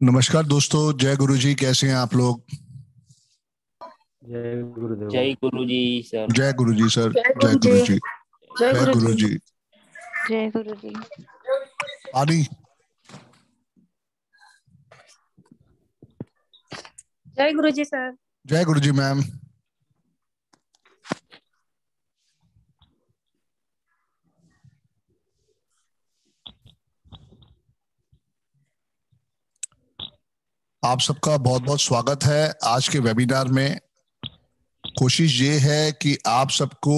नमस्कार दोस्तों, जय गुरु जी। कैसे हैं आप लोग? जय गुरुदेव। जय गुरु जी सर। जय गुरु जी सर। जय जय गुरु जी। गुरु जी। जय जय गुरु गुरु जी। जी। जय गुरु जी। पानी। जय गुरु जी सर। जय गुरु जी मैम। आप सबका बहुत बहुत स्वागत है आज के वेबिनार में। कोशिश ये है कि आप सबको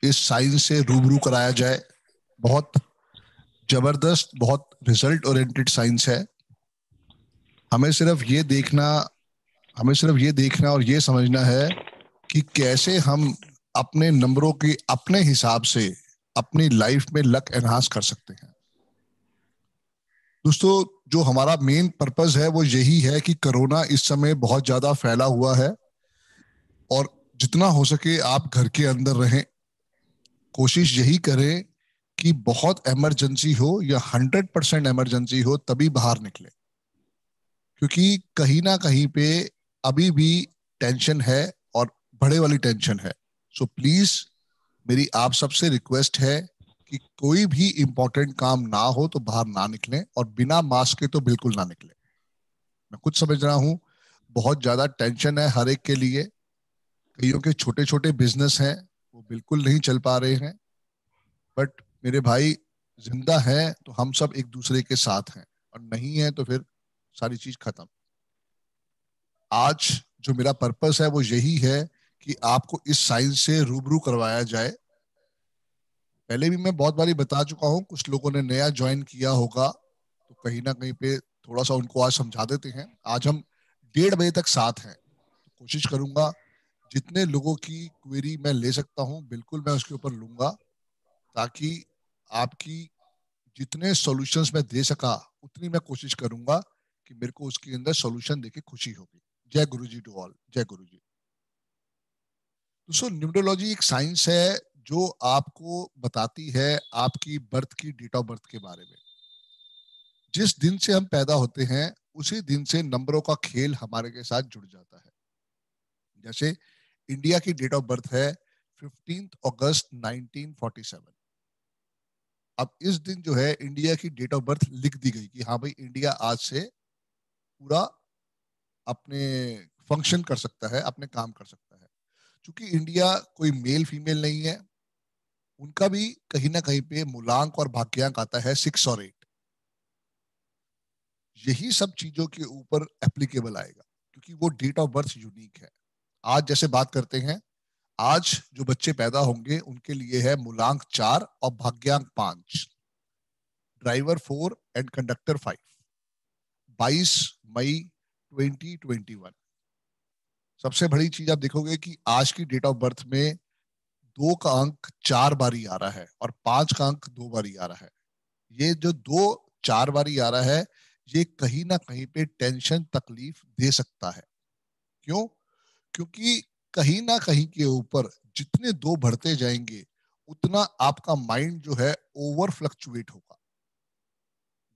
इस साइंस से रूबरू कराया जाए। बहुत जबरदस्त, बहुत रिजल्ट ओरिएंटेड साइंस है। हमें सिर्फ ये देखना हमें सिर्फ ये देखना और ये समझना है कि कैसे हम अपने नंबरों की अपने हिसाब से अपनी लाइफ में लक एनहांस कर सकते हैं। दोस्तों, जो हमारा मेन पर्पस है वो यही है कि कोरोना इस समय बहुत ज्यादा फैला हुआ है और जितना हो सके आप घर के अंदर रहें। कोशिश यही करें कि बहुत इमरजेंसी हो या 100% इमरजेंसी हो तभी बाहर निकले, क्योंकि कहीं ना कहीं पे अभी भी टेंशन है और बड़े वाली टेंशन है। सो प्लीज मेरी आप सबसे रिक्वेस्ट है कि कोई भी इंपॉर्टेंट काम ना हो तो बाहर ना निकलें, और बिना मास्क के तो बिल्कुल ना निकलें। मैं खुद समझ रहा हूं, बहुत ज्यादा टेंशन है हर एक के लिए। कईयों के छोटे छोटे बिजनेस हैं, वो बिल्कुल नहीं चल पा रहे हैं। बट मेरे भाई, जिंदा है तो हम सब एक दूसरे के साथ हैं, और नहीं है तो फिर सारी चीज खत्म। आज जो मेरा पर्पस है वो यही है कि आपको इस साइंस से रूबरू करवाया जाए। पहले भी मैं बहुत बारी बता चुका हूं, कुछ लोगों ने नया ज्वाइन किया होगा तो कहीं ना कहीं पे थोड़ा सा उनको आज समझा देते हैं। आज हम 1:30 बजे तक साथ हैं, तो कोशिश करूंगा जितने लोगों की क्वेरी मैं ले सकता हूं बिल्कुल मैं उसके ऊपर लूंगा, ताकि आपकी जितने सॉल्यूशंस मैं दे सका उतनी मैं कोशिश करूंगा कि मेरे को उसके अंदर सॉल्यूशन देके खुशी होगी। जय गुरु जी टू ऑल। जय गुरु जी। दोस्तों, न्यूमरोलॉजी एक साइंस है जो आपको बताती है आपकी बर्थ की डेट ऑफ बर्थ के बारे में। जिस दिन से हम पैदा होते हैं उसी दिन से नंबरों का खेल हमारे के साथ जुड़ जाता है। जैसे इंडिया की डेट ऑफ बर्थ है 15 अगस्त 1947। अब इस दिन जो है इंडिया की डेट ऑफ बर्थ लिख दी गई कि हाँ भाई, इंडिया आज से पूरा अपने फंक्शन कर सकता है, अपने काम कर सकता है। क्योंकि इंडिया कोई मेल फीमेल नहीं है, उनका भी कहीं ना कहीं पे मूलांक और भाग्यांक आता है 6 और 8। यही सब चीजों के ऊपर एप्लीकेबल आएगा, क्योंकि वो डेट ऑफ बर्थ यूनिक है। आज जैसे बात करते हैं, आज जो बच्चे पैदा होंगे उनके लिए है मूलांक 4 और भाग्यांक 5, ड्राइवर 4 एंड कंडक्टर 5। 22 मई 2021। सबसे बड़ी चीज आप देखोगे कि आज की डेट ऑफ बर्थ में 2 का अंक 4 बारी आ रहा है और 5 का अंक 2 बारी आ रहा है। ये जो 2 4 बारी आ रहा है, ये कहीं ना कहीं पे टेंशन तकलीफ दे सकता है। क्यों? क्योंकि कहीं ना कहीं के ऊपर जितने 2 बढ़ते जाएंगे उतना आपका माइंड जो है ओवर फ्लक्चुएट होगा।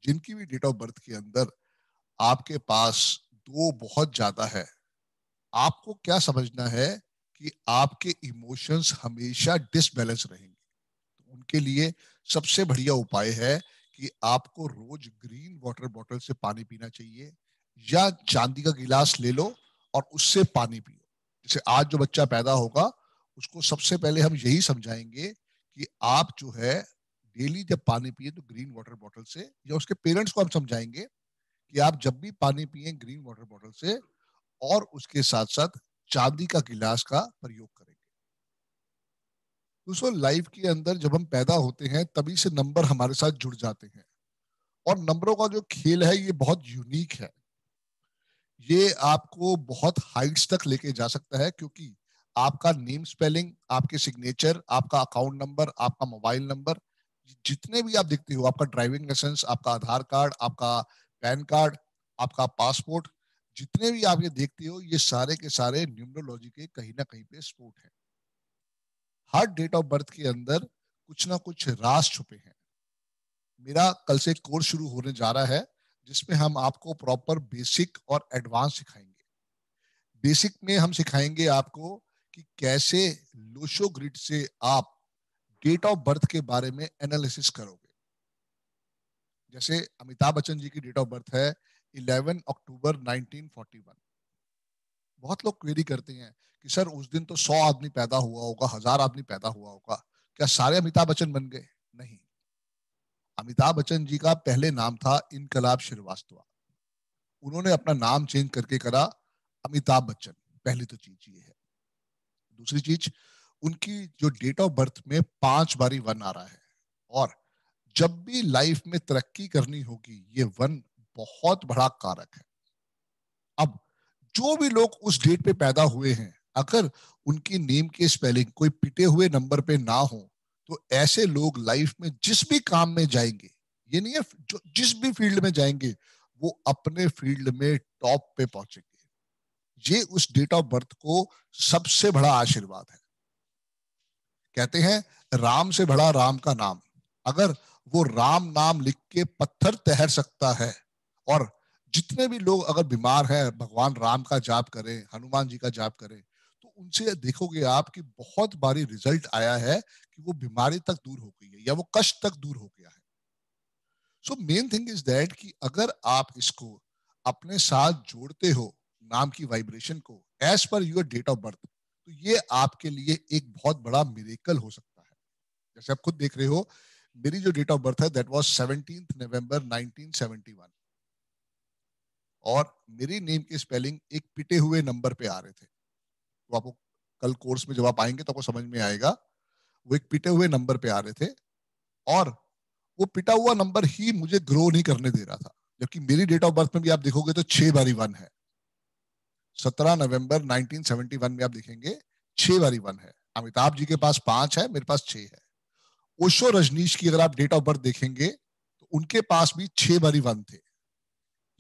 जिनकी भी डेट ऑफ बर्थ के अंदर आपके पास 2 बहुत ज्यादा है, आपको क्या समझना है कि आपके इमोशंस हमेशा डिसबैलेंस रहेंगे। तो उनके लिए सबसे बढ़िया उपाय है कि आपको रोज ग्रीन वाटर बॉटल से पानी पीना चाहिए, या चांदी का गिलास ले लो और उससे पानी पियो। जैसे आज जो बच्चा पैदा होगा उसको सबसे पहले हम यही समझाएंगे कि आप जो है डेली जब पानी पिए तो ग्रीन वाटर बॉटल से, या उसके पेरेंट्स को हम समझाएंगे कि आप जब भी पानी पिए ग्रीन वाटर बॉटल से, और उसके साथ साथ चांदी का गिलास का प्रयोग करेंगे। दोस्तों, लाइफ के अंदर जब हम पैदा होते हैं तभी से नंबर हमारे साथ जुड़ जाते हैं, और नंबरों का जो खेल है ये बहुत यूनिक है। ये आपको बहुत हाइट्स तक लेके जा सकता है, क्योंकि आपका नेम स्पेलिंग, आपके सिग्नेचर, आपका अकाउंट नंबर, आपका मोबाइल नंबर, जितने भी आप देखते हो, आपका ड्राइविंग लाइसेंस, आपका आधार कार्ड, आपका पैन कार्ड, आपका पासपोर्ट, जितने भी आप ये देखते हो ये सारे के सारे न्यूमरोलॉजी के कहीं ना कहीं पे स्पोर्ट है। हर डेट ऑफ बर्थ के अंदर कुछ ना कुछ राज छुपे हैं। मेरा कल से कोर्स शुरू होने जा रहा है जिसमें हम आपको प्रॉपर बेसिक और एडवांस सिखाएंगे। बेसिक में हम सिखाएंगे आपको कि कैसे लोशो ग्रिड से आप डेट ऑफ बर्थ के बारे में एनालिसिस करोगे। जैसे अमिताभ बच्चन जी की डेट ऑफ बर्थ है 11 अक्टूबर 1941। बहुत लोग क्वेरी करते हैं कि सर उस दिन तो 100 आदमी पैदा हुआ होगा, 1000 आदमी पैदा हुआ होगा, क्या सारे अमिताभ बच्चन बन गए? नहीं। अमिताभ बच्चन जी का पहले नाम था इनकलाब श्रीवास्तव। उन्होंने अपना नाम चेंज करके करा अमिताभ बच्चन। पहली तो चीज ये है। दूसरी चीज, उनकी जो डेट ऑफ बर्थ में 5 बारी 1 आ रहा है, और जब भी लाइफ में तरक्की करनी होगी ये 1 बहुत बड़ा कारक है। अब जो भी लोग उस डेट पे पैदा हुए हैं, अगर उनकी नेम के स्पेलिंग कोई पिटे हुए नंबर पे ना हो, तो ऐसे लोग लाइफ में जिस भी काम में जाएंगे, ये नहीं है जो जिस भी फील्ड में जाएंगे, वो अपने फील्ड में टॉप पे पहुंचेंगे। ये उस डेट ऑफ बर्थ को सबसे बड़ा आशीर्वाद है। कहते हैं राम से बड़ा राम का नाम। अगर वो राम नाम लिख के पत्थर तैर सकता है, और जितने भी लोग अगर बीमार हैं भगवान राम का जाप करें, हनुमान जी का जाप करें, तो उनसे देखोगे आप कि बहुत बारी रिजल्ट आया है कि वो बीमारी तक दूर हो गई है या वो कष्ट तक दूर हो गया है। So main thing is that कि अगर आप इसको अपने साथ जोड़ते हो, नाम की वाइब्रेशन को as per your date of birth, तो ये आपके लिए एक बहुत बड़ा मिरेकल हो सकता है। जैसे आप खुद देख रहे हो, मेरी जो डेट ऑफ बर्थ है दैट वाज 17 नवंबर 1971, और मेरी नेम की स्पेलिंग एक पिटे हुए नंबर पे आ रहे थे। तो आपको कल कोर्स में जब आप आएंगे तो आपको समझ में आएगा, वो एक पिटे हुए नंबर पे आ रहे थे, और वो पिटा हुआ नंबर ही मुझे ग्रो नहीं करने दे रहा था। जबकि मेरी डेट ऑफ बर्थ में भी आप देखोगे तो 6 बारी 1 है। 17 नवंबर 1971 में आप देखेंगे 6 बारी 1 है। अमिताभ जी के पास 5 है, मेरे पास 6 है। ओशो रजनीश की अगर आप डेट ऑफ बर्थ देखेंगे तो उनके पास भी 6 बारी 1 थे।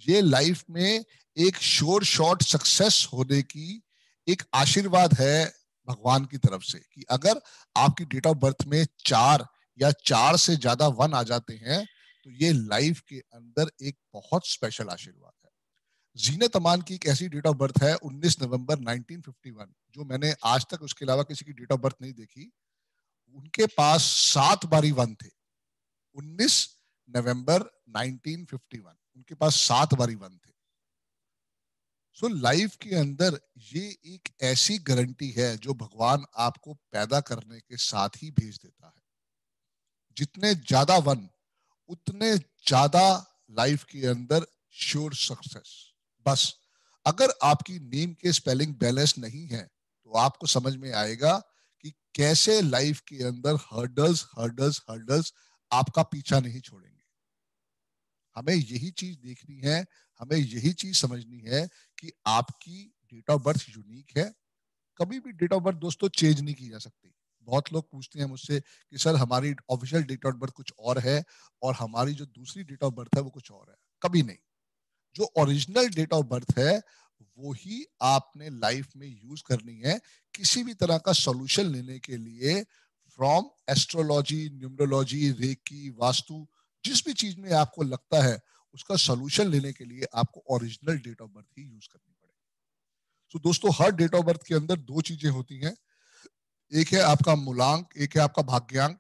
ये लाइफ में एक श्योर शॉट सक्सेस होने की एक आशीर्वाद है भगवान की तरफ से, कि अगर आपकी डेट ऑफ बर्थ में 4 या 4 से ज्यादा 1 आ जाते हैं, तो ये लाइफ के अंदर एक बहुत स्पेशल आशीर्वाद है। जीनत अमान की एक ऐसी डेट ऑफ बर्थ है 19 नवंबर 1951, जो मैंने आज तक उसके अलावा किसी की डेट ऑफ बर्थ नहीं देखी। उनके पास 7 बारी 1 थे। 19 नवंबर 1951 उनके पास 7 बारी 1 थे। सो लाइफ के अंदर ये एक ऐसी गारंटी है जो भगवान आपको पैदा करने के साथ ही भेज देता है। जितने ज्यादा 1, उतने ज्यादा लाइफ के अंदर श्योर सक्सेस। बस अगर आपकी नेम के स्पेलिंग बैलेंस नहीं है, तो आपको समझ में आएगा कि कैसे लाइफ के अंदर हर्डल्स हर्डल्स हर्डल्स आपका पीछा नहीं छोड़ेंगे। हमें यही चीज देखनी है, हमें यही चीज समझनी है कि आपकी डेट ऑफ बर्थ यूनिक है। कभी भी डेट ऑफ बर्थ दोस्तों चेंज नहीं की जा सकती। बहुत लोग पूछते हैं मुझसे कि सर हमारी ऑफिशियल डेट ऑफ बर्थ कुछ और है और हमारी जो दूसरी डेट ऑफ बर्थ है वो कुछ और है। कभी नहीं। जो ओरिजिनल डेट ऑफ बर्थ है वो ही आपने लाइफ में यूज करनी है। किसी भी तरह का सॉल्यूशन लेने के लिए, from astrology, numerology, reiki, vastu, जिस भी चीज में आपको लगता है उसका सॉल्यूशन लेने के लिए आपको ओरिजिनल डेट ऑफ बर्थ ही यूज करनी पड़ेगी। तो दोस्तों हर डेट ऑफ बर्थ के अंदर 2 चीजें होती हैं। एक है आपका मूलांक, एक है आपका भाग्यांक।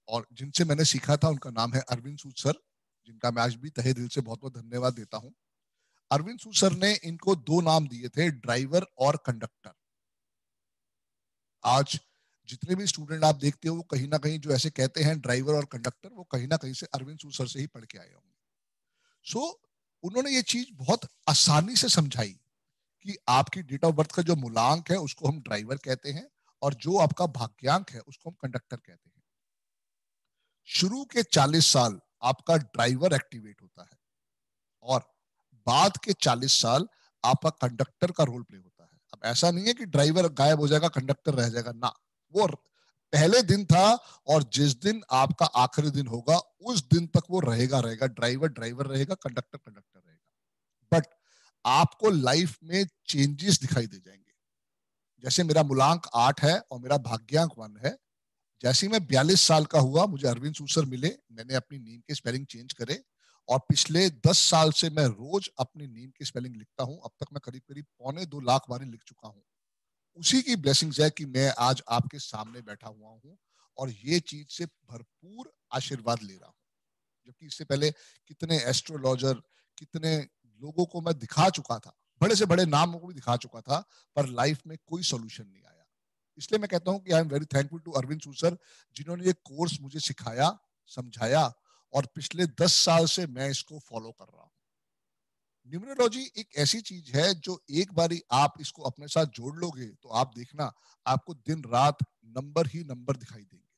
और जिनसे मैंने सीखा था उनका नाम है अरविंद सूद सर, जिनका मैं आज भी तहे दिल से बहुत बहुत धन्यवाद देता हूं। अरविंद सूद सर ने इनको 2 नाम दिए थे, ड्राइवर और कंडक्टर। आज जितने भी स्टूडेंट आप देखते हो वो कहीं ना कहीं जो ऐसे कहते हैं ड्राइवर और कंडक्टर, वो कहीं ना कहीं से अरविंद सूद सर से ही पढ़ के आए होंगे। सो उन्होंने ये चीज बहुत आसानी से समझाई कि आपकी डेट ऑफ बर्थ का जो मूलांक है उसको हम ड्राइवर कहते हैं, और जो आपका भाग्यांक है उसको हम कंडक्टर कहते हैं। शुरू के 40 साल आपका ड्राइवर एक्टिवेट होता है, और बाद के 40 साल आपका कंडक्टर का रोल प्ले होता है। अब ऐसा नहीं है कि ड्राइवर गायब हो जाएगा कंडक्टर रह जाएगा ना, वो पहले दिन था, और जिस दिन आपका आखिरी दिन होगा उस दिन तक वो रहेगा रहेगा। ड्राइवर ड्राइवर रहेगा, कंडक्टर कंडक्टर रहेगा। बट आपको लाइफ में चेंजेस दिखाई दे जाएंगे। जैसे मेरा मूलांक 8 है और मेरा भाग्यांक 1 है। जैसे ही मैं 42 साल का हुआ मुझे अरविंद सूद सर मिले, मैंने अपनी नेम के स्पेलिंग चेंज करे और पिछले 10 साल से मैं रोज अपनी नीम की स्पेलिंग लिखता हूं। अब तक मैं करीब करीब 2.25 लाख बारी लिख चुका हूं। उसी की ब्लेसिंग्स है कि मैं आज आपके सामने बैठा हुआ हूं और ये चीज से भरपूर आशीर्वाद ले रहा हूं। जबकि इससे पहले कितने एस्ट्रोलॉजर, कितने लोगों को मैं दिखा चुका था, बड़े से बड़े नामों को भी दिखा चुका था, पर लाइफ में कोई सोल्यूशन नहीं आया। इसलिए मैं कहता हूं कि I am very thankful to Arvind Sood sir, जिन्होंने ये कोर्स मुझे सिखाया, समझाया, और पिछले 10 साल से मैं इसको फॉलो कर रहा हूं। न्यूमरोलॉजी एक ऐसी चीज है जो एक बारी आप इसको अपने साथ जोड़ लोगे तो आप देखना, आपको दिन रात नंबर ही नंबर दिखाई देंगे।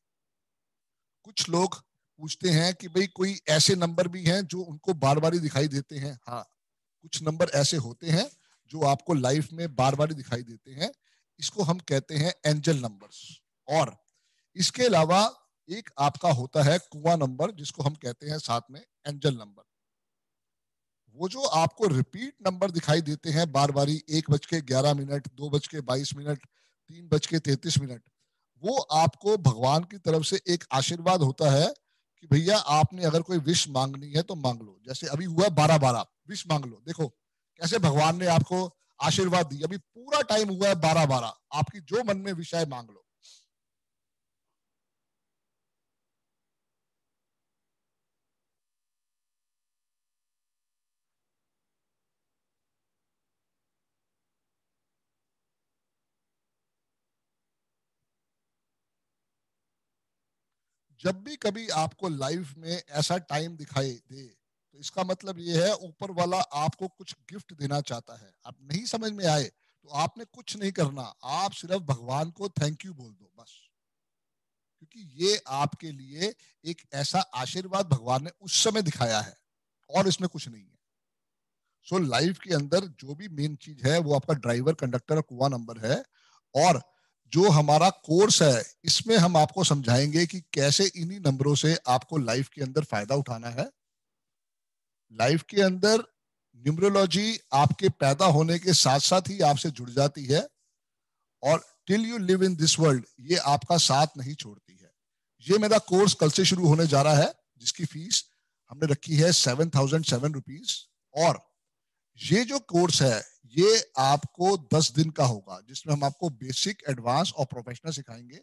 कुछ लोग पूछते हैं कि भाई कोई ऐसे नंबर भी हैं जो उनको बार बार ही दिखाई देते हैं। हाँ, कुछ नंबर ऐसे होते हैं जो आपको लाइफ में बार बार ही दिखाई देते हैं। इसको हम कहते हैं एंजल नंबर्स। और इसके अलावा एक आपका होता है कुआं नंबर, जिसको हम कहते हैं साथ में एंजल नंबर। वो जो आपको रिपीट नंबर दिखाई देते हैं बार बारी, 1:11, 2:22, 3:33, वो आपको भगवान की तरफ से एक आशीर्वाद होता है कि भैया आपने अगर कोई विश मांगनी है तो मांग लो। जैसे अभी हुआ 12-12, विश मांग लो। देखो कैसे भगवान ने आपको आशीर्वाद दी। अभी पूरा टाइम हुआ है 12-12, आपकी जो मन में विषय मांग लो। जब भी कभी आपको लाइफ में ऐसा टाइम दिखाई दे तो इसका मतलब ये है ऊपर वाला आपको कुछ गिफ्ट देना चाहता है। आप नहीं समझ में आए तो आपने कुछ नहीं करना, आप सिर्फ भगवान को थैंक यू बोल दो बस। क्योंकि ये आपके लिए एक ऐसा आशीर्वाद भगवान ने उस समय दिखाया है और इसमें कुछ नहीं है। सो लाइफ के अंदर जो भी मेन चीज है वो आपका ड्राइवर, कंडक्टर और कुआं नंबर है। और जो हमारा कोर्स है इसमें हम आपको समझाएंगे कि कैसे इन्हीं नंबरों से आपको लाइफ के अंदर फायदा उठाना है। लाइफ के अंदर न्यूमरोलॉजी आपके पैदा होने के साथ साथ ही आपसे जुड़ जाती है और till you live in this world ये आपका साथ नहीं छोड़ती है। ये मेरा कोर्स कल से शुरू होने जा रहा है, जिसकी फीस हमने रखी है 7,007 रुपीज। और ये जो कोर्स है ये आपको 10 दिन का होगा, जिसमें हम आपको बेसिक, एडवांस और प्रोफेशनल सिखाएंगे।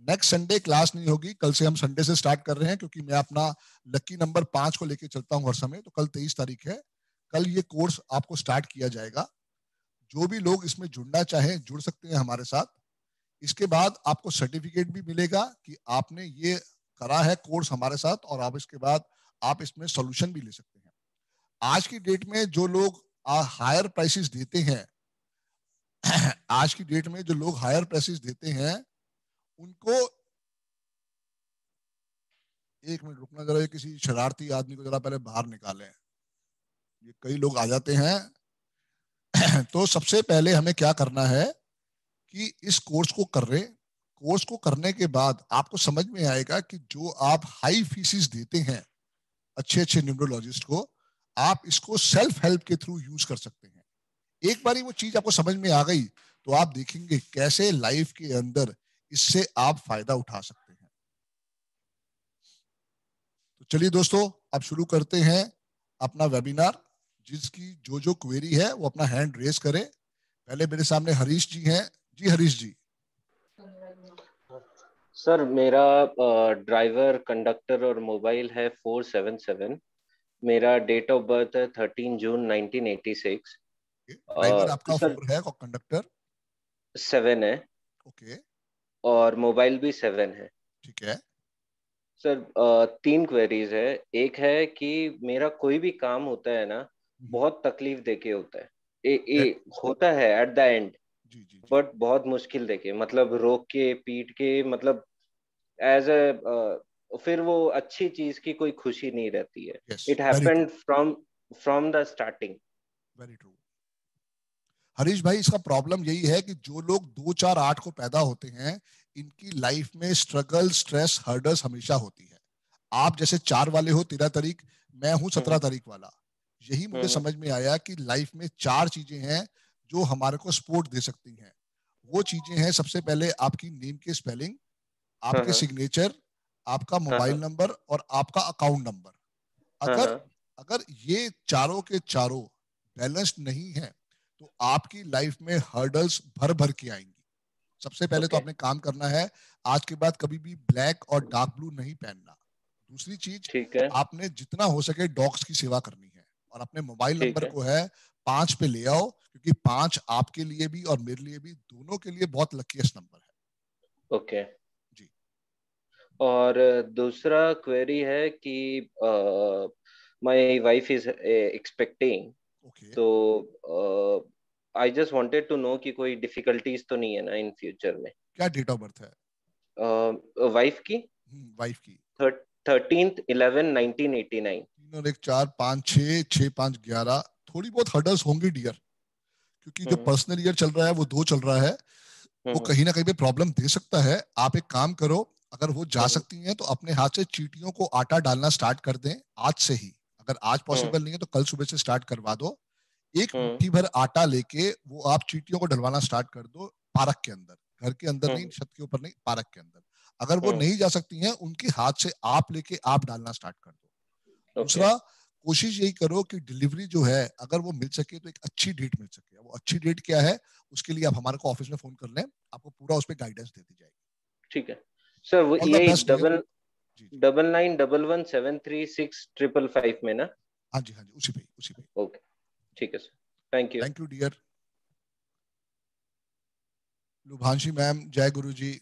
नेक्स्ट संडे क्लास नहीं होगी, कल से हम संडे से स्टार्ट कर रहे हैं, क्योंकि मैं अपना लकी नंबर 5 को लेके चलता हूं हर समय। तो कल 23 तारीख है, कल ये कोर्स आपको स्टार्ट किया जाएगा। जो भी लोग इसमें जुड़ना चाहें जुड़ सकते हैं हमारे साथ। इसके बाद आपको सर्टिफिकेट भी मिलेगा कि आपने ये करा है कोर्स हमारे साथ, और आप इसके बाद आप इसमें सोल्यूशन भी ले सकते हैं। आज की डेट में जो लोग हायर प्राइसेस देते हैं आज की डेट में जो लोग हायर प्राइसेस देते हैं उनको, एक मिनट रुकना जरा, ये किसी शरारती आदमी को जरा पहले बाहर निकालें, ये कई लोग आ जाते हैं। तो सबसे पहले हमें क्या करना है कि इस कोर्स को कर रहे, कोर्स को करने के बाद आपको समझ में आएगा कि जो आप हाई फीसिस देते हैं अच्छे अच्छे न्यूमरोलॉजिस्ट को, आप इसको सेल्फ हेल्प के थ्रू यूज कर सकते हैं। एक बारी वो चीज आपको समझ में आ गई तो आप देखेंगे कैसे लाइफ के अंदर इससे आप फायदा उठा सकते हैं। तो चलिए दोस्तों, अब शुरू करते हैं अपना वेबिनार। जिसकी जो जो क्वेरी है वो अपना हैंड रेस करे। पहले मेरे सामने हरीश जी हैं। जी हरीश जी। सर मेरा ड्राइवर, कंडक्टर और मोबाइल है 477। मेरा डेट ऑफ बर्थ है 13 जून 1986। ड्राइवर आपका सर 4 है और कंडक्टर 7 है। ओके, और मोबाइल भी 7 है। ठीक है। सर 3 क्वेरीज है। एक है कि मेरा कोई भी काम होता है ना, बहुत तकलीफ देके होता है। होता है एट द एंड, जी जी जी। बट बहुत मुश्किल देके, मतलब रोक के पीट के, मतलब एज अ फिर वो अच्छी चीज की कोई खुशी नहीं रहती है। Yes, it very true, happened from the starting. Very true. Harish भाई, इसका प्रॉब्लम यही है कि जो लोग 2, 4, 8 को पैदा होते हैं इनकी लाइफ में स्ट्रगल, स्ट्रेस, हर्डल्स हमेशा होती है। आप जैसे 4 वाले हो 13 तारीख, मैं हूं 17 तारीख वाला। यही मुझे हम्म। समझ में आया कि लाइफ में 4 चीजें हैं जो हमारे को सपोर्ट दे सकती हैं। वो चीजें हैं, सबसे पहले आपकी नेम की स्पेलिंग, आपके हाँ सिग्नेचर, आपका हाँ मोबाइल हाँ नंबर और आपका अकाउंट नंबर। हाँ अगर हाँ अगर ये चारों के चारों बैलेंस्ड नहीं है तो आपकी लाइफ में हर्डल्स भर भर के आएंगी। सबसे पहले तो आपने काम करना है, आज के बाद कभी भी ब्लैक और डार्क ब्लू नहीं पहनना। दूसरी चीज, ठीक है, आपने जितना हो सके डॉग्स की सेवा करनी है, और अपने मोबाइल ठीक नंबर है, को है 5 पे ले आओ, क्योंकि 5 आपके लिए भी और मेरे लिए भी, दोनों के लिए बहुत लकीएस्ट नंबर है। ओके। जी। और दूसरा क्वेरी है कि my wife is expecting, okay. तो I just wanted to know कि कोई डिफिकल्टीज तो नहीं है ना इन फ्यूचर में। क्या डेट ऑफ बर्थ है वाइफ की वाइफ की? 13/11/1989। 3 और 1 4 5 6 6 5 11। थोड़ी बहुत हर्डल्स होंगी डियर, क्योंकि जो हम्म, पर्सनल ईयर चल रहा है वो 2 चल रहा है, वो हम्म, कहीं ना कहीं पे प्रॉब्लम दे सकता है। आप एक काम करो, अगर वो जा हम्म, सकती हैं तो अपने हाथ से चींटियों को आटा डालना स्टार्ट कर दें आज से ही। अगर आज हम्म, पॉसिबल नहीं है तो कल सुबह से स्टार्ट करवा दो। एक हम्म, मुट्ठी भर आटा लेके वो आप चींटियों को डलवाना स्टार्ट कर दो पार्क के अंदर। घर के अंदर नहीं, हम्म, छत के ऊपर नहीं, पार्क के अंदर। अगर वो हम्म, नहीं जा सकती हैं, उनके हाथ से आप लेके आप डालना स्टार्ट कर दो। ओके, दूसरा, कोशिश यही करो कि डिलीवरी जो है, अगर वो मिल सके तो एक अच्छी डेट मिल सके। वो अच्छी डेट क्या है, उसके लिए आप हमारे को ऑफिस में फोन कर लें, आपको पूरा उस पर गाइडेंस दे दी जाएगी। ठीक है सर। वो ऑल द यही बेस्ट डियर। डबल जी जी। 9911736555 में ना? हाँ जी हाँ जी, उसी पे ही, उसी पे ही। ओके, ठीक है sir, thank you. Thank you dear. Lubhanshi ma'am, जय गुरु जी।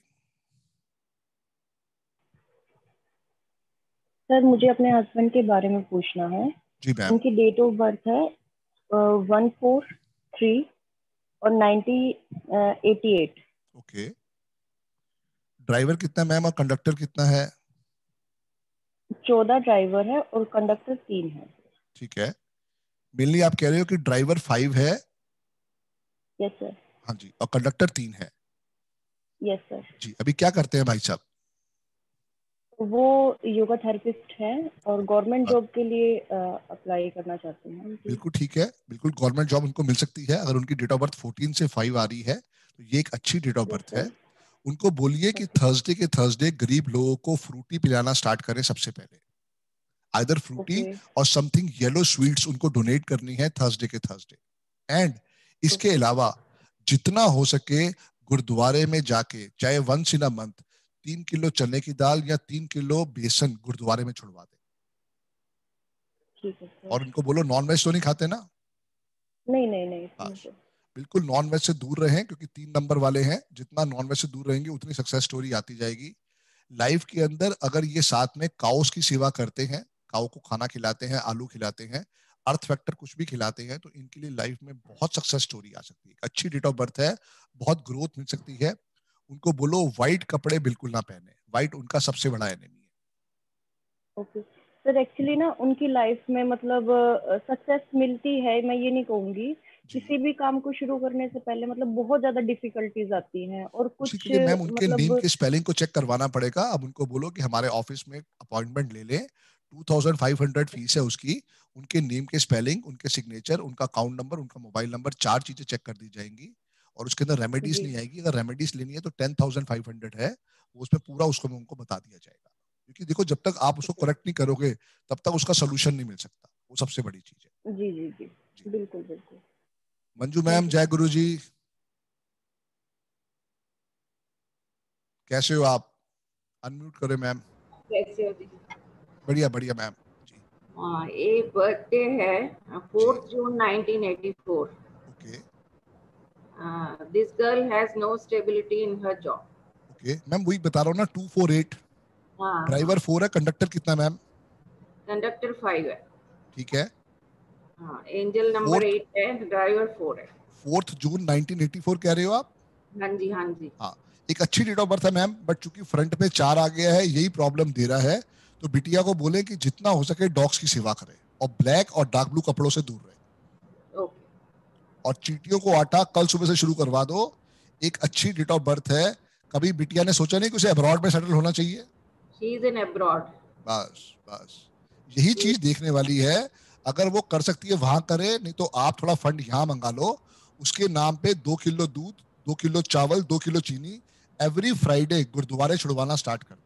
सर मुझे अपने हस्बैंड के बारे में पूछना है। जी मैम। उनकी डेट ऑफ बर्थ है 143 और 1988। ओके। ड्राइवर कितना मैम और कंडक्टर कितना है? 14 ड्राइवर है और कंडक्टर 3 है। ठीक है। मेनली आप कह रहे हो कि ड्राइवर 5 है? Yes sir. हाँ जी, और कंडक्टर 3 है? Yes sir. जी। अभी क्या करते हैं भाई साहब? वो योगा थेरेपिस्ट है और गवर्नमेंट हाँ, जॉब के लिए अप्लाई करना चाहते हैं जी। बिल्कुल ठीक है, बिल्कुल गवर्नमेंट जॉब उनको मिल सकती है। अगर उनकी डेट ऑफ बर्थ 14 से 5 आ रही है तो ये एक अच्छी डेट ऑफ यस बर्थ है। सर। उनको बोलिए कि ओके। थर्सडे के थर्सडे गरीब लोगों को फ्रूटी पिलाना स्टार्ट करें सबसे पहले। Either Frooti okay. और समथिंग येलो स्वीट्स उनको डोनेट करनी है थर्सडे के थर्सडे। एंड इसके अलावा जितना हो सके गुरुद्वारे में जाके, चाहे once in a month, 3 kilo चने की दाल या 3 किलो बेसन गुरुद्वारे में छुड़वा दे। ठीक है और सर। उनको बोलो नॉन वेज तो नहीं खाते ना? नहीं नहीं नहीं बस, सर। बिल्कुल नॉन वेज से दूर रहें, क्योंकि 3 नंबर वाले हैं। जितना नॉन वेज से दूर रहेंगे उतनी सक्सेस स्टोरी आती जाएगी लाइफ के अंदर। अगर ये साथ में काउस की सेवा करते हैं, काउ को खाना खिलाते हैं, आलू खिलाते हैं, अर्थ फैक्टर कुछ भी खिलाते हैं, तो इनके लिए लाइफ में बहुत सक्सेस स्टोरी आ सकती है। अच्छी डेट ऑफ बर्थ है, बहुत ग्रोथ मिल सकती है। उनको बोलो व्हाइट कपड़े बिल्कुल ना पहने, व्हाइट उनका सबसे बड़ा एनिमी है। Okay sir. एक्चुअली ना उनकी लाइफ में मतलब सक्सेस मिलती है, मैं ये नहीं कहूंगी। जी। किसी भी काम को शुरू करने से पहले मतलब बहुत ज्यादा डिफिकल्टीज आती हैं और उसी कुछ के लिए मैम उनके नेम मतलब। के स्पेलिंग को चेक करवाना पड़ेगा। अब उनको बोलो कि हमारे ऑफिस में अपॉइंटमेंट ले लें, 2500 फीस है उसकी। उनके नेम के स्पेलिंग, उनके सिग्नेचर, उनका अकाउंट नंबर, उनका मोबाइल नंबर, 4 चीजें चेक कर दी जाएंगी। और उसके अंदर रेमेडीज जी नहीं आएगी। अगर रेमेडीज लेनी है तो 10,500 है, वो उसमें पूरा उसको उनको बता दिया जाएगा। क्योंकि देखो, जब तक आप उसको ठीक है। करेक्ट नहीं करोगे तब तक उसका सोल्यूशन नहीं मिल सकता। वो सबसे बड़ी चीज है। जी जी जी। जी। बिल्कुल बिल्कुल। मंजू मैम, थैंक यू जय सर। गुरु जी। कैसे हो आप? अनम्यूट करें मैम। कैसे हो दीदी? बढ़िया बढ़िया मैम। जी। हाँ, ये बर्थडे है जी। 4 June 1984। Okay. This girl has no stability in her job. Okay ma'am, वही बता रहा हूँ ना, 248। हाँ हाँ। ड्राइवर 4 है, कंडक्टर कितना मैम? कंडक्टर 5 है। ठीक है। हाँ, एंजल नंबर फोर्थ 8 है, ड्राइवर 4 है। 4 जून 1984 कह रहे हो आप? हाँ जी हाँ जी। हाँ, एक अच्छी डेट ऑफ बर्थ है मैम, बट चूंकि फ्रंट में 4 आ गया है, यही प्रॉब्लम दे रहा है। तो बिटिया को बोले कि जितना हो सके डॉग्स की सेवा करे और ब्लैक और डार्क ब्लू कपड़ों से दूर रहे। ओके। और चींटियों को आटा कल सुबह से शुरू करवा दो। एक अच्छी डेट ऑफ बर्थ है। कभी बिटिया ने सोचा नहीं कि उसे अब्रॉड में सेटल होना चाहिए? She is in abroad. बस बस, यही चीज देखने वाली है। अगर वो कर सकती है वहां करे, नहीं तो आप थोड़ा फंड यहाँ मंगा लो। उसके नाम पे 2 किलो दूध, 2 किलो चावल, 2 किलो चीनी एवरी फ्राइडे गुरुद्वारे छुड़वाना स्टार्ट कर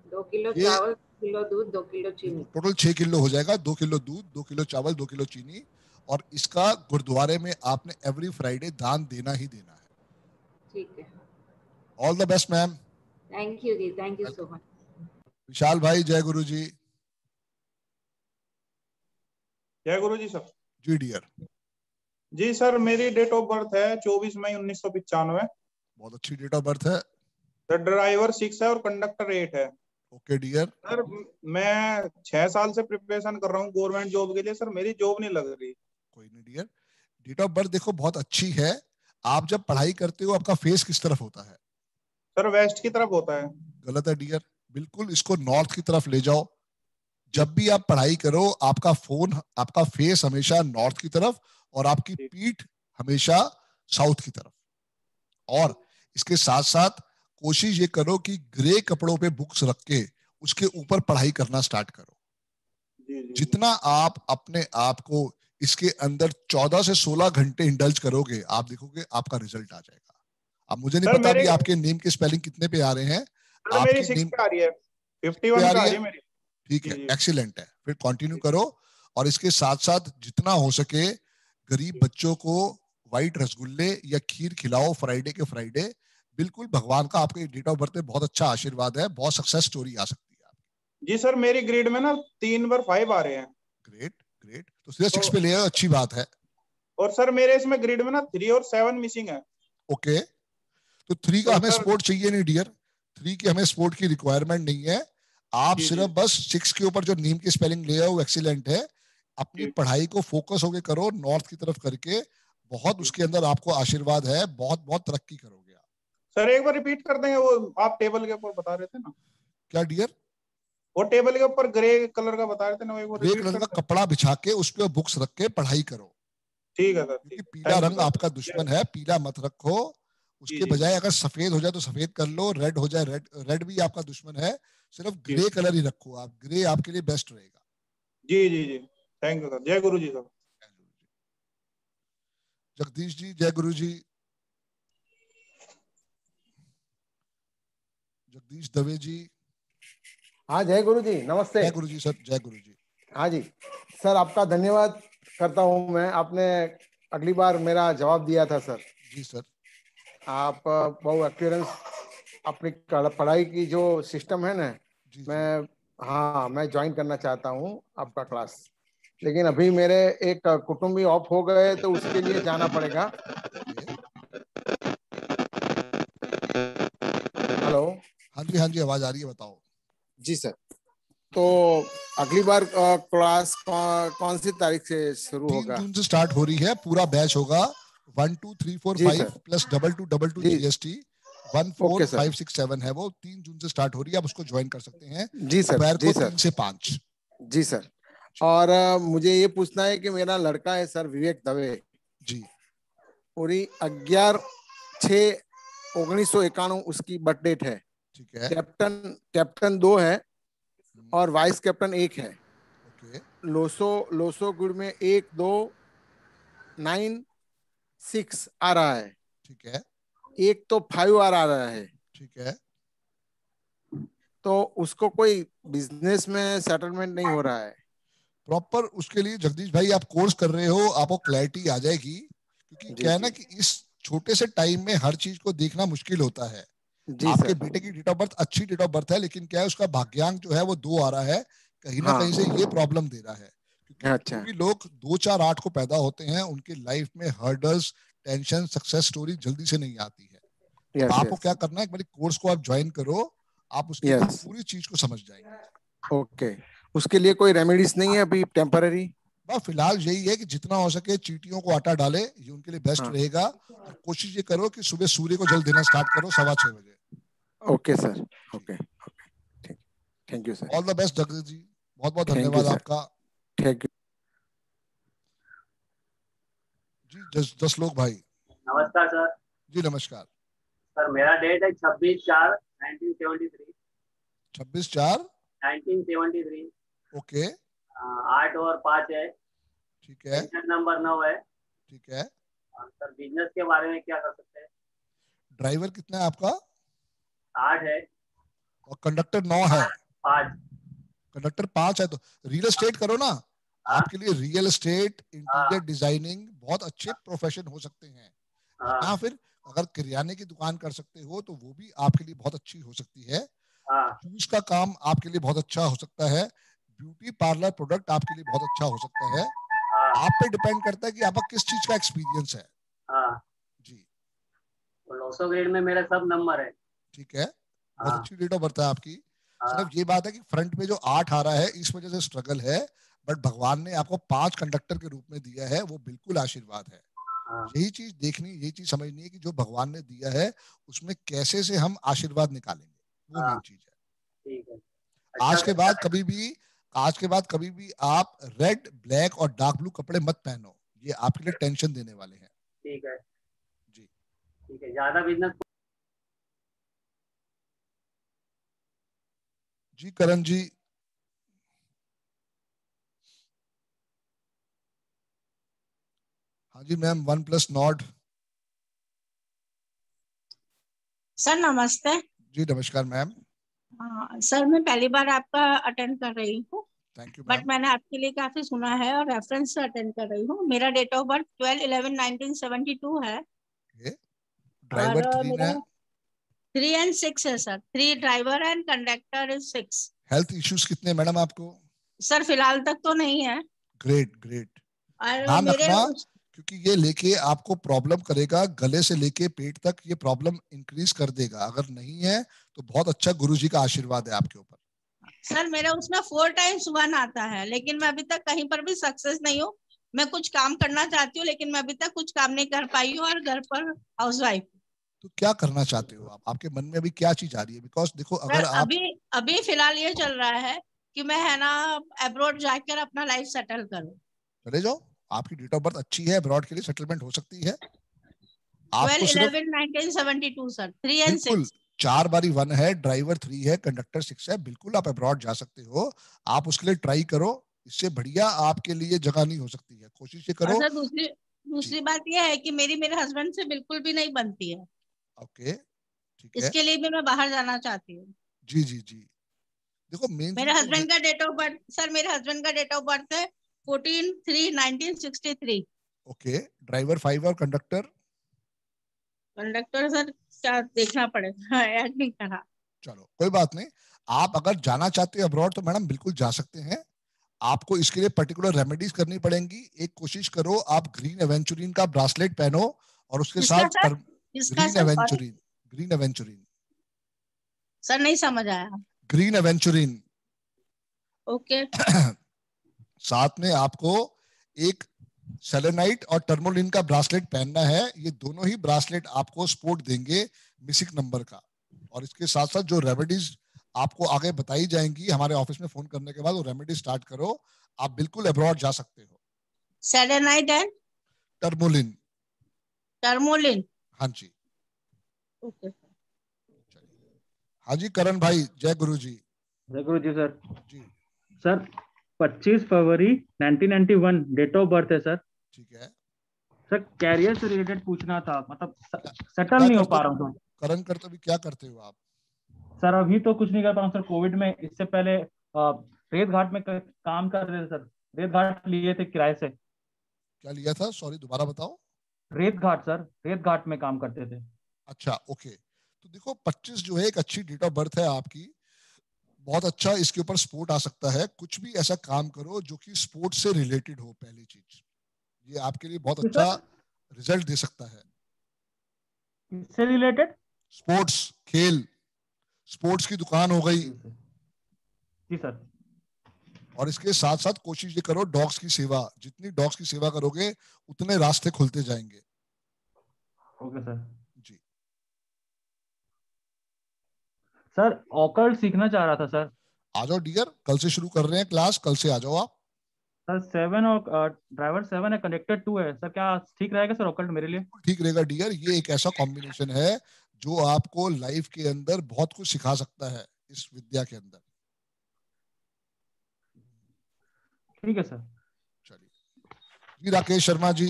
2 किलो दो। ये चावल किलो दूध, 2 किलो चीनी। टोटल 6 किलो हो जाएगा। 2 किलो दूध, 2 किलो चावल, 2 किलो चीनी। और इसका गुरुद्वारे में आपने एवरी फ्राइडे दान देना ही देना है। ठीक है। All the best ma'am. Thank you जी, thank you so much. Vishal भाई, जय गुरु जी। जय गुरु जी सर। जी डियर। जी सर, मेरी डेट ऑफ बर्थ है 24 मई 1995। बहुत अच्छी डेट ऑफ बर्थ है। सर ड्राइवर 6 है और कंडक्टर 8 है। Okay dear. सर मैं 6 साल से प्रिपरेशन कर रहा हूँ गवर्नमेंट जॉब के लिए। सर मेरी जॉब नहीं लग रही। कोई नहीं डियर। डेट ऑफ बर्थ देखो बहुत अच्छी है। आप जब पढ़ाई करते हो आपका फेस किस तरफ होता है? सर वेस्ट की तरफ होता है। गलत है डियर। बिल्कुल इसको नॉर्थ की तरफ ले जाओ। जब भी आप पढ़ाई करो आपका फेस हमेशा नॉर्थ की तरफ और आपकी पीठ हमेशा साउथ की तरफ। और इसके साथ साथ कोशिश ये करो कि ग्रे कपड़ों पे बुक्स रख के उसके ऊपर पढ़ाई करना स्टार्ट करो। जितना आप अपने आप को इसके अंदर 14 से 16 घंटे इंडल्ज करोगे, आप देखोगे आपका रिजल्ट आ जाएगा। अब मुझे नहीं पता भी आपके नेम के स्पेलिंग कितने पे आ रहे हैं। मेरी 6 पे आ रही है, 51 पे आ रही है मेरी। ठीक है, एक्सीलेंट है। फिर कंटिन्यू करो। और इसके साथ साथ जितना हो सके गरीब बच्चों को व्हाइट रसगुल्ले या खीर खिलाओ फ्राइडे के फ्राइडे। बिल्कुल भगवान का आपके डेट ऑफ बर्थ पे बहुत अच्छा आशीर्वाद है। बहुत सक्सेस स्टोरी आ सकती है आपकी। जी सर, मेरी ग्रेड में ना 3 बार 5 आ रहे हैं। Great great. तो सीधा 6 पे ले आओ, अच्छी बात है। और सर मेरे इसमें ग्रेड में ना 3 और 7 मिसिंग है। ओके, तो 3 का हमें सपोर्ट चाहिए नहीं डियर। 3 की हमें सपोर्ट की रिक्वायरमेंट नहीं है। आप सिर्फ बस 6 के ऊपर जो नेम की स्पेलिंग ले आओ, वो एक्सीलेंट है। अपनी पढ़ाई को फोकस होके करो, नॉर्थ की तरफ करके। बहुत उसके अंदर आपको आशीर्वाद है, बहुत बहुत तरक्की करोगे आप। सर एक बार रिपीट कर देंगे, वो आप टेबल के ऊपर बता रहे थे ना। क्या डियर? वो टेबल के ऊपर ग्रे कलर का बता रहे थे ना, वो ग्रे कलर का कपड़ा बिछा के उस पर बुक्स रख के पढ़ाई करो। ठीक है सर। क्योंकि पीला रंग आपका दुश्मन है, पीला मत रखो। उसके बजाय अगर सफेद हो जाए तो सफेद कर लो, रेड हो जाए रेड भी आपका दुश्मन है। सिर्फ ग्रे कलर ही रखो आप। ग्रे आपके लिए बेस्ट रहेगा। जी जी जी, थैंक यू सर। जय गुरु जी सर। जगदीश जी, जय गुरु जी। जगदीश दवे जी। हाँ जय गुरु जी, नमस्ते। जय गुरु जी सर। जय गुरु जी। हाँ जी सर, आपका धन्यवाद करता हूँ मैं। आपने अगली बार मेरा जवाब दिया था सर। जी सर। आप बहुत एक्सपीरियंस अपनी पढ़ाई की जो सिस्टम है ना, मैं ज्वाइन करना चाहता हूँ आपका क्लास। लेकिन अभी मेरे एक कुटुंबी ऑफ हो गए तो उसके लिए जाना पड़ेगा। हेलो। हाँ जी हाँ जी, आवाज आ रही है, बताओ। जी सर, तो अगली बार क्लास कौन सी तारीख से शुरू होगा? 3 जून से स्टार्ट हो रही है। पूरा बैच होगा 1 2 3 4 5 प्लस 2222 GST 14567 है। वो 3 जून से स्टार्ट हो रही है। आप उसको ज्वाइन कर सकते हैं। जी सर। दोपहर को जी सर। 3 से 5। जी सर। और मुझे ये पूछना है कि मेरा लड़का है सर विवेक दवे जी, पूरी 11/6/1991 उसकी बर्थ डेट है। ठीक है। कैप्टन 2 है और वाइस कैप्टन 1 है। ओके। लोसो गुड़ में 1296 आ रहा है। ठीक है। एक तो 5 आ रहा है। ठीक है। तो उसको कोई बिजनेस में सेटलमेंट नहीं हो रहा है। प्रॉपर उसके लिए जगदीश भाई आप कोर्स कर रहे हो, आपको क्लैरिटी आ जाएगी। क्योंकि क्या है ना कि इस छोटे से टाइम में हर चीज को देखना मुश्किल होता है। आपके बेटे की डेट ऑफ बर्थ अच्छी डेट ऑफ बर्थ है, लेकिन क्या है उसका भाग्यांक जो है वो 2 आ रहा है। कहीं ना कहीं से ये प्रॉब्लम दे रहा है। क्योंकि जो भी लोग 2 4 8 को पैदा होते हैं उनके लाइफ में हर्डल्स, टेंशन, सक्सेस स्टोरी जल्दी से नहीं आती है। तो आपको क्या करना है, एक बार कोर्स को आप ज्वाइन करो, आप उसके पूरी चीज को समझ जाएंगे। ओके, उसके लिए कोई रेमेडीज नहीं है अभी टेम्पररी? बस फिलहाल यही है कि जितना हो सके चींटियों को आटा डाले, ये उनके लिए बेस्ट रहेगा। और कोशिश ये करो कि सुबह सूर्य को जल देना स्टार्ट करो 6:15 बजे। Okay sir. Okay okay, thank you sir. All the best Jagdish ji, बहुत बहुत धन्यवाद आपका। थैंक यू जी। 10 लोग भाई। नमस्कार सर। जी नमस्कार सर, मेरा डेट है 26/4/1973। 26/4/1973। ओके। 8 और 5 है। ठीक है। नंबर 9 है। ठीक है। सर बिजनेस के बारे में क्या कर सकते हैं? ड्राइवर कितना है आपका? 8 है। और कंडक्टर 9 है। 5। कंडक्टर 5 है तो रियल एस्टेट करो ना। आपके लिए रियल एस्टेट, इंटीरियर डिजाइनिंग बहुत अच्छे प्रोफेशन हो सकते हैं। या फिर अगर किराने की दुकान कर सकते हो तो वो भी आपके लिए बहुत अच्छी हो सकती है। जूस का काम आपके लिए बहुत अच्छा हो सकता है। ब्यूटी पार्लर प्रोडक्ट आपके लिए बहुत अच्छा हो सकता है। आप पे डिपेंड करता है कि आपका किस चीज का एक्सपीरियंस है। जी, लोसो ग्रेड में मेरा सब नंबर है। ठीक है, बहुत अच्छी डेट ऑफ बर्थ है आपकी। सिर्फ ये बात है कि फ्रंट में जो 8 आ रहा है इस वजह से स्ट्रगल है, बट भगवान ने आपको 5 कंडक्टर के रूप में दिया है, वो बिल्कुल आशीर्वाद है। यही चीज देखनी, यही चीज समझनी है कि जो भगवान ने दिया है उसमें कैसे से हम आशीर्वाद निकालेंगे, वो मेन चीज है। ठीक है। आज के बाद कभी भी आप रेड, ब्लैक और डार्क ब्लू कपड़े मत पहनो, ये आपके लिए टेंशन देने वाले हैं। ठीक है जी, ठीक है। ज्यादा बिजनेस। जी करण जी। हाँ जी मैम, 1+ नॉट। सर नमस्ते। जी नमस्कार मैम। सर मैं पहली बार आपका अटेंड कर रही हूँ, थैंक यू बट मैम। मैंने आपके लिए काफी सुना है और रेफरेंस से अटेंड कर रही हूँ। मेरा डेट ऑफ बर्थ 12/11/1972 है। ड्राइवर और 3 मेरा है। 3 and 6 है sir. 3 driver and conductor is 6। Health issues कितने मैडम आपको? सर फिलहाल तक तो नहीं है। Great great. और ध्यान मेरे रखना क्योंकि ये लेके आपको प्रॉब्लम करेगा, गले से लेके पेट तक ये प्रॉब्लम इंक्रीज कर देगा। अगर नहीं है तो बहुत अच्छा गुरुजी का आशीर्वाद है आपके ऊपर। सर मेरा उसमें 4 times 1 आता है, लेकिन मैं अभी तक कहीं पर भी सक्सेस नहीं हूँ। मैं कुछ काम करना चाहती हूँ लेकिन मैं अभी तक कुछ काम नहीं कर पाई हूँ और घर पर हाउसवाइफ। तो क्या करना चाहते हो आप? आपके मन में अभी क्या चीज आ रही है? बिकॉज देखो अगर आप अभी फिलहाल ये चल रहा है कि मैं है ना अब्रॉड जाकर अपना लाइफ सेटल करूं। चले जाओ, आपकी डेट ऑफ बर्थ अच्छी है, अब्रॉड के लिए सेटलमेंट हो सकती है। आपको सिर्फ 12/11/1972 सर। 3 and 6। बिल्कुल 4 बारी 1 है, ड्राइवर 3 है, कंडक्टर 6 है, बिल्कुल आप अब्रॉड जा सकते हो। आप उसके लिए ट्राई करो, इससे बढ़िया आपके लिए जगह नहीं हो सकती है। कोशिश ये करो। सर दूसरी बात यह है कि मेरे हस्बैंड से बिल्कुल भी नहीं बनती है। ओके, ठीक है। इसके लिए भी मैं बाहर जाना चाहती हूँ। जी जी जी। देखो मेन मेरे चीज तो हस्बैंड का डेट ऑफ बर्थ सर, मेरे हस्बैंड का डेट ऑफ बर्थ है 14/3/1963। ओके, ड्राइवर 5 और कंडक्टर? कंडक्टर सर क्या देखना पड़ेगा, ऐड नहीं करा। चलो कोई बात नहीं। आप अगर जाना चाहते हो अब्रॉड तो मैडम बिल्कुल जा सकते हैं। आपको इसके लिए पर्टिकुलर रेमेडीज करनी पड़ेंगी। एक कोशिश करो, आप ग्रीन एवेंचुरिन का ब्रासलेट पहनो और उसके साथ green aventurine. Green aventurine sir नहीं समझ आया। Green aventurine. ओके। साथ में आपको एक सेलेनाइट और टर्मोलिन का ब्रासलेट पहनना है। ये दोनों ही ब्रासलेट आपको सपोर्ट देंगे मिसिक नंबर का। और इसके साथ साथ जो रेमेडीज आपको आगे बताई जाएंगी हमारे ऑफिस में फोन करने के बाद, वो रेमेडी स्टार्ट करो। आप बिल्कुल अब्रॉड जा सकते हो। Selenite and tourmaline. टर्मोलिन। हाँ जी। ओके। हाँ जी करण भाई, जय गुरु जी। जय गुरु जी सर। जी सर 25 फरवरी 1991 डेट ऑफ बर्थ है सर। ठीक है सर कैरियर से रिलेटेड पूछना था, मतलब सेटल नहीं हो पा रहा हूँ। करण करते अभी क्या करते हो आप? सर अभी तो कुछ नहीं कर पा रहा हूँ सर। कोविड में, इससे पहले रेत घाट में काम कर रहे थे सर। रेत घाट लिए थे किराए से। क्या लिया था? सॉरी दोबारा बताओ। रेत घाट सर, रेत घाट में काम करते थे। अच्छा ओके। तो देखो 25 जो है एक अच्छी डेट ऑफ बर्थ है आपकी, बहुत अच्छा इसके ऊपर स्पोर्ट आ सकता है। कुछ भी ऐसा काम करो जो कि स्पोर्ट से रिलेटेड हो। पहली चीज ये आपके लिए बहुत अच्छा रिजल्ट दे सकता है। इससे रिलेटेड स्पोर्ट्स, खेल, स्पोर्ट्स की दुकान हो गई। जी सर। और इसके साथ साथ कोशिश ये करो डॉग्स की सेवा। जितनी डॉग्स की सेवा करोगे उतने रास्ते खुलते जाएंगे। Okay sir. जी सर ऑकल्ट सीखना चाह रहा था सर। आ जाओ डियर, कल से शुरू कर रहे हैं क्लास, कल से आ जाओ आप। सर 7 और ड्राइवर 7 है, कंडक्टर 2 है सर। क्या ठीक रहेगा सर ऑकल्ट मेरे लिए? ठीक रहेगा डियर। ये एक ऐसा कॉम्बिनेशन है जो आपको लाइफ के अंदर बहुत कुछ सिखा सकता है इस विद्या के अंदर। ठीक है सर। चलिए जी राकेश शर्मा जी।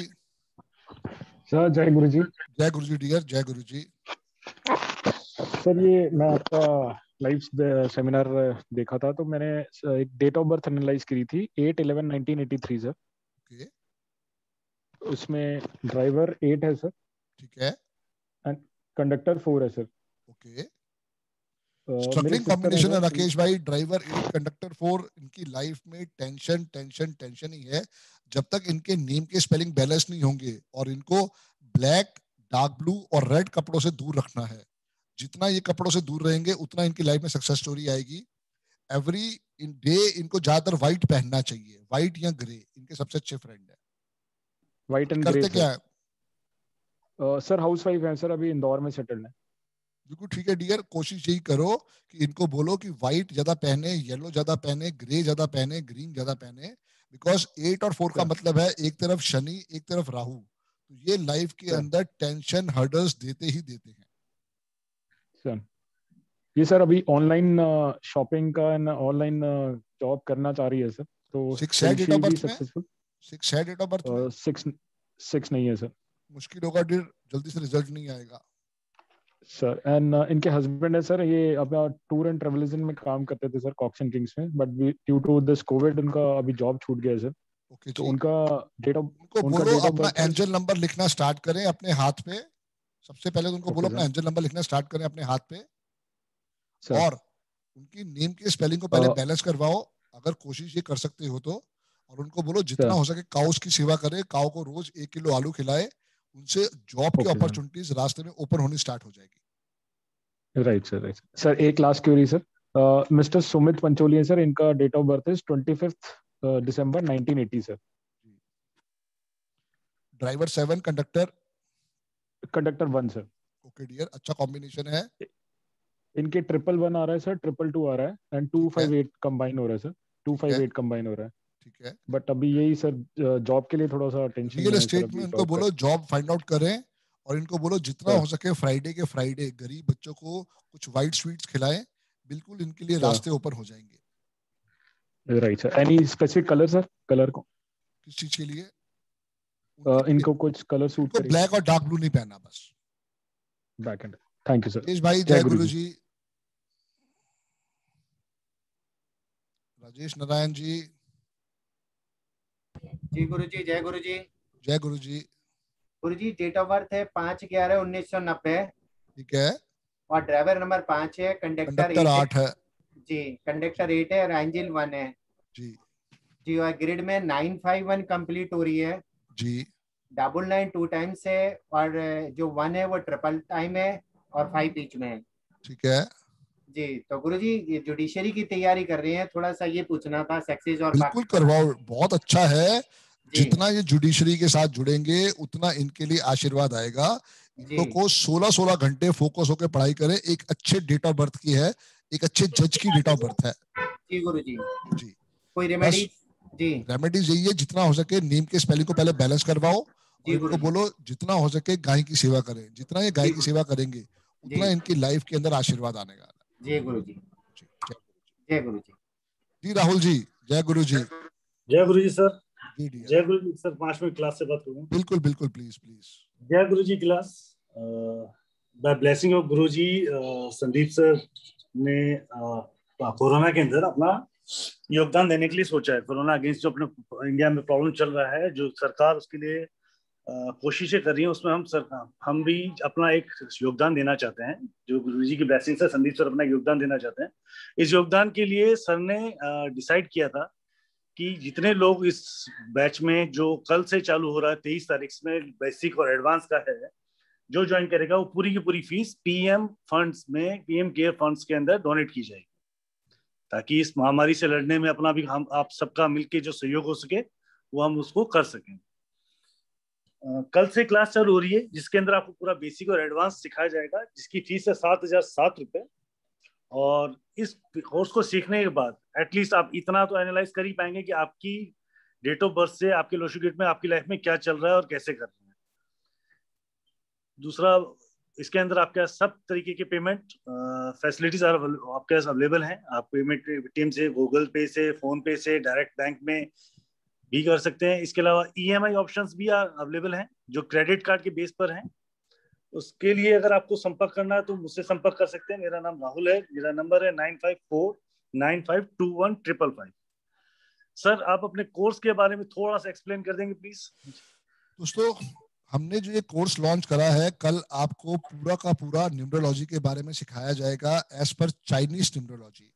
सर जय गुरु जी। जय गुरु जी डियर, जय गुरु जी। सर ये मैं आपका लाइव सेमिनार देखा था, तो मैंने एक डेट ऑफ बर्थ एनालाइज करी थी 8/11/1983 सर। ओके, उसमें ड्राइवर 8 है सर, ठीक है, एंड कंडक्टर 4 है सर। ओके। मेरे स्ट्रगलिंग सिस्टर है कॉम्बिनेशन है सर। राकेश भाई, ड्राइवर 8 कंडक्टर 4। इनकी लाइफ में टेंशन टेंशन टेंशन ही है जब तक इनके नेम के स्पेलिंग बैलेंस नहीं होंगे। और इनको ब्लैक, डार्क ब्लू और रेड कपड़ों से दूर रखना है। जितना ये कपड़ों से दूर रहेंगे उतना इनकी लाइफ में सक्सेस स्टोरी आएगी। एवरी डे इनको ज्यादातर व्हाइट पहनना चाहिए, व्हाइट या ग्रे इनके सबसे अच्छे फ्रेंड है। व्हाइट एंड ग्रे करते क्या है? सर हाउस वाइफ है सर, अभी इंदौर में सेटल्ड है। बिल्कुल ठीक है डियर, कोशिश यही करो कि इनको बोलो कि व्हाइट ज्यादा पहने, येलो ज्यादा पहने, ग्रे ज्यादा पहने, ग्रीन ज्यादा पहने। बिकॉज 8 और 4 का मतलब है एक तरफ शनि एक तरफ राहु, तो ये लाइफ के अंदर टेंशन हर्डल्स देते ही देते हैं सर। ये सर अभी ऑनलाइन शॉपिंग का एंड ऑनलाइन जॉब करना चाह रही है सर, तो 6 है डेट ऑफ बर्थ में, सक्सेसफुल। 6 है डेट ऑफ बर्थ में। 6 नहीं है सर। मुश्किल होगा डियर, जल्दी से रिजल्ट नहीं आएगा सर। एंड इनके हस्बैंड है सर, ये अपना टूर एंड ट्रेवलिज्म में काम करते थे सर, कॉक्स एंड किंग्स में, but due to this covid उनका अभी जॉब छूट गया है सर। ओके तो जी। उनका डेट ऑफ उनको बोलो अपना एंजल नंबर लिखना स्टार्ट करें अपने हाथ पे। सबसे पहले तो उनको बोलो अपना एंजल नंबर लिखना स्टार्ट करें अपने हाथ पे, और उनकी नेम के स्पेलिंग को पहले बैलेंस करवाओ अगर कोशिश ये कर सकते हो तो। और उनको बोलो जितना हो सके काउस की सेवा करे, काउ को रोज 1 किलो आलू खिलाए। उनसे जॉब की अपॉर्चुनिटीज रास्ते में ओपन होनी स्टार्ट हो जाएगी। Right sir, right sir. एक last query sir, mister Sumit Pancholi sir, इनका डेट ऑफ बर्थ इज 25 दिसंबर 1980 sir. Driver 7, conductor 1 sir. Okay dear, अच्छा कॉम्बिनेशन है। इनके 111 आ रहा है सर, 222 आ रहा है, एंड 258 कंबाइन हो रहा है सर, 258 कंबाइन हो रहा है। ठीक है, बट अभी यही सर जॉब के लिए थोड़ा सा टेंशन रियल एस्टेट में उनको बोलो जॉब फाइंड आउट करें, और इनको बोलो जितना हो सके फ्राइडे के फ्राइडे गरीब बच्चों को कुछ व्हाइट स्वीट्स खिलाएं। बिल्कुल इनके लिए रास्ते ओपन हो जाएंगे। Right sir. Any specific colour sir? Colour को किस चीज के लिए? इनको कुछ कलर सूट करेगा? ब्लैक और डार्क ब्लू नहीं पहनना बस। Back and. Thank you sir. भाई जय गुरु जी। राजेश नारायण जी। जी गुरु जी, जय गुरु जी। जय गुरु जी। गुरु जी डेट ऑफ बर्थ है 5/11/1990। ठीक है। और ड्राइवर नंबर 5 है, कंडक्टर 8 है जी, कंडक्टर 8 है और एंजल 1 है जी। जी। और ग्रिड में 951 कंप्लीट हो रही है जी। 999 2 टाइम्स है, और जो 1 है वो ट्रिपल टाइम है और 5 बीच में है। ठीक है जी। तो गुरुजी ये जुडिशरी की तैयारी कर रहे हैं, थोड़ा सा ये पूछना था सक्सेस और बिल्कुल करवाओ, बहुत अच्छा है। जितना ये जुडिशरी के साथ जुड़ेंगे उतना इनके लिए आशीर्वाद आएगा। इनको को 16-16 घंटे फोकस होकर पढ़ाई करें। एक अच्छे डेट ऑफ बर्थ की है, एक अच्छे जज की डेट ऑफ बर्थ है जी गुरुजी। जी। कोई रेमेडी? जी रेमेडीज यही है, जितना हो सके नेम के स्पेलिंग को पहले बैलेंस करवाओ, और इनको बोलो जितना हो सके गाय की सेवा करें। जितना ये गाय की सेवा करेंगे उतना इनकी लाइफ के अंदर आशीर्वाद आने का। जय गुरु जी। जय गुरु जी। जी राहुल जी, जय गुरु जी। जय गुरु जी सर। जी जय गुरु जी सर। 5 मिनट क्लास से बात करूँ? बिल्कुल बिल्कुल, प्लीज प्लीज। जय गुरु जी class. Bye blessing of Guru ji, Sandeep sir ने कोरोना के अंदर अपना योगदान देने के लिए सोचा है। कोरोना अगेंस्ट जो अपने इंडिया में प्रॉब्लम चल रहा है, जो सरकार उसके लिए कोशिशें कर रही है, उसमें हम भी अपना एक योगदान देना चाहते हैं। जो गुरुजी की ब्लेसिंग से संदीप सर अपना योगदान देना चाहते हैं। इस योगदान के लिए सर ने डिसाइड किया था कि जितने लोग इस बैच में, जो कल से चालू हो रहा है 23 तारीख में बेसिक और एडवांस का है, जो ज्वाइन करेगा वो पूरी की पूरी फीस पीएम फंड्स में, पीएम केयर फंड्स के अंदर डोनेट की जाएगी, ताकि इस महामारी से लड़ने में अपना भी हम आप सबका मिलके जो सहयोग हो सके वो हम उसको कर सकें। कल से क्लास चालू हो रही है, जिसके अंदर आपको पूरा बेसिक और एडवांस सिखाया जाएगा, जिसकी फीस है 7,007 रुपए। और इस कोर्स को सीखने के बाद एटलीस्ट आप इतना तो एनालाइज कर ही पाएंगे कि आपकी डेट ऑफ बर्थ से आपके लोशो में आपकी लाइफ में क्या चल रहा है और कैसे कर रहे हैं। दूसरा, इसके अंदर आपके सब तरीके के पेमेंट फैसिलिटीज आपके पास अवेलेबल हैं। आप पेमेंट पेटीएम से, गूगल पे से, फोन पे से, डायरेक्ट बैंक में भी कर सकते हैं। इसके अलावा ईएमआई ऑप्शंस भी अवेलेबल हैं जो क्रेडिट कार्ड के बेस पर हैं। उसके लिए अगर आपको संपर्क करना है तो मुझसे संपर्क कर सकते हैं। मेरा नाम राहुल है, मेरा नंबर है 9549521555। सर आप अपने कोर्स के बारे में थोड़ा सा एक्सप्लेन कर देंगे प्लीज? दोस्तों, हमने जो ये कोर्स लॉन्च करा है, कल आपको पूरा का पूरा न्यूमरोलॉजी के बारे में सिखाया जाएगा as per Chinese numerology.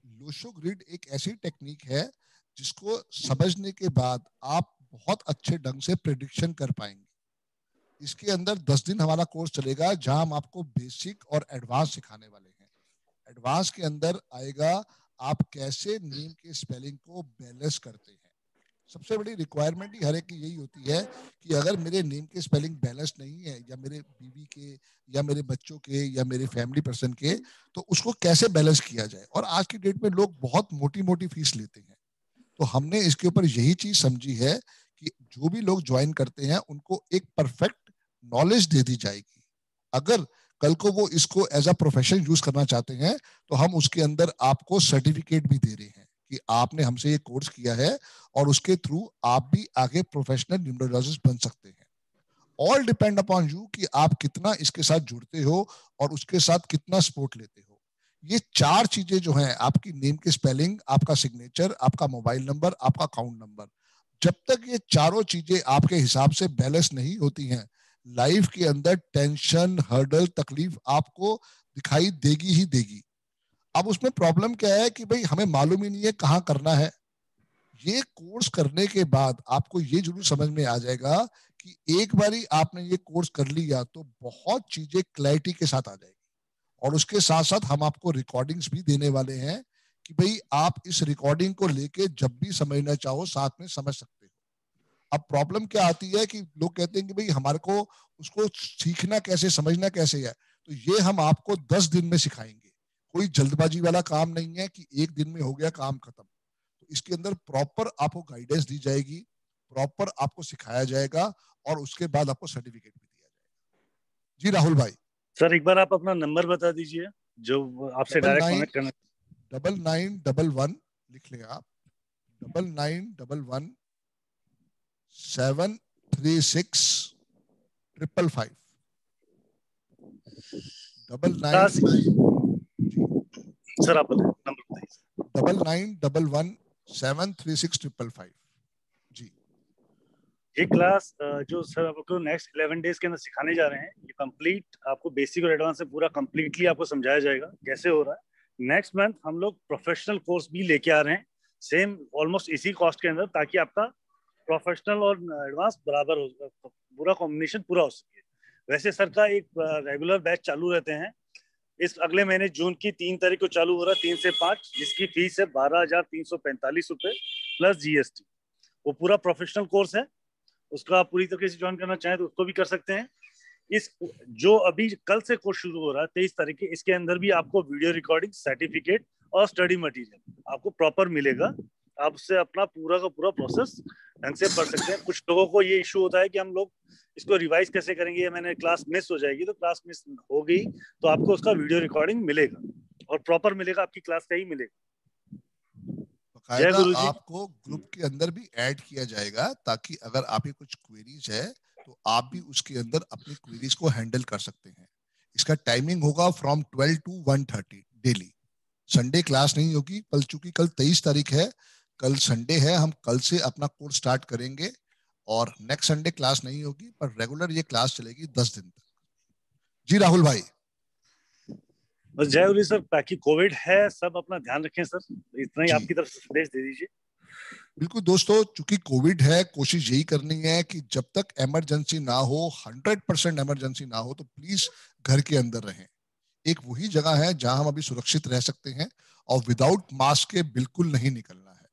Lo Shu grid एक ऐसी टेक्निक है जिसको समझने के बाद आप बहुत अच्छे ढंग से प्रेडिक्शन कर पाएंगे। इसके अंदर 10 दिन हमारा कोर्स चलेगा, जहां हम आपको बेसिक और एडवांस सिखाने वाले हैं। एडवांस के अंदर आएगा आप कैसे नेम के स्पेलिंग को बैलेंस करते हैं। सबसे बड़ी रिक्वायरमेंट ही हर एक की यही होती है कि अगर मेरे नेम के स्पेलिंग बैलेंस नहीं है, या मेरे बीवी के, या मेरे बच्चों के, या मेरे फैमिली पर्सन के, तो उसको कैसे बैलेंस किया जाए। और आज की डेट में लोग बहुत मोटी मोटी फीस लेते हैं, तो हमने इसके ऊपर यही चीज समझी है कि जो भी लोग ज्वाइन करते हैं उनको एक परफेक्ट नॉलेज दे दी जाएगी। अगर कल को वो इसको एज अ प्रोफेशन यूज करना चाहते हैं तो हम उसके अंदर आपको सर्टिफिकेट भी दे रहे हैं कि आपने हमसे ये कोर्स किया है, और उसके थ्रू आप भी आगे प्रोफेशनल न्यूमरोलॉजिस्ट बन सकते हैं। ऑल डिपेंड अपॉन यू कि आप कितना इसके साथ जुड़ते हो और उसके साथ कितना सपोर्ट लेते हो। ये 4 चीजें जो हैं, आपकी नेम की स्पेलिंग, आपका सिग्नेचर, आपका मोबाइल नंबर, आपका अकाउंट नंबर, जब तक ये चारों चीजें आपके हिसाब से बैलेंस नहीं होती हैं, लाइफ के अंदर टेंशन, हर्डल, तकलीफ आपको दिखाई देगी ही देगी। अब उसमें प्रॉब्लम क्या है कि भाई हमें मालूम ही नहीं है कहाँ करना है। ये कोर्स करने के बाद आपको ये जरूर समझ में आ जाएगा कि एक बारी आपने ये कोर्स कर लिया तो बहुत चीजें क्लैरिटी के साथ आ जाएगी। और उसके साथ साथ हम आपको रिकॉर्डिंग्स भी देने वाले हैं कि भाई आप इस रिकॉर्डिंग को लेके जब भी समझना चाहो साथ में समझ सकते हो। अब प्रॉब्लम क्या आती है कि लोग कहते हैं कि भाई हमारे को उसको सीखना कैसे, समझना कैसे है। तो ये हम आपको 10 दिन में सिखाएंगे। कोई जल्दबाजी वाला काम नहीं है कि एक दिन में हो गया काम खत्म। तो इसके अंदर प्रॉपर आपको गाइडेंस दी जाएगी, प्रॉपर आपको सिखाया जाएगा, और उसके बाद आपको सर्टिफिकेट भी दिया जाएगा। जी राहुल भाई। सर एक बार आप अपना नंबर बता दीजिए जो आपसे डायरेक्ट कनेक्ट करना। 9911 लिख लें आप, 9911 736 555 सर आप नंबर बताइए। 9911 736 555। जी, ये क्लास जो सर आपको नेक्स्ट 11 डेज के अंदर सिखाने जा रहे हैं, ये कंप्लीट आपको बेसिक और एडवांस से पूरा कंप्लीटली आपको समझाया जाएगा कैसे हो रहा है। नेक्स्ट मंथ हम लोग प्रोफेशनल कोर्स भी लेके आ रहे हैं, सेम ऑलमोस्ट इसी कॉस्ट के अंदर, ताकि आपका प्रोफेशनल और एडवांस बराबर हो, पूरा कॉम्बिनेशन पूरा हो सके। वैसे सर का एक रेगुलर बैच चालू रहते हैं, इस अगले महीने जून की 3 तारीख को चालू हो रहा है 3 से 5, जिसकी फीस है 12,345 रुपए प्लस GST। वो पूरा प्रोफेशनल कोर्स है, उसका आप पूरी तरीके से ज्वाइन करना चाहें तो उसको भी कर सकते हैं। इस जो अभी कल से कोर्स शुरू हो रहा है 23 तारीख के, इसके अंदर भी आपको वीडियो रिकॉर्डिंग, सर्टिफिकेट और स्टडी मटेरियल आपको प्रॉपर मिलेगा। आप उससे अपना पूरा का पूरा प्रोसेस ढंग से पढ़ सकते हैं। कुछ लोगों को ये इशू होता है कि हम लोग इसको रिवाइज कैसे करेंगे, मैंने क्लास मिस हो जाएगी। तो क्लास मिस हो गई तो आपको उसका वीडियो रिकॉर्डिंग मिलेगा और प्रॉपर मिलेगा, आपकी क्लास का ही मिलेगा। जय गुरु जी। आपको ग्रुप के अंदर भी ऐड किया जाएगा, ताकि अगर आपकी कुछ क्वेरीज है तो आप भी उसके अंदर अपनी क्वेरीज को हैंडल कर सकते हैं। इसका टाइमिंग होगा from 12 to 1:30 daily. Sunday class नहीं होगी कल, चूंकि कल 23 तारीख है, कल संडे है, हम कल से अपना कोर्स स्टार्ट करेंगे और नेक्स्ट संडे क्लास नहीं होगी, पर रेगुलर ये क्लास चलेगी 10 दिन तक। जी राहुल भाई। बस जय गुरु सर, ताकि कोविड है सब अपना ध्यान रखें सर, इतना ही आपकी तरफ से संदेश दे दीजिए। बिल्कुल दोस्तों, चूंकि कोविड है, कोशिश यही करनी है कि जब तक इमरजेंसी ना हो, 100% इमरजेंसी ना हो, तो प्लीज घर के अंदर रहें। एक वही जगह है जहां हम अभी सुरक्षित रह सकते हैं, और विदाउट मास्क के बिल्कुल नहीं निकलना है।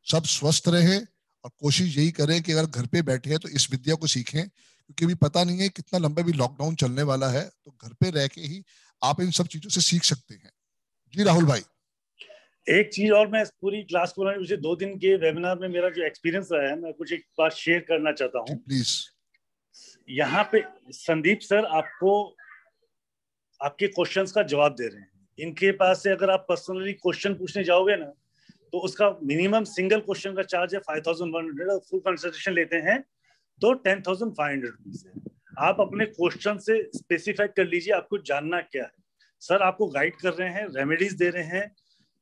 सब स्वस्थ रहें और कोशिश यही करें कि अगर घर पे बैठे हैं तो इस विद्या को सीखें, क्योंकि अभी पता नहीं है कितना लंबा भी लॉकडाउन चलने वाला है। तो घर पे रह के ही आप इन सब चीजों से सीख सकते हैं। जी राहुल भाई। एक चीज और, मैं पूरी क्लास को मुझे 2 दिन के वेबिनार में मेरा जो एक्सपीरियंस रहा है, मैं कुछ एक बात शेयर करना चाहता हूँ प्लीज। यहाँ पे संदीप सर आपको आपके क्वेश्चंस का जवाब दे रहे हैं। इनके पास से अगर आप पर्सनली क्वेश्चन पूछने जाओगे ना, तो उसका मिनिमम सिंगल क्वेश्चन का चार्ज है 5,100, और फुल कंसल्टेशन लेते हैं तो 10,500 रुपीज है। आप अपने क्वेश्चन से स्पेसिफाई कर लीजिए आपको जानना क्या है। सर आपको गाइड कर रहे हैं, रेमेडीज दे रहे हैं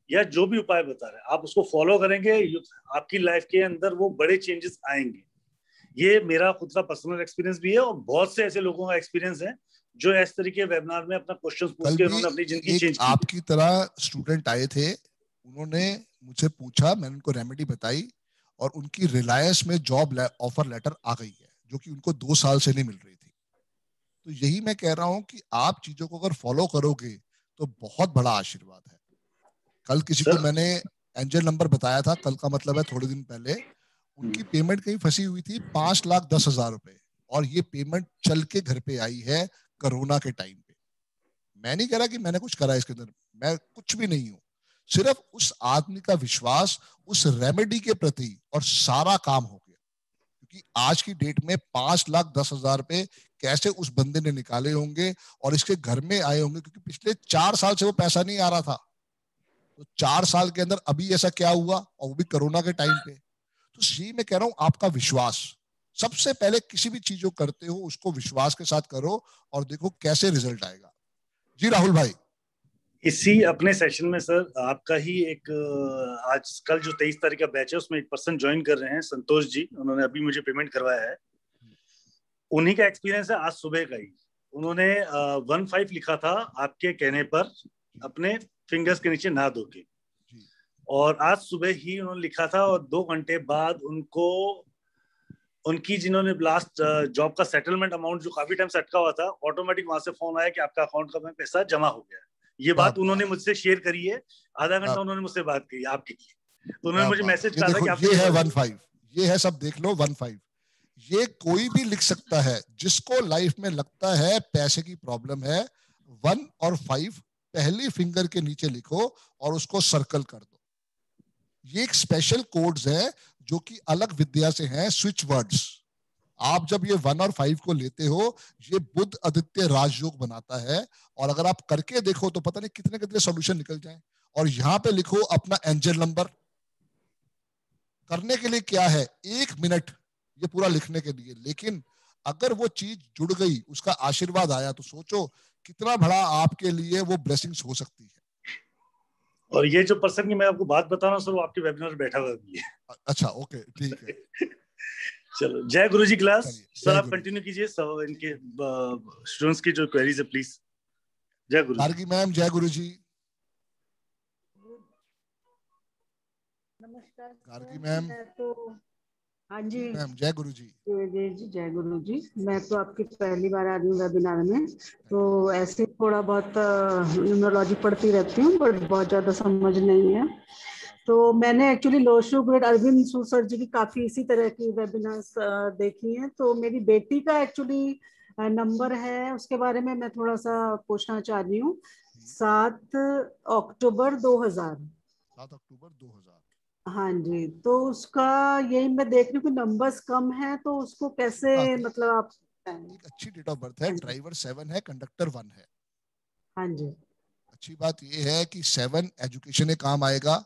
या जो भी उपाय बता रहे हैं, आप उसको फॉलो करेंगे, आपकी लाइफ के अंदर वो बड़े चेंजेस आएंगे। ये मेरा खुद का पर्सनल एक्सपीरियंस भी है और बहुत से ऐसे लोगों का एक्सपीरियंस है जो इस तरीके वेबिनार में अपना क्वेश्चन पूछ के उन्होंने अपनी जिंदगी चेंज की। आपकी तरह स्टूडेंट आए थे, उन्होंने मुझे पूछा, मैंने उनको रेमेडी बताई और उनकी रिलायंस में जॉब ऑफर लेटर आ गई है जो कि उनको 2 साल से नहीं मिल रही थी। तो यही मैं कह रहा हूं कि आप चीजों को अगर फॉलो करोगे तो बहुत बड़ा आशीर्वाद है। कल किसी को मैंने एंजल नंबर बताया था, कल का मतलब है थोड़े दिन पहले, उनकी पेमेंट कहीं फंसी हुई थी 5,10,000 रुपए और ये पेमेंट चल के घर पे आई है कोरोना के टाइम पे। मैं नहीं कह रहा कि मैंने कुछ करा इसके अंदर, मैं कुछ भी नहीं हूं, सिर्फ उस आदमी का विश्वास उस रेमेडी के प्रति और सारा काम हो गया। क्योंकि आज की डेट में 5,10,000 रुपए कैसे उस बंदे ने निकाले होंगे और इसके घर में आए होंगे, क्योंकि पिछले 4 साल से वो पैसा नहीं आ रहा था। तो 4 साल के अंदर अभी ऐसा क्या हुआ, और वो भी कोरोना के टाइम पे। तो यही मैं कह रहा हूं, आपका विश्वास सबसे पहले, किसी भी चीज को करते हो उसको विश्वास के साथ करो और देखो कैसे रिजल्ट आएगा। जी राहुल भाई। इसी अपने सेशन में सर आपका ही एक आज कल जो 23 तारीख का बैच है उसमें एक पर्सन ज्वाइन कर रहे हैं, संतोष जी, उन्होंने अभी मुझे पेमेंट करवाया है। उन्हीं का एक्सपीरियंस है आज सुबह का ही। उन्होंने 1,5 लिखा था आपके कहने पर अपने फिंगर्स के नीचे ना धो के, और आज सुबह ही उन्होंने लिखा था और 2 घंटे बाद उनको उनकी जिन्होंने लास्ट जॉब का सेटलमेंट अमाउंट जो काफी टाइम से अटका हुआ था, ऑटोमेटिक वहां से फोन आया कि आपका अकाउंट का पैसा जमा हो गया। ये बात उन्होंने मुझसे शेयर करी है, आधा घंटा उन्होंने मुझसे बात की आपके लिए, तो उन्होंने मुझे मैसेज करा था कि आप ये है 1,5, ये है, सब देख लो 1,5। ये कोई भी लिख सकता है जिसको लाइफ में लगता है पैसे की प्रॉब्लम है। 1 और 5 पहली फिंगर के नीचे लिखो और उसको सर्कल कर दो। ये एक स्पेशल कोड्स है जो कि अलग विद्या से हैं, स्विच वर्ड्स। आप जब ये 1 और 5 को लेते हो, ये बुध आदित्य राजयोग बनाता है, और अगर आप करके देखो तो पता नहीं कितने कितने सॉल्यूशन निकल जाएं। और यहाँ पे लिखो अपना एंजल नंबर। करने के लिए क्या है, 1 मिनट ये पूरा लिखने के लिए, लेकिन अगर वो चीज जुड़ गई, उसका आशीर्वाद आया, तो सोचो कितना बड़ा आपके लिए वो ब्लेसिंग्स हो सकती है। और ये जो पर्सन की मैं आपको बात बता रहा हूँ सर, वो आपके वेबिनार में बैठा हुआ भी है। अच्छा, ओके, ठीक है। चलो, जय गुरुजी क्लास। सर आप कंटिन्यू कीजिए सब इनके स्टूडेंट्स की जो क्वेरीज है, प्लीज। जय गुरु। गार्गी मैम, जय गुरुजी। नमस्कार गार्गी मैम। तो हाँ जी मैम, जय गुरुजी। जी जय गुरु जी। मैं तो आपकी पहली बार आ रही हूँ वेबिनार में, तो ऐसे थोड़ा बहुत न्यूमरोलॉजी पढ़ती रहती हूँ, बट बहुत ज्यादा समझ नहीं है। तो मैंने एक्चुअली लोशो ग्रेड अरविंद सू सर जी की काफी इसी तरह की वेबिनार्स देखी हैं। तो मेरी बेटी का एक्चुअली नंबर है, उसके बारे में मैं थोड़ा सा पूछना चाह रही हूँ। 7 अक्टूबर 2000। 7 अक्टूबर 2000। हाँ जी, तो उसका यही मैं देख रही हूँ कि नंबर्स कम है, तो उसको कैसे मतलब आप। एक अच्छी डेट ऑफ बर्थ है, ड्राइवर 7 है, कंडक्टर 1 है। हाँ जी। अच्छी बात ये है कि 7 एजुकेशन में काम आएगा,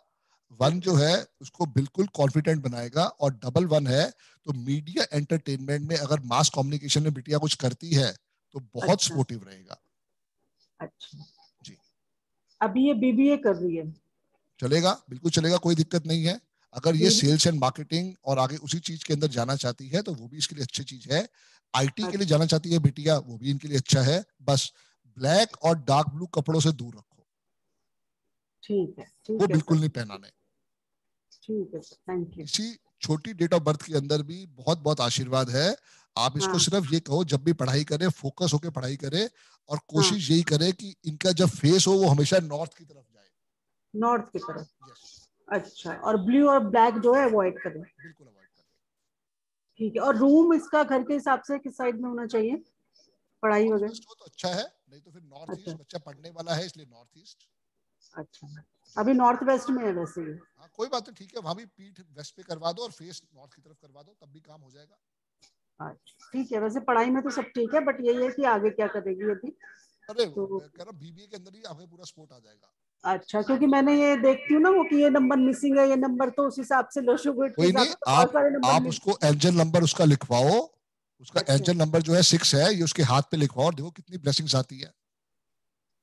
1 जो है उसको बिल्कुल कॉन्फिडेंट बनाएगा, और 1 है तो मीडिया एंटरटेनमेंट में अगर मास कम्युनिकेशन में बिटिया कुछ करती है तो बहुत सपोर्टिव रहेगा। अच्छा जी। अभी ये बीबीए कर रही है? चलेगा, बिल्कुल चलेगा, कोई दिक्कत नहीं है। अगर ये सेल्स एंड मार्केटिंग और आगे उसी चीज के अंदर जाना चाहती है तो वो भी इसके लिए अच्छी चीज है। आईटी के लिए जाना चाहती है बिटिया, वो भी इनके लिए अच्छा है। बस ब्लैक और डार्क ब्लू कपड़ों से दूर रखो। ठीक है, वो बिल्कुल नहीं पहनाने। ठीक है, थैंक यू। इसी छोटी डेट ऑफ बर्थ के अंदर भी बहुत बहुत आशीर्वाद है। आप इसको सिर्फ ये कहो, जब भी पढ़ाई करे फोकस होके पढ़ाई करे, और कोशिश यही करे कि इनका जब फेस हो वो हमेशा नॉर्थ की तरफ जाए। नॉर्थ की तरफ? अच्छा, और ब्लू और ब्लैक जो है अवॉइड करें? बिल्कुल अवॉइड करें। ठीक है। और रूम इसका घर के हिसाब से किस साइड में होना चाहिए पढ़ाई वगैरह? तो अच्छा है, नहीं तो फिर नॉर्थ ईस्ट, बच्चा पढ़ने वाला है इसलिए नॉर्थ ईस्ट। अच्छा, अभी नॉर्थ वेस्ट में है वैसे ही। हाँ, कोई बात नहीं, ठीक है, वहां भी पीठ वेस्ट पे करवा दो और फेस नॉर्थ की तरफ करवा दो, तब भी काम हो जाएगा। अच्छा, ठीक है। वैसे पढ़ाई में तो सब ठीक है, बट यही है कि आगे क्या करेगी अभी। अरे तो कह रहा बीबीए के अंदर ही आपको पूरा सपोर्ट आ जाएगा। अच्छा, क्योंकि मैंने ये देखती हूँ ना वो कि ये नंबर मिसिंग है, ये नंबर, तो उस हिसाब से लोशो ग्रेड कोई नहीं, आप उसको एंजल नंबर उसका लिखवाओ, उसका एंजल नंबर जो है 6 है, ये उसके हाथ पे लिखवाओ और देखो कितनी ब्लेसिंग्स आती है।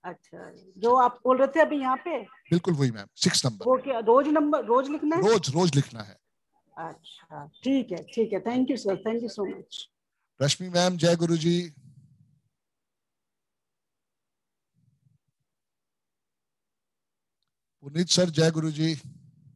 अच्छा, जो आप बोल रहे थे अभी यहाँ पे? बिल्कुल वही मैम, 6 नंबर। वो क्या रोज लिखना है? रोज लिखना है। अच्छा ठीक है, thank you sir, thank you so much. Rashmi ma'am, जय गुरु जी। पुनीत सर, जय गुरु जी।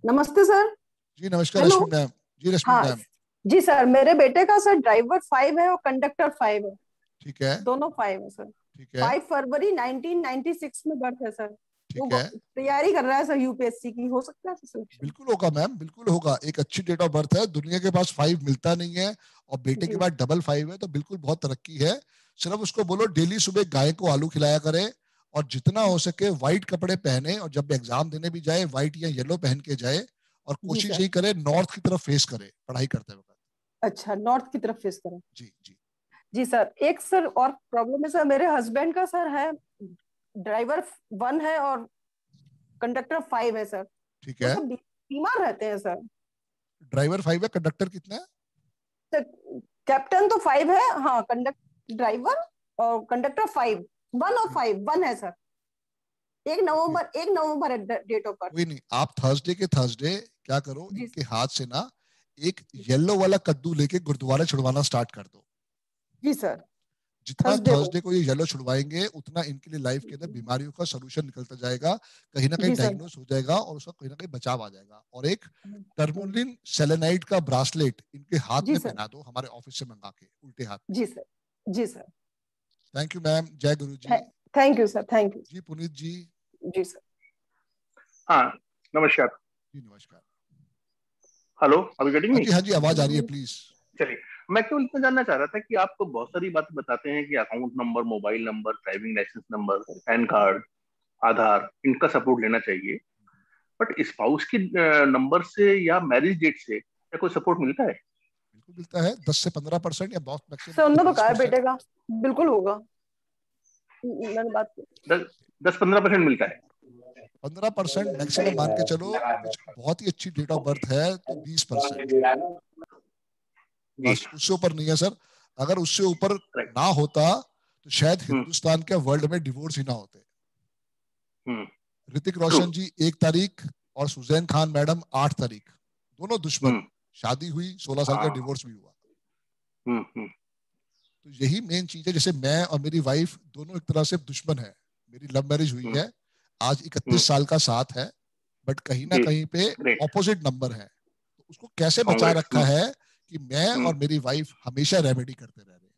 नमस्ते सर। जी नमस्कार रश्मि मैम। जी रश्मि मैम। जी सर, मेरे बेटे का सर ड्राइवर 5 है और कंडक्टर 5 है। ठीक है। दोनों 5 है सर। ठीक है। 5 फरवरी 1996 में बर्थ है सर। ठीक है। तैयारी कर रहा है सर यूपीएससी की, हो सकता है सर? बिल्कुल होगा मैम, बिल्कुल होगा। एक अच्छी डेट ऑफ बर्थ है, दुनिया के पास 5 मिलता नहीं है, और बेटे के बाद डबल 5 है, तो बिल्कुल बहुत तरक्की है। सिर्फ उसको बोलो डेली सुबह गाय को आलू खिलाया करे, और जितना हो सके व्हाइट कपड़े पहने, और जब एग्जाम देने भी जाए व्हाइट या येलो पहन के जाए, और कोशिश यही करे नॉर्थ की तरफ फेस करे पढ़ाई करते वक्त। अच्छा, नॉर्थ की तरफ फेस करें। जी जी जी सर। एक सर और प्रॉब्लम है सर, मेरे हस्बैंड का सर है ड्राइवर 1 है और कंडक्टर 5 है सर। ठीक है। बीमार रहते हैं सर। ड्राइवर 5 है, कंडक्टर कितना है सर? कैप्टन तो 5 है, हाँ, कंडक्टर ड्राइवर और कंडक्टर 5, 1 और 5, 1 है सर। 1 नवंबर है डेट ऑफ बर्थ। कोई नहीं, आप थर्सडे क्या करो, इनके हाथ से ना एक येलो वाला कद्दू लेके गुरुद्वारे छुड़वाना स्टार्ट कर दो। जी सर। जितना थर्सडे को ये येलो छुड़वाएंगे, उतना इनके लिए लाइफ के अंदर बीमारियों का सलूशन निकलता जाएगा, कहीं ना कहीं डायग्नोस हो जाएगा, और उसका कहीं ना कहीं बचाव आ जाएगा। और एक टर्मोलिन सेलेनाइड का ब्रासलेट इनके हाथ में पहना दो, हमारे ऑफिस से मंगा के, उल्टे हाथ। जी सर। जी सर। थैंक यू मैम, जय गुरु जी। Thank you sir, thank you. जी पुनीत जी। जी सर। हाँ नमस्कार। जी नमस्कार। हेलो, अभी गेटिंग मी? हाँ जी आवाज आ रही है, प्लीज। चलिए, मैं क्यों इतना जानना चाह रहा था कि आप तो बहुत सारी बातें बताते हैं कि account number, mobile number, driving licence number, PAN card, Aadhaar, इनका सपोर्ट लेना चाहिए, बट स्पाउस के नंबर से या मैरिज डेट से क्या कोई सपोर्ट मिलता है? बिल्कुल मिलता है, 10 से 15% या बहुत मैक्सिमम। सर उन्होंने तो कहा है बेटे का बिल्कुल होगा, मैंने बात की। 10-15% मिलता है। 15% मैक्सिमम मान के चलो। बहुत ही अच्छी डेट ऑफ बर्थ है तो 20%, बस उससे ऊपर नहीं है सर। अगर उससे ऊपर ना होता तो शायद हिंदुस्तान के वर्ल्ड में डिवोर्स ही ना होते। ऋतिक रोशन जी 1 तारीख और सुजैन खान मैडम 8 तारीख, दोनों दुश्मन। शादी हुई, 16 साल का डिवोर्स भी हुआ। तो यही मेन चीज है। जैसे मैं और मेरी वाइफ दोनों एक तरह से दुश्मन है। मेरी लव मैरिज हुई है, आज 31 साल का साथ है, बट कहीं ना कहीं पे ऑपोजिट नंबर है। तो उसको कैसे बचा रखा है कि मैं और मेरी वाइफ हमेशा रेमेडी करते रह रहे हैं।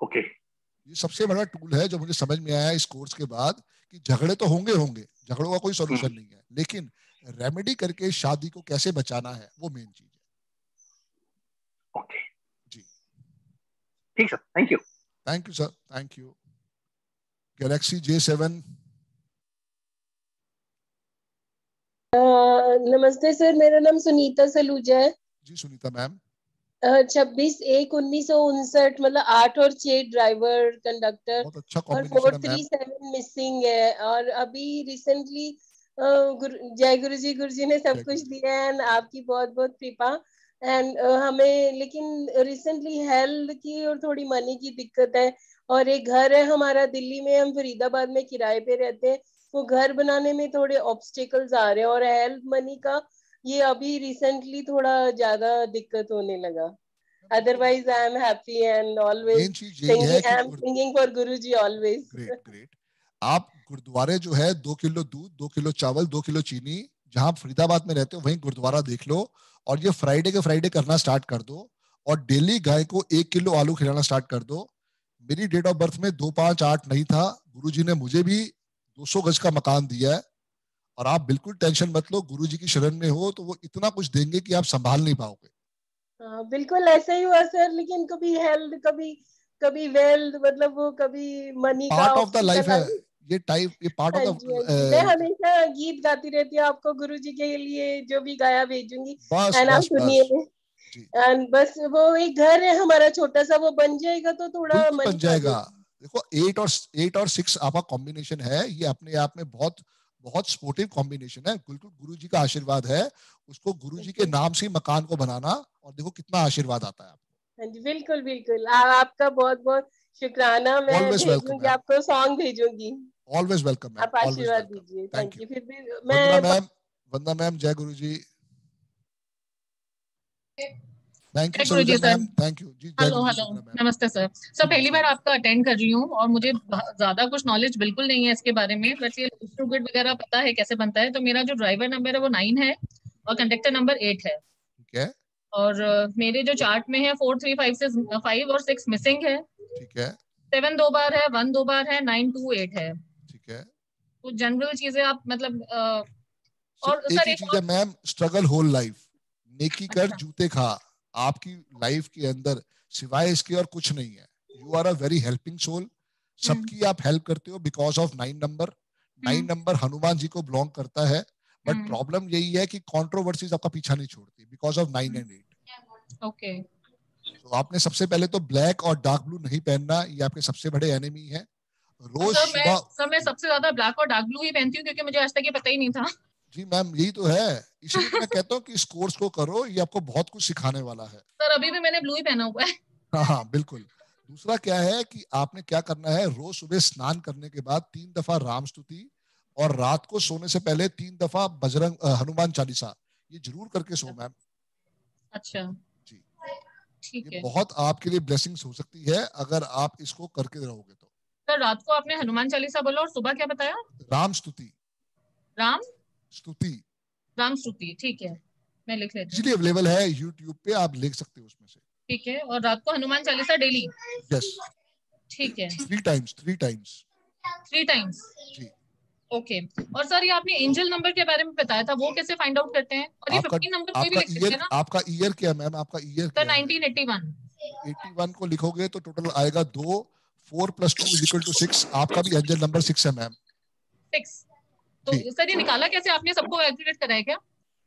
ओके। ये सबसे बड़ा टूल है जो मुझे समझ में आया इस कोर्स के बाद, कि झगड़े तो होंगे, झगड़ों का कोई सोल्यूशन नहीं है, लेकिन रेमेडी करके शादी को कैसे बचाना है वो मेन चीज है। ओके जी ठीक sir, thank you. Thank you sir, thank you. Galaxy J7। नमस्ते सर, मेरा नाम सुनीता सलूजा है। जी सुनीता मैम। 26/1/1959, मतलब 8 और 6 ड्राइवर, कंडक्टर, बहुत अच्छा और कॉम्बिनेशन है मैम। 437 मिसिंग है। और अभी रिसेंटली जय गुरु जी ने सब कुछ दिया है, एंड आपकी बहुत बहुत कृपा। एंड हमें लेकिन रिसेंटली हेल्थ की और थोड़ी मनी की दिक्कत है, और एक घर है हमारा दिल्ली में, हम फरीदाबाद में किराए पे रहते हैं, वो घर बनाने में थोड़े ऑब्स्टिकल्स आ रहे हैं, और हेल्थ मनी का ये अभी रिसेंटली थोड़ा ज्यादा दिक्कत होने लगा। Otherwise I am happy and always singing for Guruji always. Great great. आप गुरुद्वारे जो है 2 किलो दूध, 2 किलो चावल, 2 किलो चीनी, जहां फरीदाबाद में रहते हो वहीं गुरुद्वारा देख लो, और ये फ्राइडे के फ्राइडे करना स्टार्ट कर दो, और डेली गाय को 1 किलो आलू खिलाना स्टार्ट कर दो। मेरी डेट ऑफ बर्थ में 258 नहीं था, गुरुजी ने मुझे भी 200 गज का मकान दिया है, और आप बिल्कुल टेंशन मत लो, गुरुजी की शरण में हो तो वो इतना कुछ देंगे कि आप संभाल नहीं पाओगे। हाँ बिल्कुल ऐसा ही हुआ सर, लेकिन कभी हेल्थ, कभी वेल्थ, मतलब वो कभी मनी का पार्ट ऑफ द लाइफ है ये पार्ट ऑफ द। मैं हमेशा गीत गाती रहती हूँ, आपको गुरुजी के लिए जो भी गाया भेजूंगी, बस एंड आप सुनिए। एंड बस वो एक घर है हमारा छोटा सा, वो बन जाएगा तो थोड़ा मनी बन जाएगा। देखो 8 और 6 आपका कॉम्बिनेशन है, ये अपने आप में बहुत बहुत सपोर्टिव कॉम्बिनेशन है। बिल्कुल गुरुजी का आशीर्वाद है, उसको गुरुजी के नाम से मकान को बनाना, और देखो कितना आशीर्वाद आता है आपको। हाँ जी, बिल्कुल बिल्कुल। आपका बहुत बहुत शुक्राना। मैं Always welcome, भेजूंगी, ma'am. आपको सॉन्ग भेजूंगी। ऑलवेज वेलकम मैम, आप ऑलवेज आशीर्वाद वेलकम। दीजिए। Thank thank you. यू। फिर भी वंदना मैं मैम, वंदना मैम, जय गुरु जी। थैंक यू जय गुरु जी Saroja sir. Ma'am, thank you जी। जय हेलो गुरु जी हेलो, वंदना मैम। नमस्ते सर। सर पहली बार आपका अटेंड कर रही हूँ और मुझे ज्यादा कुछ नॉलेज बिल्कुल नहीं है इसके बारे में, बस ये गेट वगैरह पता है कैसे बनता है। तो मेरा जो ड्राइवर नंबर है वो 9 है और कंडक्टर नंबर 8 है। ठीक है, और मेरे जो चार्ट में है 4 3 5 से 5 और 6 मिसिंग है, ठीक है, 7 2 बार है, 1 2 बार है, 9 2 8 है। ठीक है। तो जनरल चीजें आप मतलब और सिर्फ एक सर ही एक चीज है मैम, स्ट्रगल होल लाइफ, नेकी कर अच्छा जूते खा। आपकी लाइफ के अंदर सिवाय इसके और कुछ नहीं है। You are a very helping soul. सबकी आप हेल्प करते हो बिकॉज ऑफ 9 नंबर। 9 नंबर हनुमान जी को बिलोंग करता है, बट प्रॉब्लम यही है कि कंट्रोवर्सीज आपका पीछा नहीं छोड़ती बिकॉज ऑफ 9 एंड 8। ओके। तो आपने सबसे पहले तो ब्लैक और डार्क ब्लू नहीं पहनना, ये आपके सबसे बड़े एनिमी है। रोज सुबह सर मैं सबसे ज्यादा ब्लैक और डार्क ब्लू ही पहनती हूँ क्योंकि मुझे आज तक ये पता ही नहीं था। जी मैम, यही तो है, इसीलिए तो मैं कहता हूँ कि इस कोर्स को करो, ये आपको बहुत कुछ सिखाने वाला है। सर अभी भी मैंने ब्लू ही पहना हुआ है। हाँ हाँ बिल्कुल। दूसरा क्या है कि आपने क्या करना है, रोज सुबह स्नान करने के बाद 3 दफा राम स्तुति और रात को सोने से पहले 3 दफा हनुमान चालीसा, ये जरूर करके सो मैम। अच्छा जी, ठीक ये है। बहुत आपके लिए ब्लेसिंग्स हो सकती है अगर आप इसको करके रहोगे तो। सर रात को आपने हनुमान चालीसा बोला और सुबह क्या बताया? राम स्तुति। राम स्तुति। राम स्तुति, ठीक है, मैं लिख लेती हूँ। इसलिए अवेलेबल है यूट्यूब पे, आप लिख सकते हो उसमें से। ठीक है, और रात को हनुमान चालीसा डेली? यस, ठीक है। 3 टाइम्स 3 टाइम्स। 3 टाइम्स, जी। ओके। और सर ये आपने एंजल नंबर के बारे में बताया था, वो कैसे फाइंड आउट करते हैं? और ये 15 नंबर कोई भी लिख सकते हैं ना? आपका ईयर क्या है मैम? आपका ईयर सर क्या है? 1981। 81 को लिखोगे तो टोटल आएगा 2, 4 + 2 = 6। आपका भी एंजल नंबर 6 है मैम। 6। तो सर ये निकाला कैसे आपने? सबको कैलकुलेट कराया क्या?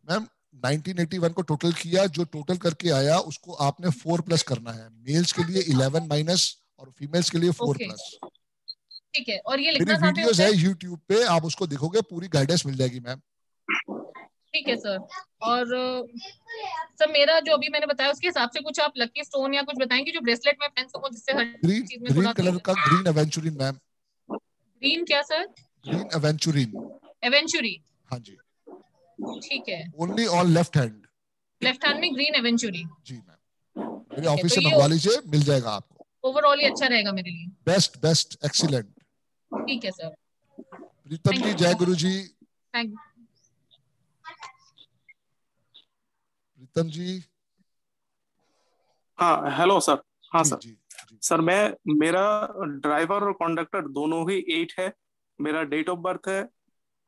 मैम 1981 को टोटल किया, जो टोटल करके आया उसको आपने 4+ करना है। मेल्स के लिए 11- और फीमेल्स के लिए 4+। ठीक है, और ये मेरी लिखना कहाँ पे वीडियोस होता है है? यूट्यूब पे, आप उसको देखोगे, पूरी गाइडेंस मिल जाएगी मैम। ठीक है सर। और सर मेरा जो अभी मैंने बताया उसके हिसाब से कुछ आप लकी स्टोन या कुछ बताएंगे जो ब्रेसलेट में पहन सकूं जिससे हर चीज में ग्रीन थोड़ा कलर का ग्रीन एवेंचुरिन मैम। ग्रीन क्या सर? Green aventurine. एवेंचुरी, हाँ जी। ठीक है। Only on left hand. Left hand में ग्रीन एवेंचुरी। जी मैम, मेरे ठीक है, ऑफिस तो से ये मंगवा लीजिए, मिल जाएगा आपको। ओवरऑल ही अच्छा रहेगा मेरे लिए। Best best excellent. ठीक है सर। प्रीतम जी, जय गुरु जी। Thank you. प्रीतम जी। हाँ हेलो सर। हाँ जी, सर। जी, जी। सर मेरा ड्राइवर और कंडक्टर दोनों ही 8 है। मेरा डेट ऑफ बर्थ है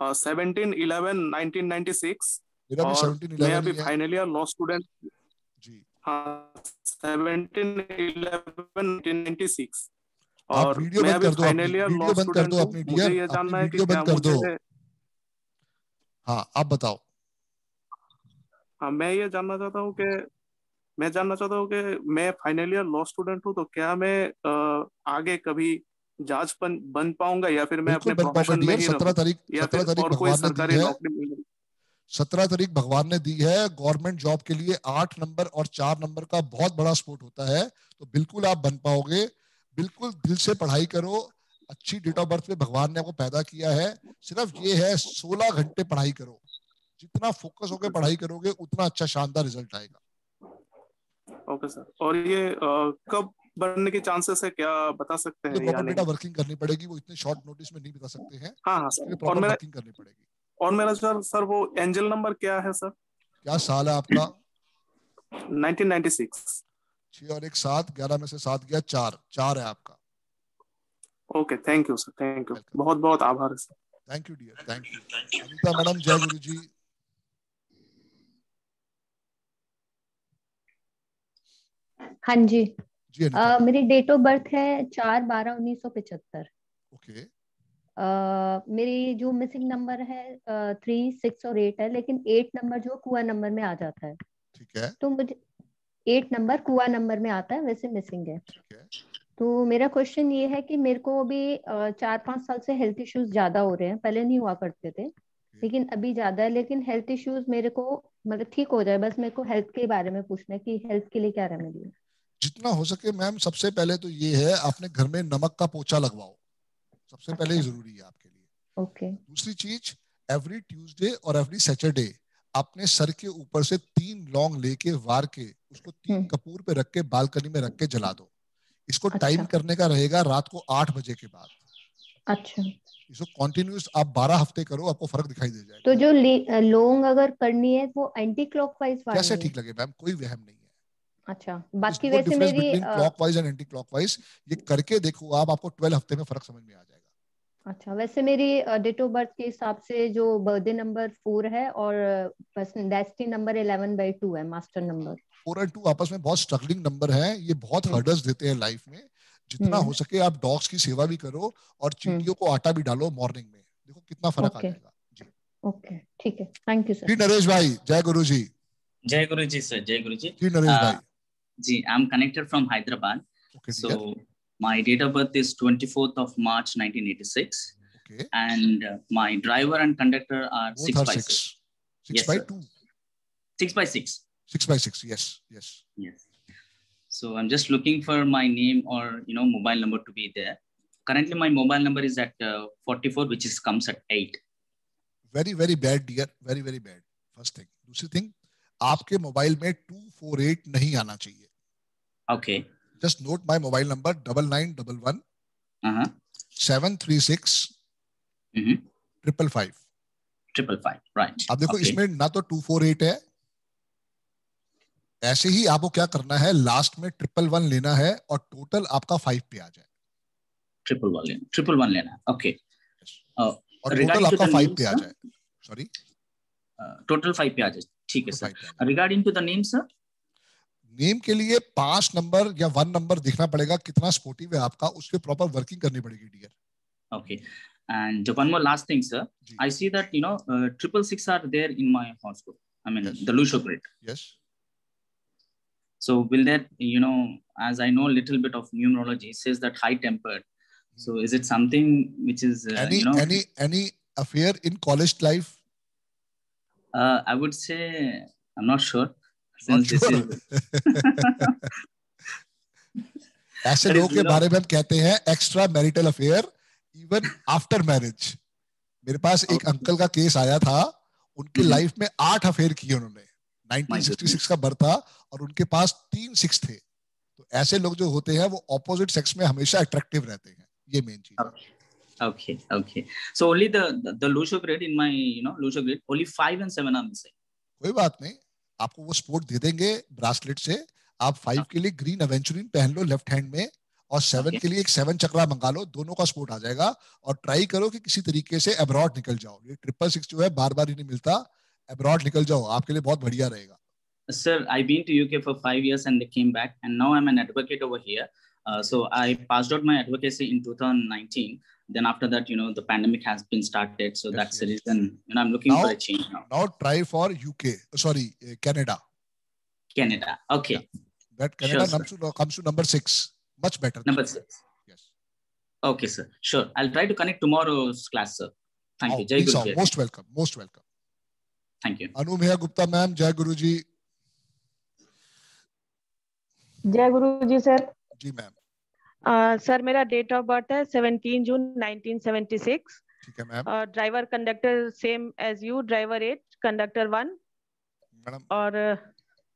17/11/1996। मेरा भी और 17/11 मैं अभी ही है। Final year law student. जी। हाँ 17/11/1996। आप और वीडियो मैं बंद अभी कर दो, अपनी फाइनल ईयर लॉ वीडियो बंद कर स्टूडेंट दो हूँ। अपनी मुझे डियर, ये अपनी जानना है कि वीडियो क्या बंद कर मुझे। दो। हाँ आप बताओ। हाँ मैं ये जानना चाहता हूँ कि मैं फाइनल ईयर लॉ स्टूडेंट हूँ, तो क्या मैं आगे कभी जज बन पाऊंगा या फिर मैं बिल्कुल अपने बन पाओगे प्रोफेशन में डियर। ही 17 रहूं तारीख या 17 फिर तारीख और कोई भगवान ने दी सरकारी है। नौकरी मिले। 17 तारीख भगवान ने दी है। गवर्नमेंट जॉब के लिए 8 नंबर और 4 नंबर का बहुत बड़ा सपोर्ट होता है, तो बिल्कुल आप बन पाओगे। बिल्कुल दिल से पढ़ाई करो। अच्छी डेट ऑफ बर्थ पे भगवान ने आपको पैदा किया है। सिर्फ ये है 16 घंटे पढ़ाई करो। जितना फोकस होकर पढ़ाई करोगे उतना अच्छा शानदार रिजल्ट आएगा। Okay sir. और ये कब बनने के चांसेस है, क्या बता सकते तो हैं या प्रॉपर बेटा नहीं? वर्किंग करनी पड़ेगी, वो इतने शॉर्ट नोटिस में नहीं बता सकते हैं। हाँ हाँ इसके लिए सर। प्रॉपर वर्किंग करनी पड़ेगी। और मेरा सर वो एंजल नंबर क्या है सर? क्या साल है आपका? 1996। 6 और 1 7, 11 में से 7 गया 4, 4 है आपका। Okay thank you sir, thank you, बहुत बहुत आभार sir. Thank you dear, thank you. Anita madam, जय गुरु जी। हाँ जी। जी अनीता। मेरी डेट ऑफ बर्थ है 4/12/1975। ओके। मेरी जो मिसिंग नंबर है 3 6 और 8 है, लेकिन 8 नंबर जो कुआ नंबर में आ जाता है। ठीक है। तो मुझे 8 नंबर कुआ नंबर में आता है, वैसे मिसिंग है। ठीक है। तो मेरा क्वेश्चन ये है कि मेरे को अभी 4-5 साल से हेल्थ इश्यूज ज्यादा हो रहे हैं। पहले नहीं हुआ करते थे, लेकिन अभी ज्यादा है। लेकिन हेल्थ इश्यूज मेरे को मतलब ठीक हो जाए, बस मेरे को हेल्थ के बारे में पूछना है कि हेल्थ के लिए क्या रेमेडी है। जितना हो सके मैम, सबसे पहले तो ये है अपने घर में नमक का पोछा लगवाओ, सबसे पहले ये जरूरी है आपके लिए। ओके। दूसरी चीज, एवरी ट्यूसडे और एवरी सैटरडे अपने सर के ऊपर से 3 लौंग लेके वार के उसको 3 कपूर पे रख के बालकनी में रख के जला दो। इसको टाइम करने का रहेगा रात को 8 बजे के बाद। अच्छा। इसको कंटिन्यूस आप 12 हफ्ते करो, आपको फर्क दिखाई दे जाएगा। तो जो लौंग अगर करनी है वो एंटी क्लॉकवाइज वाली जैसे है? ठीक लगे मैम, कोई वहम नहीं है। अच्छा, बाकी वैसे मेरी क्लॉकवाइज एंड एंटी क्लॉकवाइज ये करके देखो आप, आपको 12 हफ्ते में फर्क समझ में आ जाएगा। अच्छा, वैसे मेरी डेट ऑफ बर्थ के हिसाब से जो बर्थडे नंबर 4 है और डेस्टिनी नंबर 11/2 है, मास्टर नंबर। 4 और 2 आपस में बहुत स्ट्रगलिंग नंबर है, ये बहुत हर्डल्स देते हैं लाइफ में। जितना हो सके आप डॉग्स की सेवा भी करो और चींटियों को आटा भी डालो मॉर्निंग में, देखो कितना फर्क आ जाएगा। जी ओके, ठीक है, थैंक यू सर। जी नरेश भाई, जय गुरु जी। जय गुरु जी सर, जय गुरु जी। जी नरेश भाई। जी, I am connected from Hyderabad. So my date of birth is 24th of March 1986. Okay. And my driver and conductor are Both 6x6. 6x2. 6x6. 6x6. Yes, yes. Yes. So I'm just looking for my name or mobile number to be there. Currently my mobile number is at 44, which comes at 8. Very very bad dear, very very bad. First thing. दूसरी thing, आपके mobile में 248 नहीं आना चाहिए। Okay. Just note my mobile number 9911 736 555 555, right. अब देखो इसमें ना तो 248 है, ऐसे ही आपको क्या करना है, लास्ट में 111 लेना है और टोटल आपका 5 पे आ जाए। 111 लेना, ओके। और टोटल आपका 5 पे आ जाए। सॉरी, टोटल 5 पे आ जाए, ठीक है sir. Regarding to the name sir, name के लिए 5 नंबर या 1 नंबर देखना पड़ेगा, कितना स्पोर्टिव है आपका, उसके प्रॉपर वर्किंग करनी पड़ेगी dear. Okay, and one more last thing, sir. I see that 666 are there in my household. I mean, the Lucio grid. Yes. So will that, as I know a little bit of numerology, it says that high tempered. So is it something which is any affair in college life? I would say I'm not sure. Since this is ऐसे लोगों के बारे में हम कहते हैं extra marital affair even after marriage. मेरे पास एक अंकल का केस आया था, उनके लाइफ में 8 अफेयर किए उन्होंने। 1966 का बर्थ था और उनके पास 3 6 थे। तो ऐसे लोग जो होते हैं वो ऑपोजिट सेक्स में हमेशा अट्रैक्टिव रहते हैं, ये मेन चीज है। Okay. So only the Lucio grid in my Lucio grid only 5 and 7 are missing. कोई बात नहीं, आपको वो स्पोर्ट दे देंगे ब्रासलेट से। आप 5 के लिए ग्रीन एवेंचुरिन पहन लो लेफ्ट हैंड में और 7 के लिए एक 7 चक्रा मंगा लो, दोनों का स्पोर्ट आ जाएगा। और ट्राई करो कि किसी तरीके से अब्रॉड निकल जाओ। ये 666 जो है बार बार ही नहीं मिलता, अब्रॉड निकल जाओ, आपके लिए बहुत बढ़िया रहेगा। Sir, I've been to UK for 5 years and they came back and now I'm an advocate over here. So I passed out my advocacy in 2019. Then after that, the pandemic has been started. So that's the reason, I'm looking for a change now. Now try for Canada. Canada, okay. Yeah. That Canada comes to number 6. Much better. Number 6. Yes. Okay, sir. Sure. I'll try to connect tomorrow's class, sir. Thank you. Jai Guru ji. Most welcome. Most welcome. Thank you. Anumeya Gupta ma'am, Jai Guru ji. जय गुरु जी sir. जी ma'am. Sir मेरा date of birth है 17 June 1976। ठीक है ma'am. Driver conductor same as you, driver 8 conductor 1। Madam और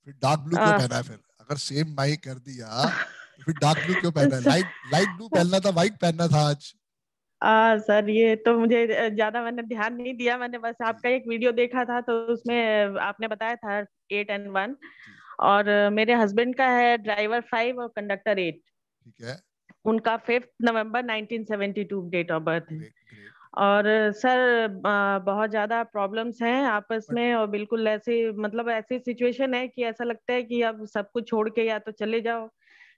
फिर डार्क ब्लू क्यों पहना है? फिर अगर सेम माई कर दिया तो फिर डार्क ब्लू क्यों पहना है? लाइट ब्लू पहनना था, व्हाइट पहनना था आज। सर ये तो मुझे ज्यादा मैंने ध्यान नहीं दिया, मैंने बस आपका एक वीडियो देखा था तो उसमें आपने बताया था 8 and 1। और मेरे हस्बैंड का है ड्राइवर 5 और कंडक्टर 8। ठीक है। उनका 5 नवंबर 1972 डेट ऑफ बर्थ है। और सर बहुत ज्यादा प्रॉब्लम्स हैं आपस में और बिल्कुल ऐसे ऐसी सिचुएशन है कि ऐसा लगता है कि अब सब कुछ छोड़ के या तो चले जाओ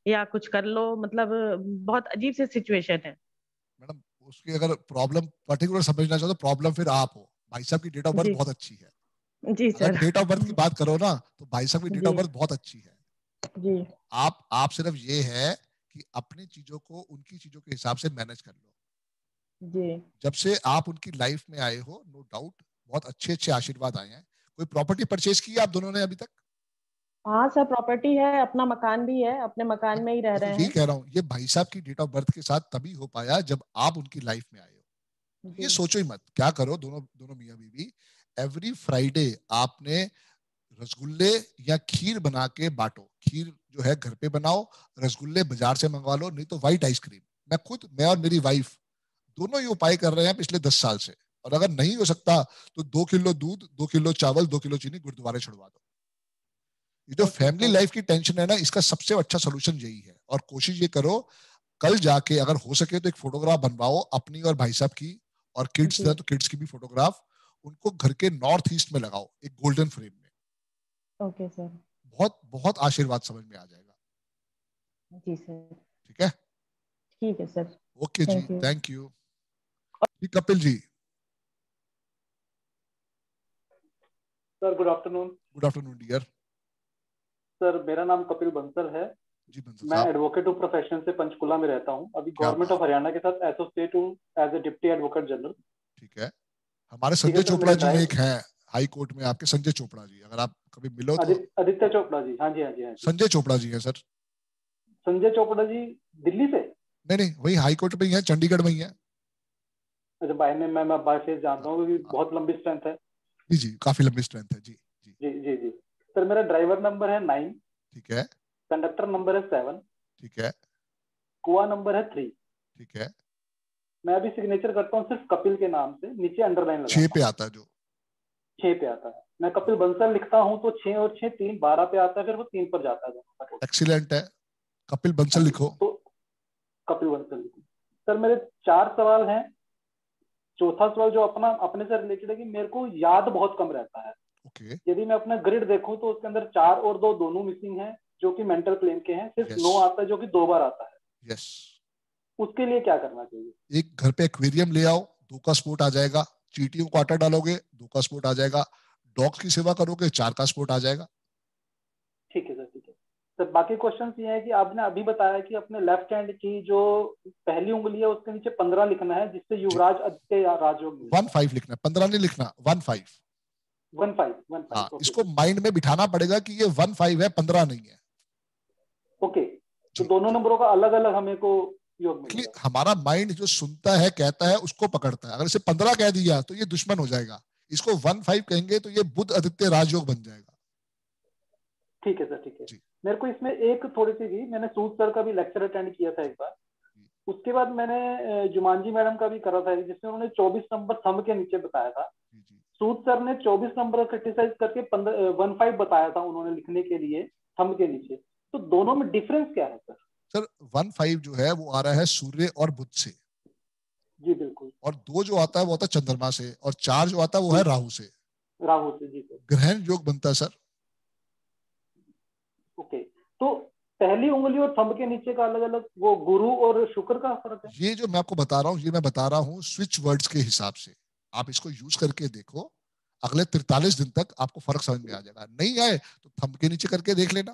या कुछ कर लो, बहुत अजीब सी सिचुएशन है। मैडम उसकी अगर प्रॉब्लम पर्टिकुलर समझना चाहो तो प्रॉब्लम फिर आप हो। भाई साहब की डेट ऑफ बर्थ बहुत अच्छी है। जी सर। डेट ऑफ बर्थ की बात करो ना तो भाई साहब की डेट ऑफ बर्थ बहुत अच्छी है। जी। आप सिर्फ ये है कि अपनी चीजों को उनकी चीजों के हिसाब से मैनेज कर लो। जी। जब से आप उनकी लाइफ में आए हो, नो डाउट बहुत अच्छे आशीर्वाद आए हैं। कोई प्रॉपर्टी परचेज की है आप दोनों ने अभी तक? हाँ सर, प्रॉपर्टी है, अपना मकान भी है, अपने मकान में ही रह रहे यही हैं। कह रहा हूँ, ये भाई साहब की डेट ऑफ बर्थ के साथ तभी हो पाया जब आप उनकी लाइफ में आए हो। ये सोचो ही मत, क्या करो दोनों दोनों मियाँ बीवी, एवरी फ्राइडे आपने रसगुल्ले या खीर बना के बांटो। खीर जो है घर पे बनाओ, रसगुल्ले बाजार से मंगवा लो, नहीं तो व्हाइट आइसक्रीम। मैं और मेरी वाइफ दोनों ये उपाय कर रहे हैं पिछले 10 साल से। और अगर नहीं हो सकता तो 2 किलो दूध, 2 किलो चावल, 2 किलो चीनी गुरुद्वारे छुड़वा दो। ये जो फैमिली लाइफ की टेंशन है ना, इसका सबसे अच्छा सोल्यूशन यही है। और कोशिश ये करो, कल जाके अगर हो सके तो एक फोटोग्राफ बनवाओ अपनी और भाई साहब की, और किड्स है तो किड्स की भी फोटोग्राफ, उनको घर के नॉर्थ ईस्ट में लगाओ एक गोल्डन फ्रेम में। Okay sir. बहुत बहुत आशीर्वाद समझ में आ जाएगा। जी सर। ठीक है, ठीक है सर। ओके जी, थैंक यू जी। Kapil ji. Sir good afternoon. Good afternoon dear. Sir मेरा नाम कपिल बंसल है जी। बंसल मैं साहब, एडवोकेट ऑफ प्रोफेशन से पंचकुला में रहता हूँ। अभी गवर्नमेंट ऑफ हरियाणा के साथ एसोसिएट हूँ as a deputy advocate general. ठीक है। हमारे संजय चोपड़ा जी एक हैं हाई कोर्ट में आपके, संजय चोपड़ा जी, अगर आप कभी मिलो तो। आदित्य चोपड़ा जी, हाँ जी हाँ जी हाँ जी। संजय चोपड़ा जी हैं सर। संजय चोपड़ा जी दिल्ली से? नहीं, वही हाई कोर्ट में ही है, चंडीगढ़ में ही है। अच्छा, बाय नेम मैं बाय फेस जानता हूँ क्योंकि बहुत लंबी स्ट्रेंथ है। जी जी, काफी लंबी स्ट्रेंथ है जी। जी जी जी। सर मेरा ड्राइवर नंबर है 9। ठीक है। कंडक्टर नंबर है 7। ठीक है। कुआ नंबर है 3। ठीक है। मैं अभी सिग्नेचर करता हूँ सिर्फ कपिल के नाम से, नीचे अंडरलाइन लगा 6 पे आता है, जो 6 पे आता है। मैं कपिल बंसल लिखता हूँ तो 6 और 6 3 12 पे आता है, फिर वो 3 पर जाता है। एक्सीलेंट है, कपिल बंसल लिखो। तो कपिल बंसल लिखो। सर मेरे 4 सवाल हैं। चौथा सवाल जो अपने से रिलेटेड है कि मेरे को याद बहुत कम रहता है। यदि मैं अपना ग्रिड देखूं तो उसके अंदर 4 और 2 दोनों मिसिंग हैं जो कि मेंटल प्लेन के हैं। सिर्फ 9 आता है जो कि 2 बार आता है। यस। उसके लिए क्या करना चाहिए? एक घर पे एक्वेरियम ले आओ, 2 का स्पोर्ट आ जाएगा। चींटियों को आटा डालोगे, 2 का स्पोर्ट आ जाएगा। डॉग्स की सेवा करोगे, 4 का स्पोर्ट आ जाएगा। ठीक है सर, ठीक है सर। बाकी क्वेश्चन ये है कि आपने अभी बताया कि अपने लेफ्ट हैंड की जो पहली उंगली है उसके नीचे 15 लिखना है जिससे युवराज आदित्य राजयोग 15 लिखना, 15 नहीं लिखना, 15। 15। हाँ, इसको माइंड में बिठाना पड़ेगा कि ये 15 है, 15 नहीं है। ओके, तो दोनों नंबरों का अलग अलग हमें को योग मिलेगा। हमारा माइंड जो सुनता है, कहता है, उसको पकड़ता है। अगर इसे 15 कह दिया तो ये दुश्मन हो जाएगा। इसको 15 कहेंगे तो ये बुध आदित्य राजयोग बन जाएगा। ठीक है सर, ठीक है। मेरे को इसमें एक थोड़ी सी भी, मैंने सूद सर का भी लेक्चर अटेंड किया था एक बार। उसके बाद मैंने जुमानजी मैडम का भी करा था जिसमें उन्होंने 24 नंबर थंब के नीचे बताया था। सूद सर ने 24 नंबर क्रिटिसाइज करके 15 बताया था उन्होंने लिखने के लिए थंब के नीचे। तो दोनों में डिफरेंस क्या है सर? सर 15 जो है वो आ रहा है सूर्य और बुध से। जी बिल्कुल। और 2 जो आता है वो आता है चंद्रमा से, और 4 जो आता है वो है राहु से। राहु से, जी सर। ग्रहण योग बनता है सर। ओके, तो पहली उंगली और थंब के नीचे का अलग अलग वो गुरु और शुक्र का फर्क है? ये जो मैं आपको बता रहा हूँ, ये मैं बता रहा हूँ स्विच वर्ड्स के हिसाब से। आप इसको यूज करके देखो, अगले 43 दिन तक आपको फर्क समझ में आ जाएगा। नहीं आए तो थंब के नीचे करके देख लेना।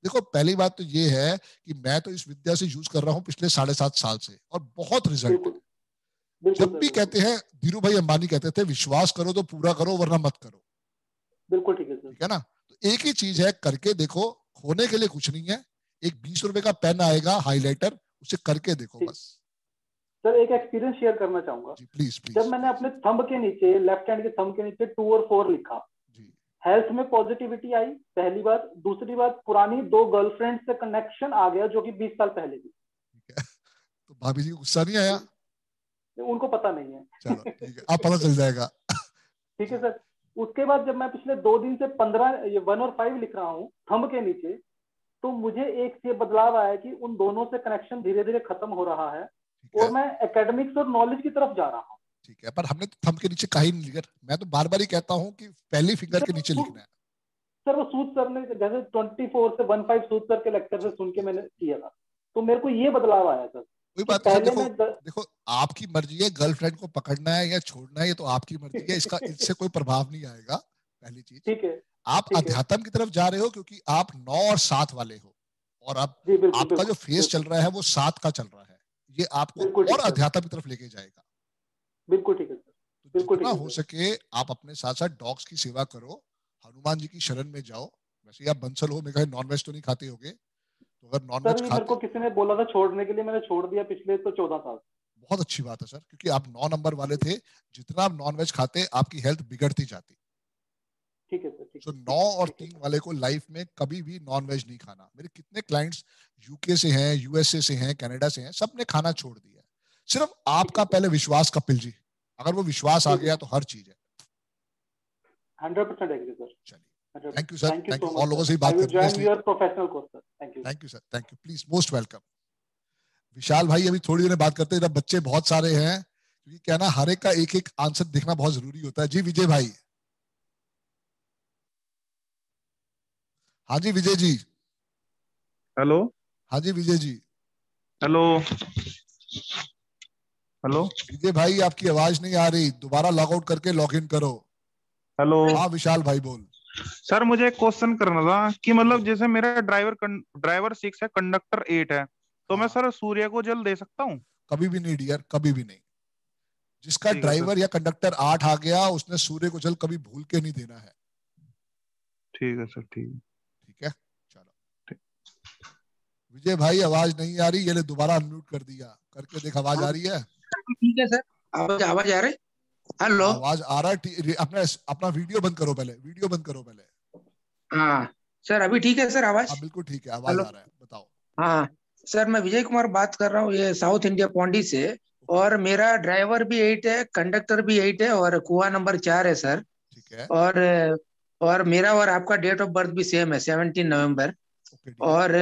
देखो, पहली बात तो ये है कि मैं तो इस विद्या से यूज कर रहा हूँ पिछले 7.5 साल से, और बहुत रिजल्ट है। जब भी कहते हैं, धीरू भाई अंबानी कहते थे, विश्वास करो तो पूरा करो वरना मत करो। बिल्कुल ठीक है सर। ठीक है ना? तो एक ही चीज है, करके देखो। खोने के लिए कुछ नहीं है। एक 20 रुपए का पेन आएगा, हाइलाइटर, उसे करके देखो बस। सर एक एक्सपीरियंस शेयर करना चाहूंगा। प्लीज। जब मैंने अपने थंब के नीचे, लेफ्ट हैंड के थंब के नीचे 2 और 4 लिखा, हेल्थ में पॉजिटिविटी आई, पहली बात। दूसरी बात, पुरानी 2 गर्लफ्रेंड से कनेक्शन आ गया जो कि 20 साल पहले की। तो भाभी जी को गुस्सा नहीं आया? उनको पता नहीं है। चलो ठीक है, आप पता चल जाएगा। ठीक है सर। उसके बाद जब मैं पिछले 2 दिन से 15 ये 1 और 5 लिख रहा हूँ थंब के नीचे, तो मुझे एक ये बदलाव आया कि उन दोनों से कनेक्शन धीरे धीरे खत्म हो रहा है और मैं एकेडमिक्स और नॉलेज की तरफ जा रहा हूँ। ठीक है, पर हमने तो थंब के नीचे कहीं नहीं लिखा। मैं तो बार बार ही कहता हूँ कि पहली फिंगर के नीचे लिखना है। सर वो सूद सर ने जैसे 24 से 15 सूद सर के लेक्चर से सुन के मैंने किया था, तो मेरे को ये बदलाव आया सर। कोई बात नहीं, देखो आपकी मर्जी है, गर्लफ्रेंड को पकड़ना है या छोड़ना है, ये तो आपकी मर्जी है। इससे कोई प्रभाव नहीं आएगा। पहली चीज, ठीक है, आप अध्यात्म की तरफ जा रहे हो क्योंकि आप 9 और 7 वाले हो, और अब आपका जो फेस चल रहा है वो 7 का चल रहा है। ये आपको और अध्यात्म की तरफ लेके जाएगा। बिल्कुल ठीक है सर, बिल्कुल ठीक है। हो सके आप अपने साथ साथ डॉग्स की सेवा करो, हनुमान जी की शरण में जाओ, वैसे आप बंसल हो, मेरे नॉन वेज तो नहीं खाते होगे, तो अगर नॉन वेज मेरे को किसी ने बोला था छोड़ने के लिए, मैंने छोड़ दिया पिछले तो 14 साल। बहुत अच्छी बात है सर, क्योंकि आप 9 नंबर वाले थे, जितना आप नॉन वेज खाते आपकी हेल्थ बिगड़ती जाती। ठीक है सर, ठीक है। 9 और 3 वाले को लाइफ में कभी भी नॉन वेज नहीं खाना। मेरे कितने क्लाइंट्स यूके से हैं, यूएसए से हैं, कनाडा से हैं, सबने खाना छोड़ दिया है। सिर्फ आपका पहले विश्वास, कपिल जी, अगर वो विश्वास आ गया तो हर चीज है। 100% एग्री सर। चलिए, thank you sir, thank you. और लोगों से बात करने के लिए professional course sir, thank you. Thank you sir, thank you, please, most welcome. Vishal भाई अभी थोड़ी देर बात करते हैं, जब बच्चे बहुत सारे हैं, क्योंकि क्या ना, हर एक का एक एक आंसर देखना बहुत जरूरी होता है। जी विजय भाई। हाँ जी विजय जी। हेलो। हाँ जी विजय जी। हेलो। हेलो विजय भाई, आपकी आवाज नहीं आ रही, दोबारा लॉग आउट करके लॉग इन करो। हेलो। हाँ विशाल भाई बोल। सर मुझे एक क्वेश्चन करना था कि मतलब जैसे मेरा ड्राइवर 6 है, कंडक्टर 8 है, तो मैं सर सूर्य को जल दे सकता हूँ? कभी भी नहीं डियर, कभी भी नहीं। जिसका ड्राइवर या कंडक्टर 8 आ गया, उसने सूर्य को जल कभी भूल के नहीं देना है। ठीक है सर, ठीक है। ठीक है, चलो। विजय भाई आवाज नहीं आ रही, ये ले दोबारा अनम्यूट कर दिया, करके देख आवाज आ रही है? ठीक है सर, आवाज आ रही? हेलो, आवाज आ रहा है। अपना वीडियो बंद करो पहले, वीडियो बंद करो पहले। हाँ सर, अभी ठीक है सर आवाज? हाँ बिल्कुल ठीक है, आवाज आ रहा है, बताओ। हाँ सर, मैं विजय कुमार बात कर रहा हूँ, ये साउथ इंडिया पौंडी से, और मेरा ड्राइवर भी 8 है, कंडक्टर भी 8 है, और कुआ नंबर 4 है सर। ठीक है। और मेरा और आपका डेट ऑफ बर्थ भी सेम है, 17 नवंबर। और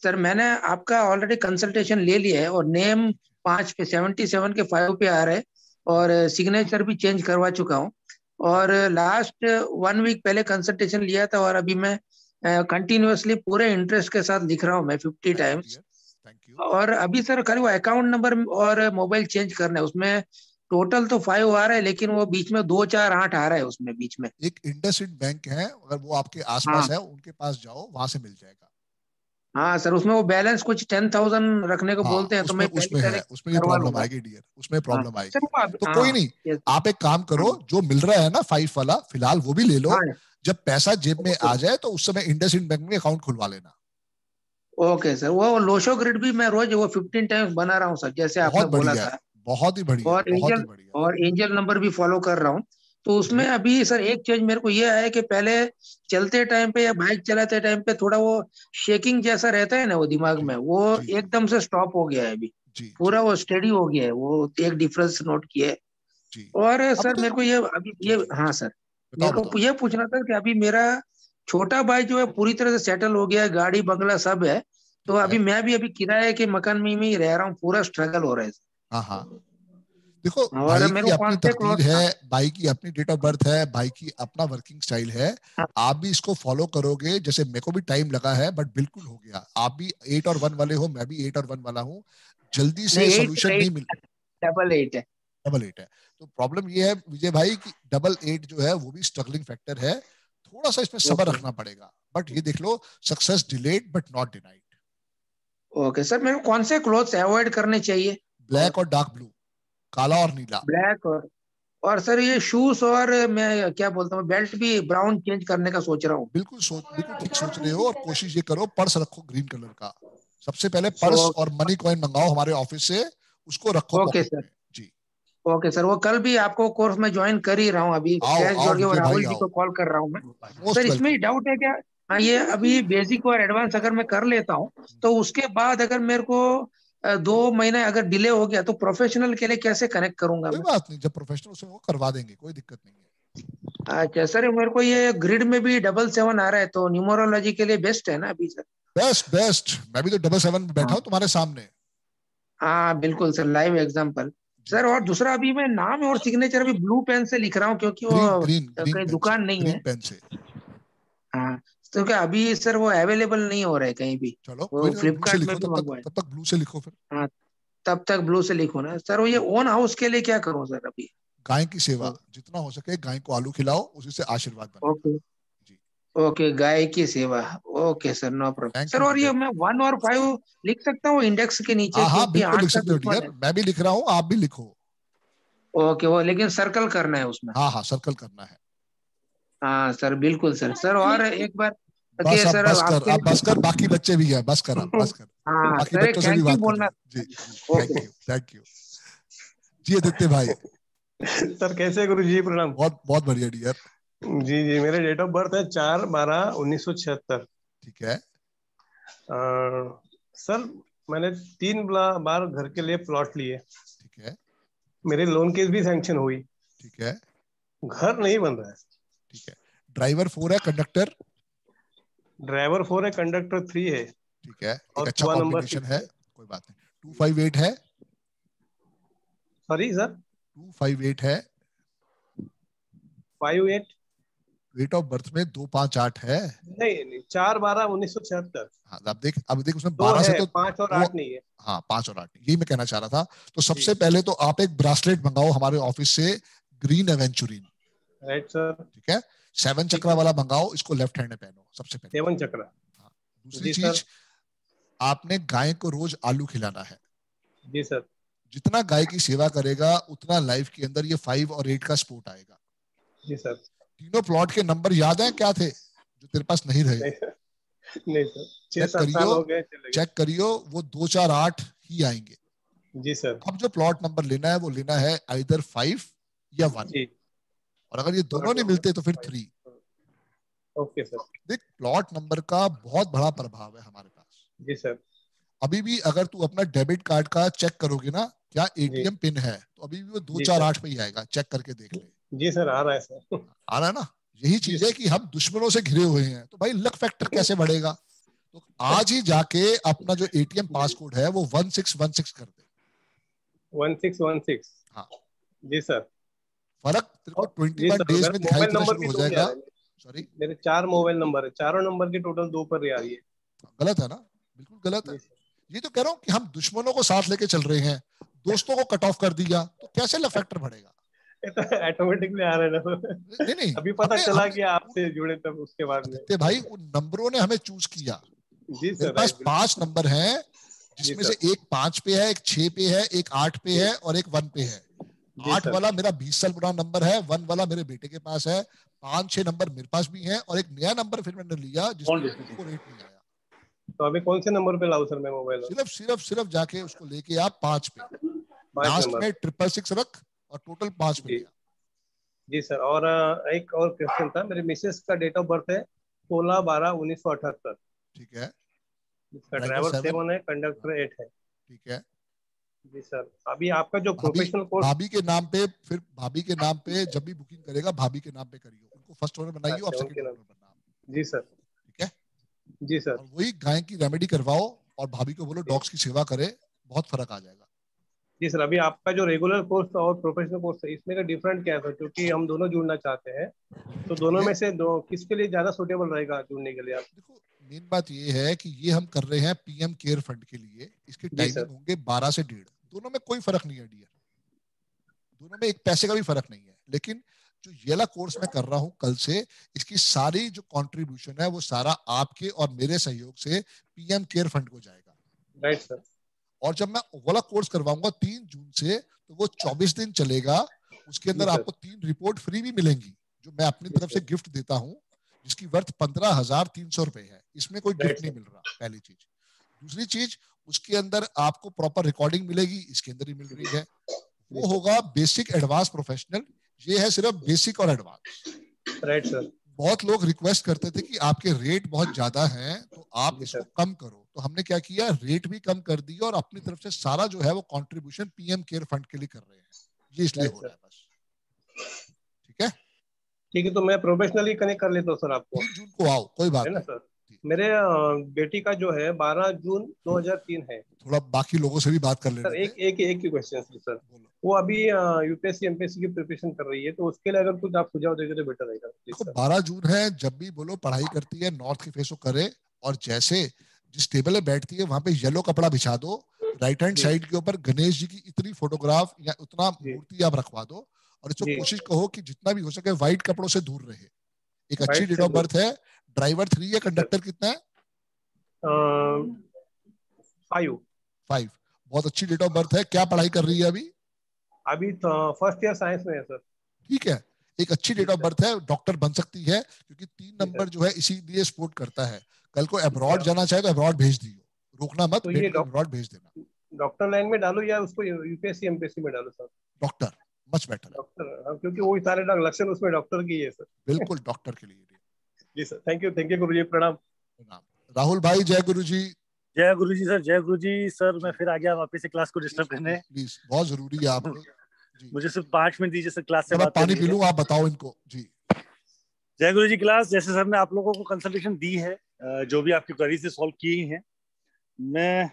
सर मैंने आपका ऑलरेडी कंसल्टेशन ले लिया है, और नेम 5 पे 77 के 5 पे आ रहा है, और सिग्नेचर भी चेंज करवा चुका हूँ। और लास्ट 1 वीक पहले कंसल्टेशन लिया था, और अभी मैं कंटिन्यूअसली पूरे इंटरेस्ट के साथ लिख रहा हूँ मैं 50 टाइम्स। और अभी सर खाली वो अकाउंट नंबर और मोबाइल चेंज करना है, उसमें टोटल तो 5 आ रहा है, लेकिन वो बीच में 2 4 8 आ रहा है उसमें बीच में। एक इंडसइंड बैंक है, अगर वो आपके आसपास है, उनके पास जाओ, वहां से मिल जाएगा। हाँ सर, उसमें वो बैलेंस कुछ 10,000 रखने को बोलते हैं, तो मैं उसमें है, उसमें ये प्रॉब्लम आएगी डियर, उसमें प्रॉब्लम आएगी। तो कोई नहीं, आप एक काम करो, जो मिल रहा है ना 5 वाला, फिलहाल वो भी ले लो। जब पैसा जेब में आ जाए तो उस समय इंडसइंड बैंक में अकाउंट खुलवा लेना। ओके सर, वो लोशो ग्रिड भी मैं रोज वो 15 टाइम्स बना रहा हूँ सर, जैसे आपने बोला था। बहुत ही बढ़िया, और एंजल नंबर भी फॉलो कर रहा हूँ। तो उसमें अभी सर एक चीज मेरे को ये है कि पहले चलते टाइम पे या बाइक चलाते टाइम पे थोड़ा वो शेकिंग जैसा रहता है ना वो दिमाग में, वो एकदम से स्टॉप हो गया है अभी, पूरा वो स्टेडी हो गया है, वो एक डिफरेंस नोट किया है। और सर मेरे को ये अभी ये, हाँ सर, मेरे को ये पूछना था कि अभी मेरा छोटा भाई जो है पूरी तरह से सेटल हो गया है, गाड़ी बंगला सब है, तो अभी मैं भी अभी किराए के मकान में ही रह रहा हूँ, पूरा स्ट्रगल हो रहा है। हाँ हाँ, देखो भाई की अपनी तकदीर है, भाई की अपनी डेट ऑफ बर्थ है, भाई की अपना वर्किंग स्टाइल है। आप भी इसको फॉलो करोगे, जैसे मेरे को भी टाइम लगा है, बट बिल्कुल हो गया। आप भी 8 और 1 वाले हो, मैं भी 8 और 1 वाला हूँ, जल्दी से सोल्यूशन नहीं मिल। डबल 8 है। तो प्रॉब्लम ये है विजय भाई की डबल 8 जो है वो भी स्ट्रगलिंग फैक्टर है, थोड़ा सा इसमें सब्र रखना पड़ेगा। बट ये देख लो, success delayed but not denied. Okay sir, मेरे को कौन से क्लोथ्स अवॉइड करने चाहिए? ब्लैक और डार्क ब्लू, काला और नीला। ब्लैक और सर ये शूज, और मैं क्या बोलता हूँ, बेल्ट भी ब्राउन चेंज करने का सोच रहा हूँ। बिल्कुल ठीक सोच रहे हो। और कोशिश ये करो, पर्स रखो ग्रीन कलर का, सबसे पहले पर्स और मनी कॉइन मंगाओ हमारे ऑफिस से, उसको रखो पॉकेट में। जी ओके सर, वो कल भी आपको कोर्स में ज्वाइन कर ही रहा हूँ, अभी राहुल जी को कॉल कर रहा हूँ मैं। सर इसमें डाउट है क्या? हाँ, ये अभी बेसिक और एडवांस अगर मैं कर लेता हूँ, तो उसके बाद अगर मेरे को 2 महीने अगर डिले हो गया, तो प्रोफेशनल के लिए कैसे कनेक्ट करूंगा? कोई बात नहीं, जब प्रोफेशनल से वो करवा देंगे, कोई दिक्कत नहीं है। अच्छा सर, मेरे को ये ग्रिड में भी 777 आ रहा है, तो न्यूमरोलॉजी के लिए बेस्ट है ना अभी सर? बेस्ट, मैं भी तो 777 बैठा हूँ तुम्हारे सामने। हाँ बिल्कुल सर, लाइव एग्जांपल सर। और दूसरा, अभी मैं नाम और सिग्नेचर अभी ब्लू पेन से लिख रहा हूँ, क्योंकि वो कहीं दुकान नहीं है। हाँ, तो क्या अभी सर वो अवेलेबल नहीं हो रहा है कहीं भी? चलो फ्लिपकार्ट में भी मंगवाए। तब तक ब्लू से लिखो फिर। हाँ, तब तक ब्लू से लिखो ना सर। वो ये ओन हाउस के लिए क्या करूँ सर अभी? गाय की सेवा, जितना हो सके गाय को आलू खिलाओ, उसी से आशीर्वाद बनेगा। ओके, गाय की सेवा। Okay sir, no problem sir. और ये मैं 1 और 5 लिख सकता हूँ इंडेक्स के नीचे? हाँ बिल्कुल लिख सकते हो डियर, मैं भी लिख रहा हूँ, आप भी लिखो। ओके, वो लेकिन सर्कल करना है उसमें? हाँ सर्कल करना है। हाँ सर, बिल्कुल सर। और एक बार ओके बस सर, आप बस कर, बाकी बच्चे भी हैं, बस कर, आप बस कर, हाँ बाकी सर, बच्चों से भी थैंक यू बात बोलना। कर। जी, थैंक यू। जी आदित्य भाई। सर कैसे हैं गुरुजी? प्रणाम। बहुत बहुत बढ़िया डियर। जी जी, मेरे डेट ऑफ बर्थ है 4/12/1976। ठीक है सर, मैंने 3 बार घर के लिए प्लॉट लिए। ठीक है। मेरे लोन केस भी सैंक्शन हुई। ठीक है। घर नहीं बन रहा है। ठीक है। ड्राइवर 4 है, कंडक्टर? ड्राइवर 4 है, कंडक्टर 3 है। ठीक है, एक और अच्छा कुआ नंबर कॉम्बिनेशन 6 है, कोई बात नहीं। 258 है? सॉरी सर, 258 है? 58 डेट ऑफ बर्थ में 258 है? नहीं, 4/12/1976। हाँ, अब देख उसमें 2 12 से है, तो 5 और 8 नहीं है। हाँ, 5 और 8, यही मैं कहना चाह रहा था। तो सबसे पहले तो आप एक ब्रासलेट मंगाओ हमारे ऑफिस से, ग्रीन एवेंचुरीन। Right sir. ठीक है, 7 चक्रा वाला मंगाओ, इसको लेफ्ट हैंड में पहनो सबसे पहले। 7 चक्रा। दूसरी चीज, आपने गाय को रोज आलू खिलाना है। जी सर। जितना गाय की सेवा करेगा उतना लाइफ के अंदर ये 5 और 8 का स्पोर्ट आएगा। जी सर। तीनों प्लॉट के नंबर याद हैं क्या थे जो तेरे पास नहीं रहे? नहीं सर, 6-7 साल हो गए, चले गए। चेक करियो, वो 2 4 8 ही आएंगे। जी सर। अब जो प्लॉट नंबर लेना है वो लेना है आइदर 5 या 1, और अगर ये दोनों नहीं मिलते तो फिर 3। Okay sir. देख, प्लॉट नंबर का बहुत बड़ा प्रभाव है हमारे पास। जी सर। अभी भी अगर तू अपना डेबिट कार्ड का चेक करोगे ना, क्या एटीएम पिन है, तो अभी भी वो 2 4 8 पे ही आएगा। चेक करके देख ले। जी सर, आ रहा है सर। आ रहा है ना? यही चीज है कि हम दुश्मनों से घिरे हुए हैं, तो भाई लक फैक्टर कैसे बढ़ेगा? तो आज ही जाके अपना जो एटीएम पासकोड है वो 1616 कर दे। 1616। हाँ जी सर। फर्क तेरे को 21 डेज में दिखाई देना शुरू हो जाएगा। सॉरी, मेरे 4 मोबाइल नंबर है, चारों नंबर की टोटल 2 पर आ रही है। गलत है ना? बिल्कुल गलत है। ये तो कह रहा हूँ कि हम दुश्मनों को साथ लेके चल रहे हैं, दोस्तों को कट ऑफ कर दिया, तो कैसे लक फैक्टर बढ़ेगा? तो ऑटोमेटिकली आ रहा है ना। नहीं, अभी पता चला कि आपसे जुड़े तब उसके बाद में। भाई उन नंबरों ने हमें चूज किया। जी सर। मेरे पास 5 नंबर हैं, जिसमें से एक 5 पे है, एक 6 पे है, एक 8 पे है और एक 1 पे है। 8 वाला मेरा 20 साल पुराना नंबर है, 1 वाला मेरे बेटे के पास है, 5-6 नंबर मेरे पास भी हैं, और एक नया नंबर फिर मैंने लिया जिसको रेट नहीं आया। तो अभी कौन से नंबर पे लाऊं सर मैं मोबाइल? सिर्फ जाके उसको लेके आप 5 पे, लास्ट में 666 रख और टोटल 5 पे लिया। जी सर। और एक और क्वेश्चन था, मेरी मिसेस का डेट ऑफ बर्थ है 16/12/1978। ठीक है। इसका ड्राइवर 7 है, कंडक्टर 8 है। ठीक है। जी सर। अभी आपका जो प्रोफेशनल कोर्स भाभी के नाम पे, फिर भाभी के नाम पे जब भी बुकिंग करेगा भाभी के नाम पे करियो, उनको फर्स्ट ओनर बनाइए और सेकंड ओनर बनाओ। जी सर। ठीक है। जी सर। और वही गाय की रेमेडी करवाओ और भाभी को बोलो डॉग्स की सेवा करे, बहुत फर्क आ जाएगा। जी सर। अभी आपका जो रेगुलर कोर्स और प्रोफेशनल कोर्स है, इसमें का डिफरेंट क्या है? क्योंकि हम दोनों जुड़ना चाहते हैं, तो दोनों में से किसके लिए ज्यादा सूटेबल रहेगा जुड़ने के लिए? आप देखो, मेन बात ये है कि ये हम कर रहे हैं पीएम केयर फंड के लिए। इसकी टाइमिंग होंगे 12 से 1:30। दोनों में कोई फर्क नहीं है डियर, दोनों में एक पैसे का भी फर्क नहीं है। लेकिन जो ये वाला कोर्स मैं कर रहा हूँ कल से, इसकी सारी जो कंट्रीब्यूशन है वो सारा आपके और मेरे सहयोग से पीएम केयर फंड को जाएगा। Right sir. और जब मैं वाला कोर्स करवाऊंगा 3 जून से, तो वो 24 दिन चलेगा। उसके अंदर आपको 3 रिपोर्ट फ्री भी मिलेंगी, जो मैं अपनी तरफ से गिफ्ट देता हूँ, जिसकी वर्थ 15,300 रुपए है। इसमें कोई गिफ्ट नहीं मिल रहा, पहली चीज। दूसरी चीज, उसके अंदर आपको प्रॉपर रिकॉर्डिंग मिलेगी, इसके अंदर ही मिल रही है। वो होगा बेसिक, एडवांस, प्रोफेशनल। ये है सिर्फ बेसिक और एडवांस। Right sir. बहुत लोग रिक्वेस्ट करते थे कि आपके रेट बहुत ज्यादा हैं, तो आप इसको कम करो। तो हमने क्या किया, रेट भी कम कर दिया और अपनी तरफ से सारा जो है वो कंट्रीब्यूशन पीएम केयर फंड के लिए कर रहे हैं। ये इसलिए हो रहा है बस। ठीक है। ठीक है, तो मैं प्रोफेशनली कनेक्ट कर लेता हूँ सर आपको। 3 जून को आओ, कोई बात है ना सर। मेरे बेटी का जो है 12 जून 2003 है। थोड़ा बाकी लोगों से भी बात कर लेते हैं। एक ही क्वेश्चन सर। वो अभी यूपीएससी एमपीएससी की प्रिपरेशन कर रही है, तो उसके लिए अगर कुछ आप सुझाव देंगे तो बेटर रहेगा। देखो, 12 जून है, जब भी बोलो पढ़ाई करती है नॉर्थ की फेस को करे, और जैसे जिस टेबल में बैठती है वहां पे येलो कपड़ा बिछा दो, राइट हैंड साइड के ऊपर गणेश जी की इतनी फोटोग्राफ या उतना मूर्ति आप रखवा दो, और इसको कोशिश कहो कि जितना भी हो सके व्हाइट कपड़ों से दूर रहे। एक अच्छी डेट ऑफ बर्थ है। ड्राइवर 3 है, कंडक्टर कितना है? 5। बहुत अच्छी डेट ऑफ बर्थ है। क्या पढ़ाई कर रही है अभी? अभी तो फर्स्ट ईयर साइंस में है सर। ठीक है, एक अच्छी डेट ऑफ बर्थ है, डॉक्टर बन सकती है, क्योंकि 3 नंबर जो है इसीलिए सपोर्ट करता है। कल को अब्रॉड जाना चाहे तो अब्रॉड भेज दियो, रोकना मत, तो ये अब्रॉड भेज देना। डॉक्टर लाइन में डालो या उसको यूपीएससी एमपीएससी में डालो सर? डॉक्टर मच बेटर है। डॉक्टर, क्योंकि वो सारे लक्षण उसमें डॉक्टर की है सर। बिल्कुल डॉक्टर के लिए। जी सर, थैंक यू गुरुजी, प्रणाम। राहुल भाई जय गुरु जी। जय गुरु जी सर, जय गुरु जी सर। मैं फिर आ गया वापस से क्लास को डिस्टर्ब करने। प्लीज, बहुत जरूरी है आपको। मुझे सिर्फ 5 मिनट दीजिए सर, क्लास से बात पानी पी लूं, आप बताओ इनको जी। जय गुरु जी क्लास। जैसे सर ने आप लोगों को कंसल्टेशन दी है, जो भी आपकी क्वेरी से सॉल्व की हैं, मैं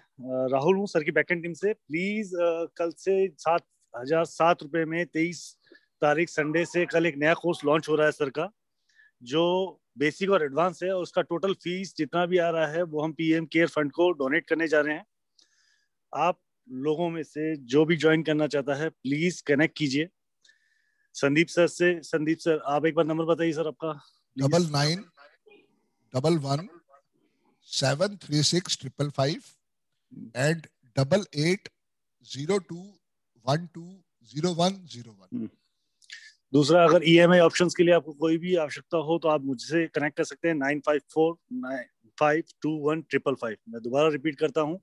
राहुल हूँ सर की बैकएंड टीम से। प्लीज कल से 7,007 रुपए में 23 तारीख संडे से कल एक नया कोर्स लॉन्च हो रहा है सर का, जो बेसिक और एडवांस है। और उसका टोटल फीस जितना भी आ रहा है वो हम पीएम केयर फंड को डोनेट करने जा रहे हैं। आप लोगों में से जो भी ज्वाइन करना चाहता है प्लीज कनेक्ट कीजिए संदीप सर से। संदीप सर आप एक बार नंबर बताइए सर आपका। 9911736555 and 8802120101। दूसरा, अगर ईएमआई ऑप्शंस के लिए आपको कोई भी आवश्यकता हो तो आप मुझसे कनेक्ट कर सकते हैं 9549521555। मैं दोबारा रिपीट करता हूँ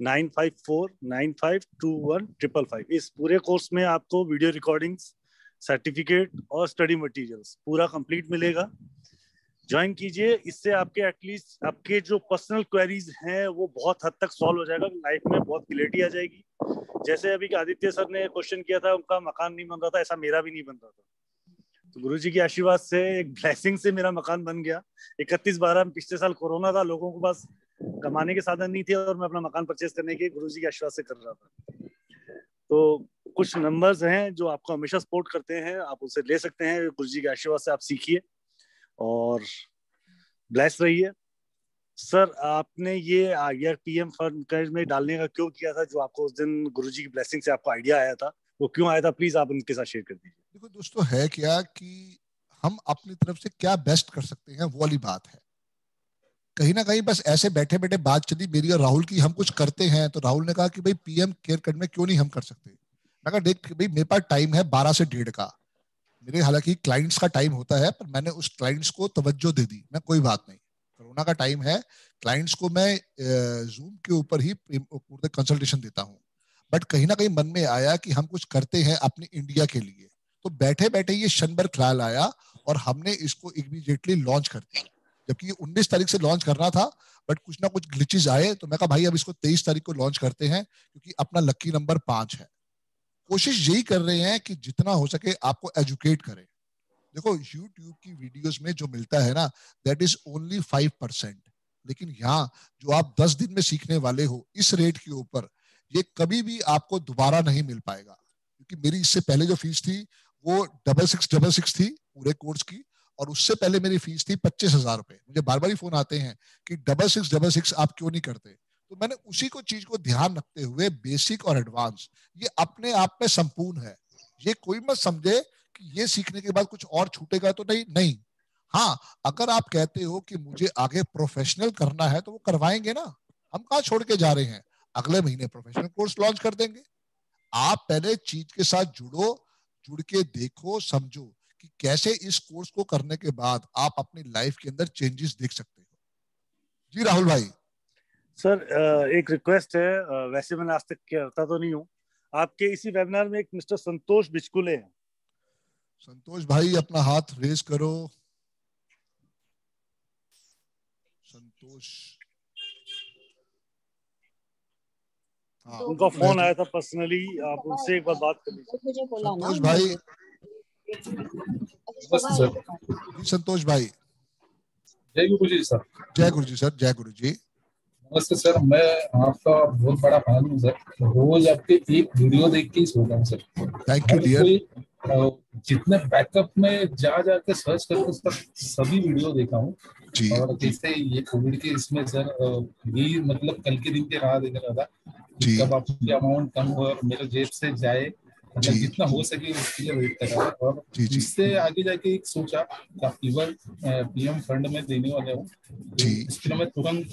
9549521555। इस पूरे कोर्स में आपको वीडियो रिकॉर्डिंग्स, सर्टिफिकेट और स्टडी मटेरियल्स पूरा कंप्लीट मिलेगा। ज्वाइन कीजिए, इससे आपके एटलीस्ट आपके जो पर्सनल क्वेरीज हैं वो बहुत हद तक सॉल्व हो जाएगा, लाइफ में बहुत क्लियरिटी आ जाएगी। जैसे अभी आदित्य सर ने क्वेश्चन किया था, उनका मकान नहीं बन रहा था, ऐसा मेरा भी नहीं बन रहा था, तो गुरुजी के आशीर्वाद से, एक ब्लेसिंग से मेरा मकान बन गया। 31/12 पिछले साल कोरोना था, लोगों को बस कमाने के साधन नहीं थे और मैं अपना मकान परचेज करने के गुरुजी के आशीर्वाद से कर रहा था। तो कुछ नंबर्स हैं जो आपको हमेशा सपोर्ट करते हैं, आप उनसे ले सकते हैं। गुरुजी के आशीर्वाद से आप सीखिए और ब्लेस रहिए। सर आपने ये आईआर पीएम फंड में डालने का क्यों किया था, जो आपको उस दिन गुरुजी की ब्लेसिंग से आपको आइडिया आया था, वो क्यों आया था, प्लीज आप उनके साथ शेयर कर दीजिए। देखो दोस्तों, है क्या कि हम अपनी तरफ से क्या बेस्ट कर सकते हैं, वो वाली बात है। कहीं ना कहीं बस ऐसे बैठे बैठे बात चली मेरी और राहुल की, हम कुछ करते हैं, तो राहुल ने कहा कि भाई पीएम केयर फंड में क्यों नहीं हम कर सकते। मैं कहा देख भाई, मेरे पास टाइम है 12 से 1:30 का, मेरे हालांकि क्लाइंट्स का टाइम होता है, पर मैंने उस क्लाइंट्स को तवज्जो दे दी। मैं कोई बात नहीं, कोरोना का टाइम है, क्लाइंट्स को मैं जूम के ऊपर ही पूरे कंसल्टेशन देता हूँ। बट कहीं ना कहीं मन में आया कि हम कुछ करते हैं अपनी इंडिया के लिए, तो बैठे बैठे ये क्षण भर ख्याल आया और हमने इसको इमीडिएटली लॉन्च कर दिया। जबकि ये 19 तारीख से लॉन्च करना था, बट कुछ ना कुछ ग्लिचेस आए, तो मैं कहा भाई अब इसको 23 तारीख को लॉन्च करते हैं, क्योंकि अपना लकी नंबर 5 है। कोशिश यही कर रहे हैं कि जितना हो सके आपको एजुकेट करें। देखो YouTube की वीडियोस में जो मिलता है ना, दैट इज ओनली 5%, लेकिन यहाँ जो आप 10 दिन में सीखने वाले हो इस रेट के ऊपर, ये कभी भी आपको दोबारा नहीं मिल पाएगा। क्योंकि मेरी इससे पहले जो फीस थी वो 6666 थी पूरे कोर्स की, और उससे पहले मेरी फीस थी 25,000 रुपए। मुझे बार बार ही फोन आते हैं कि 6666 आप क्यों नहीं करते। तो मैंने उसी को चीज को ध्यान रखते हुए बेसिक और एडवांस, ये अपने आप में संपूर्ण है। ये कोई मत समझे कि ये सीखने के बाद कुछ और छूटेगा तो नहीं। हाँ, अगर आप कहते हो कि मुझे आगे प्रोफेशनल करना है तो वो करवाएंगे ना, हम कहाँ छोड़ के जा रहे हैं। अगले महीने प्रोफेशनल कोर्स लॉन्च कर देंगे। आप पहले चीज के साथ जुड़ के देखो, समझो कि कैसे इस कोर्स को करने के बाद आप अपनी लाइफ के अंदर चेंजेस देख सकते हो। जी राहुल भाई। सर एक रिक्वेस्ट है, वैसे मैंने आज तक करता तो नहीं हूँ, आपके इसी वेबिनार में एक मिस्टर संतोष बिचकुले हैं। संतोष भाई अपना हाथ रेज करो। संतोष, हाँ, उनका फोन आया था पर्सनली, आप उनसे एक बार बात कर लीजिए। संतोष भाई। संतोष भाई। जय गुरु जी सर। जय गुरु जी सर। जय गुरु जी। नमस्ते सर, मैं आपका बहुत बड़ा फैन हूँ सर, रोज आपके एक वीडियो देख के ही सोता हूँ सर। Thank you dear. जितने बैकअप में जाके सर्च करके सर सभी वीडियो देखा हूँ। और जैसे ये कोविड के इसमें सर यही मतलब कल के दिन के राह देख रहा था कि कब आपकी अमाउंट कम हो और मेरे जेब से जाए जितना हो सके उसके लिए वेट कर रहा है। और इससे आगे जाके एक सोचा इवन पीएम फंड में देने वाले हूँ, इसके लिए मैं तुरंत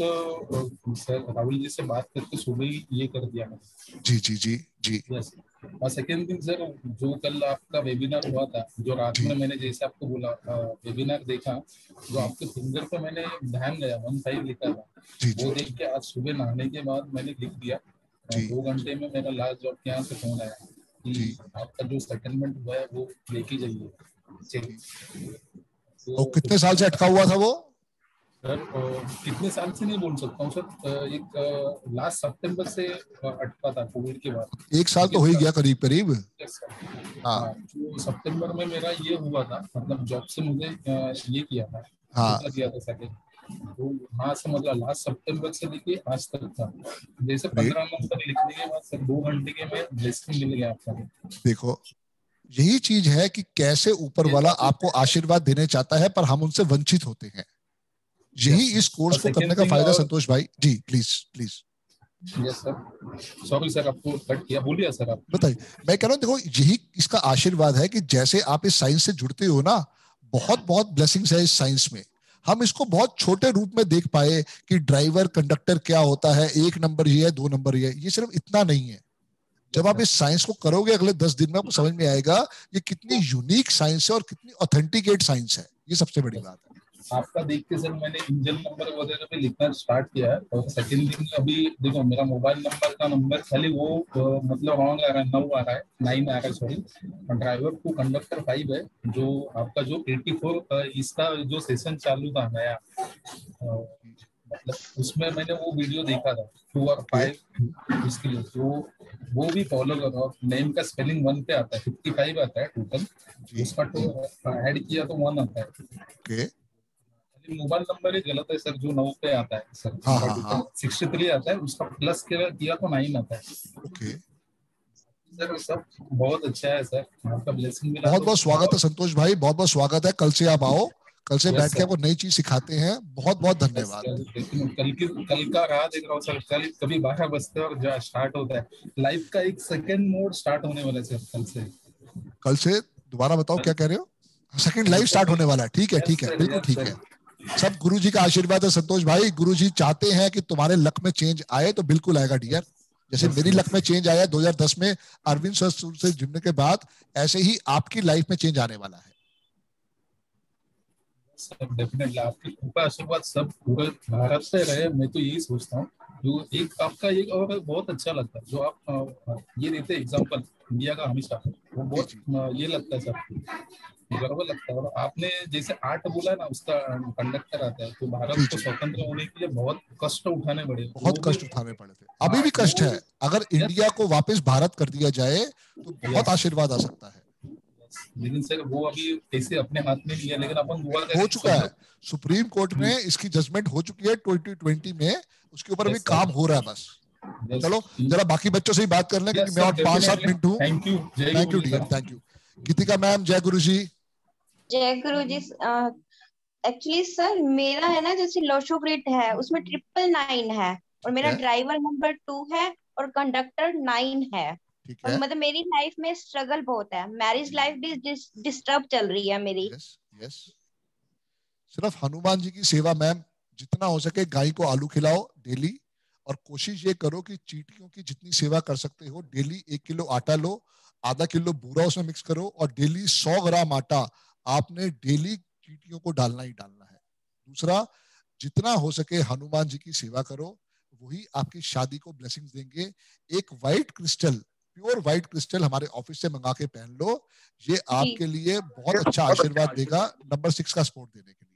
सर राहुल जी से बात करके सुबह ही ये कर दिया मैंने। जी जी जी जी। यस। और सेकेंड थिंग सर, जो कल आपका वेबिनार हुआ था, जो रात में मैंने जैसे आपको बोला वेबिनार देखा, जो आपके फिंगर पे मैंने ध्यान गया 15 लिखा था, वो देख के आज सुबह नहाने के बाद मैंने लिख दिया। 2 घंटे में मेरा लास्ट जॉब के यहाँ से फोन आया कि आपका जो सेटलमेंट हुआ है वो लेके जाइए। तो कितने साल से अटका हुआ था वो सर? कितने साल से नहीं बोल सकता हूँ सर, एक लास्ट सितंबर से अटका था कोविड के बाद। 1 साल तो हो ही गया करीब करीब। हाँ, जो सितंबर में मेरा ये हुआ था, मतलब जॉब से मुझे ये किया था, किया था सेकंड, तो वहाँ से मतलब लास्ट सितंबर से लेके आज तक था। जैसे 15 नंबर लिखने के बाद सर 2 घंटे के में ब्लेसिंग मिल गया आपका। देखो यही चीज है कि कैसे ऊपर वाला आपको आशीर्वाद देने चाहता है पर हम उनसे वंचित होते हैं। यही इस कोर्स को करने का फायदा। संतोष भाई ji please please. Yes sir, sorry sir आपको कट किया, बोलिए सर आप। बताइए। मैं कह रहा हूँ देखो यही इसका आशीर्वाद है कि जैसे आप इस साइंस से जुड़ते हो ना, बहुत बहुत ब्लेसिंग्स है इस साइंस में। हम इसको बहुत छोटे रूप में देख पाए कि ड्राइवर कंडक्टर क्या होता है, 1 नंबर ही है 2 नंबर ही है, ये सिर्फ इतना नहीं है। जब आप इस साइंस को करोगे अगले 10 दिन में आपको समझ में आएगा ये कितनी यूनिक साइंस है और कितनी ऑथेंटिकेट साइंस है। ये सबसे बड़ी बात है। आपका देख के सर मैंने इंजन नंबर वगैरह पे लिखना स्टार्ट किया है। और सेकंड थिंग अभी देखो मेरा मोबाइल नंबर का नंबर खाली वो मतलब रॉन्ग आ रहा है, 9 आ रहा है, 9 आ रहा है सॉरी। ड्राइवर को कंडक्टर 5 है, जो आपका जो 84 इसका जो सेशन चालू था नया, मतलब उसमें मैंने वो वीडियो देखा था 2 और 5 इसके लिए, तो वो भी फॉलो करो। और नेम का स्पेलिंग 1 पे आता है, 55 आता है टोटल, उसका तो ऐड किया तो 1 आता है। मोबाइल नंबर ही गलत है सर, जो 9 पे आता है सर। 63 आता है, उसका प्लस किया तो 9 आता है। ओके सर सब बहुत अच्छा है सर, आपका ब्लेसिंग मिला। बहुत बहुत स्वागत है संतोष भाई, बहुत बहुत स्वागत है। कल से आप आओ, कल से बैठ के आपको नई चीज सिखाते हैं। बहुत बहुत धन्यवाद। कल का राह देख रहा हूँ सर, कल कभी 12 बजते और जो स्टार्ट होता है लाइव का एक सेकंड मोड स्टार्ट होने वाला है सर। कल से दोबारा बताओ क्या कह रहे हो? सेकंड लाइव स्टार्ट होने वाला है। ठीक है ठीक है, बिल्कुल ठीक है। सब गुरुजी का आशीर्वाद है संतोष भाई। गुरुजी चाहते हैं कि तुम्हारे लक में चेंज आए तो बिल्कुल आएगा डियर। जैसे मेरी लक में चेंज आया 2010 में अरविंद सर से जुड़ने के बाद, ऐसे ही आपकी लाइफ में चेंज आने वाला है। सब डेफिनेटली आपकी कृपा आशीर्वाद सब पूरे भारत से रहे, मैं तो यही सोचता हूँ। जो एक आपका एक और बहुत अच्छा लगता है जो आप ये देते एग्जांपल इंडिया का, हमेशा वो बहुत ये लगता है सर, गर्व लगता है। और आपने जैसे 8 बोला ना, उसका कंडक्टर आता है, तो भारत को स्वतंत्र होने के लिए बहुत कष्ट उठाने पड़े, बहुत कष्ट उठाने पड़े थे, अभी भी कष्ट है। अगर इंडिया को वापस भारत कर दिया जाए तो बहुत आशीर्वाद आ सकता है। लेकिन सर वो अभी कैसे अपने हाथ में नहीं है, लेकिन अपन दुआ करें। हो चुका है, सुप्रीम कोर्ट में इसकी जजमेंट हो चुकी है 2020 में, उसके ऊपर अभी काम हो रहा है बस। चलो जरा बाकी बच्चों से ही बात कर लें, क्योंकि मैं और 5-7 मिनट हूँ। Thank you dear, thank you. Geetika ma'am, जय गुरु जी। जय गुरु जी। एक्चुअली सर मेरा है ना, जैसे लोशो ग्रेड है उसमें 999 है, और मेरा ड्राइवर नंबर 2 है और कंडक्टर 9 है। और मतलब मेरी लाइफ में स्ट्रगल बहुत है, मैरिज लाइफ भी डिस्टर्ब चल रही है मेरी। यस। सिर्फ हनुमान जी की सेवा मैम, जितना हो सके गाय को आलू खिलाओ डेली, और कोशिश ये करो कि चींटियों की जितनी सेवा कर सकते हो डेली 1 किलो आटा लो, आधा किलो बूरा उसमें मिक्स करो, और डेली 100 ग्राम आटा आपने डेली चींटियों को डालना ही डालना है। दूसरा, जितना हो सके हनुमान जी की सेवा करो, वही आपकी शादी को ब्लेसिंग्स देंगे। एक white crystal, pure white crystal हमारे ऑफिस से मंगा के पहन लो, ये आपके लिए बहुत अच्छा आशीर्वाद देगा नंबर 6 का सपोर्ट देने के लिए।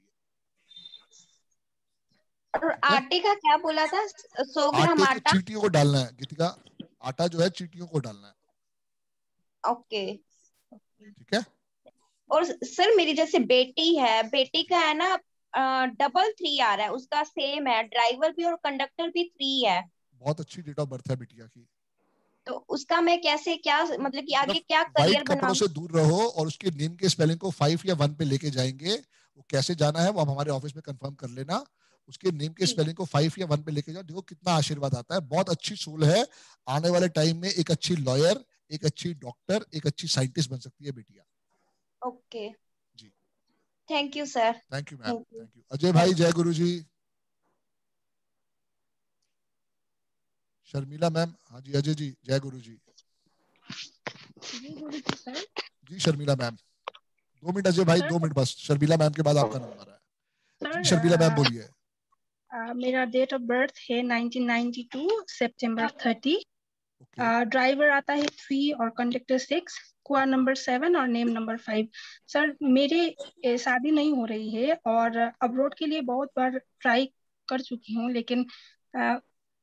और आटे का क्या बोला था? 100 ग्राम आटा चींटियों को डालना है गीतिका, आटा जो है चींटियों को डालना है। ओके ठीक है। और सर मेरी जैसे बेटी है, बेटी का है ना 333 आ रहा है, उसका सेम है, ड्राइवर भी और कंडक्टर भी 3 है। बहुत अच्छी डेट ऑफ बर्थ है बिटिया की। तो उसका मैं कैसे, क्या मतलब कि आगे क्या करियर बनाऊं? कपड़ों से दूर रहो, और उसके नेम के स्पेलिंग को 5 या 1 पे लेके जाएंगे। वो कैसे जाना है वो आप हमारे ऑफिस में कंफर्म कर लेना। उसके नेम के स्पेलिंग को 5 या 1 पे लेके जाओ, देखो कितना आशीर्वाद आता है। बहुत अच्छी सोल है, आने वाले टाइम में एक अच्छी लॉयर, एक अच्छी डॉक्टर, एक अच्छी साइंटिस्ट बन सकती है बेटिया। ओके जी, thank you sir. Thank you ma'am, thank you. Ajay भाई, जय गुरु जी। शर्मिला मैम, हाँ जी अजय जी, जय गुरु जी। जी शर्मिला मैम, 2 मिनट अजय भाई, 2 मिनट बस। शर्मिला मैम के बाद आपका नंबर है। जी शर्मिला मैम बोलिए। मेरा डेट ऑफ बर्थ है 1992 सितंबर 30। ड्राइवर आता है 3 और कंडक्टर 6, कुआ नंबर 7 और नेम नंबर 5। सर मेरे शादी नहीं हो रही है और अब्रॉड के लिए बहुत बार ट्राई कर चुकी हूँ, लेकिन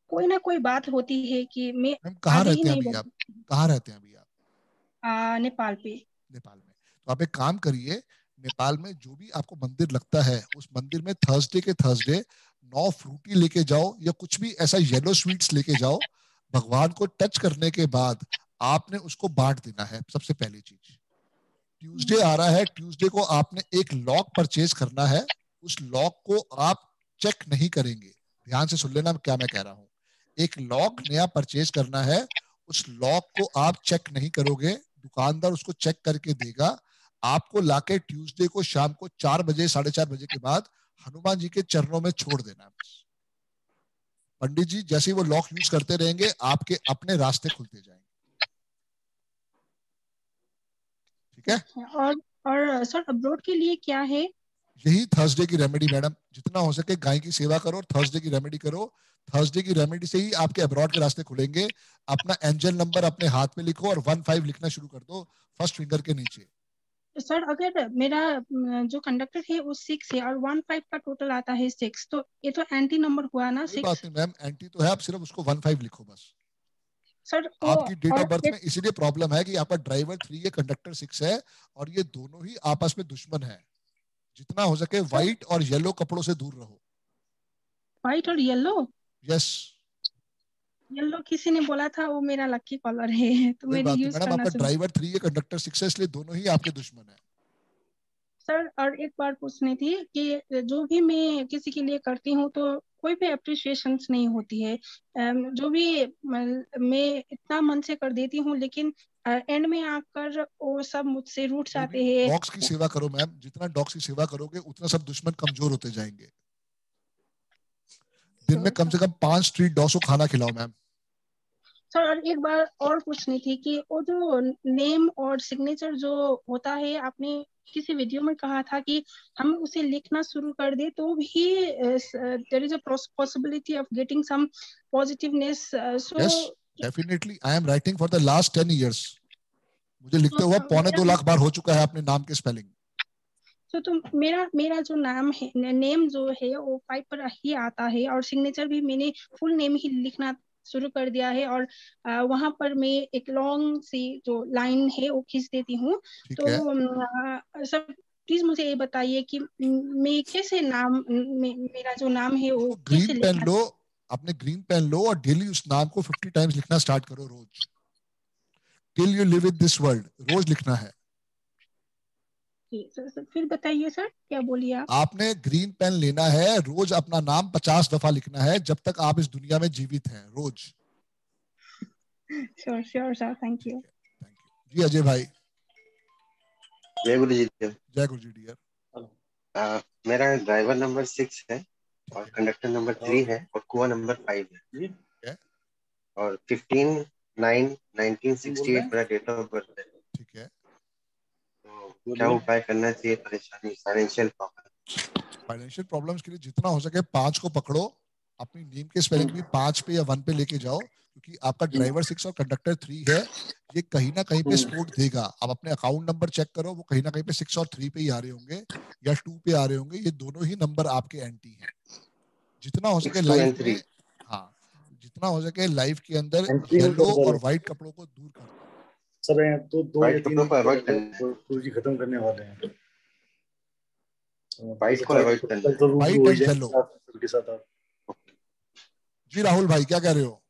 कोई ना कोई बात होती है कि मैं कहाँ आगे ही रहते हैं नहीं अभी आप? कहाँ रहते हैं अभी आप? नेपाल पे। नेपाल में। तो आप एक काम करिए, नेपाल में जो भी आपको मंदिर लगता है उस मंदिर में थर्सडे के थर्सडे 9 फ्रूटी लेके जाओ या कुछ भी ऐसा येलो स्वीट्स लेके जाओ। भगवान को टच करने के बाद आपने उसको बांट देना है। सबसे पहली चीज, ट्यूसडे आ रहा है, ट्यूसडे को आपने एक लॉक परचेज करना है। उस लॉक को आप चेक नहीं करेंगे। ध्यान से सुन लेना क्या मैं कह रहा हूँ। एक लॉक नया परचेज करना है, उस लॉक को आप चेक नहीं करोगे, दुकानदार उसको चेक करके देगा। आपको लाके ट्यूसडे को शाम को 4 बजे 4:30 बजे के बाद हनुमान जी के चरणों में छोड़ देना है। पंडित जी जैसे ही वो लॉक यूज करते रहेंगे, आपके अपने रास्ते खुलते जाएंगे। ठीक है? और सर अब्रॉड के लिए क्या है? यही थर्सडे की रेमेडी मैडम, जितना हो सके गाय की सेवा करो और थर्सडे की रेमेडी करो। थर्सडे की रेमेडी से ही आपके अब्रॉड के रास्ते खुलेंगे। अपना एंजल नंबर अपने हाथ में लिखो और 15 लिखना शुरू कर दो फर्स्ट फिंगर के नीचे। सर अगर मेरा जो कंडक्टर है वो 6 है और 15 का टोटल आता है 6, तो ये तो एंटी नंबर हुआ ना 6? कोई बात नहीं मैम, एंटी तो है, आप सिर्फ उसको 15 लिखो बस। सर आपकी डेट ऑफ बर्थ में इसीलिए प्रॉब्लम है कि आपका ड्राइवर 3 है, कंडक्टर 6 है और ये दोनों ही आपस में दुश्मन है। जितना हो सके व्हाइट और येलो कपड़ों से दूर रहो। व्हाइट और येलो? यस। येलो किसी ने बोला था वो मेरा लकी कलर है, तो मैंने यूज मैडम करना आपका शुरू। ड्राइवर 3 है, कंडक्टर 6 है, इसलिए दोनों ही आपके दुश्मन है। सर और एक बार पूछनी थी कि जो भी मैं किसी के लिए करती हूँ तो कोई भी अप्रिशिएशन नहीं होती है। जो भी मैं इतना मन से कर देती हूँ, लेकिन एंड में आकर वो सब मुझसे रूठ जाते हैं। डॉग्स की सेवा करो मैम, जितना डॉग्स की सेवा करोगे उतना सब दुश्मन कमजोर होते जाएंगे। दिन में कम से कम 5 स्ट्रीट डॉग्स को खाना खिलाओ मैम। सर और एक बार और पूछनी थी कि वो जो नेम और सिग्नेचर जो होता है, आपने किसी वीडियो में कहा था कि हम उसे लिखना शुरू कर दे तो भी there is a possibility of getting some positiveness. So yes definitely, I am writing for the last 10 years। मुझे लिखते हुआ 2.25 लाख बार हो चुका है अपने नाम के स्पेलिंग। तो मेरा जो नाम है, नेम जो है वो 5 पर ही आता है और सिग्नेचर भी मैंने फुल नेम ही लिखना शुरू कर दिया है और वहां पर मैं एक लॉन्ग सी जो लाइन है वो खींच देती हूँ। तो सर प्लीज मुझे ये बताइए कि मैं कैसे नाम मेरा जो नाम है वो कैसे ग्रीन पेन लो, अपने ग्रीन पेन लो और डेली उस नाम को 50 टाइम्स लिखना स्टार्ट करो रोज। Till you live in this world, रोज लिखना है। सर फिर बताइए सर क्या बोलिए आप? आपने ग्रीन पेन लेना है, रोज अपना नाम 50 दफा लिखना है जब तक आप इस दुनिया में जीवित हैं, रोज। Sure sir, thank you. जी अजय भाई। जय गुरु जी। जय गुरु जी डियर। मेरा ड्राइवर नंबर 6 है और कंडक्टर नंबर 3 है और कुआ नंबर 5 है और 15/9/1968 मेरा डेट ऑफ बर्थ है। ठीक है। तो क्या उपाय करना चाहिए परेशानी फाइनेंशियल प्रॉब्लम्स के लिए? जितना हो सके 5 को पकड़ो, अपनी नेम के स्पेलिंग भी 5 पे या 1 पे लेके जाओ, क्योंकि आपका ड्राइवर 6 और कंडक्टर 3 है। ये कहीं ना कहीं पे सपोर्ट देगा। आप अपने अकाउंट नंबर चेक करो, वो कहीं ना कहीं पे 6 और 3 पे ही आ रहे होंगे या 2 पे आ रहे होंगे। ये दोनों ही नंबर आपके एंटी हैं। जितना हो सके लाइफ में, हाँ जितना हो सके लाइफ के अंदर येलो और व्हाइट कपड़ों को दूर कर दो। सर तो 2 या 3 गुरु जी खत्म करने वाले हैं। व्हाइट को अवॉइड करना है। व्हाइट एंड येलो के साथ आप। जी राहुल भाई क्या कह रहे हो?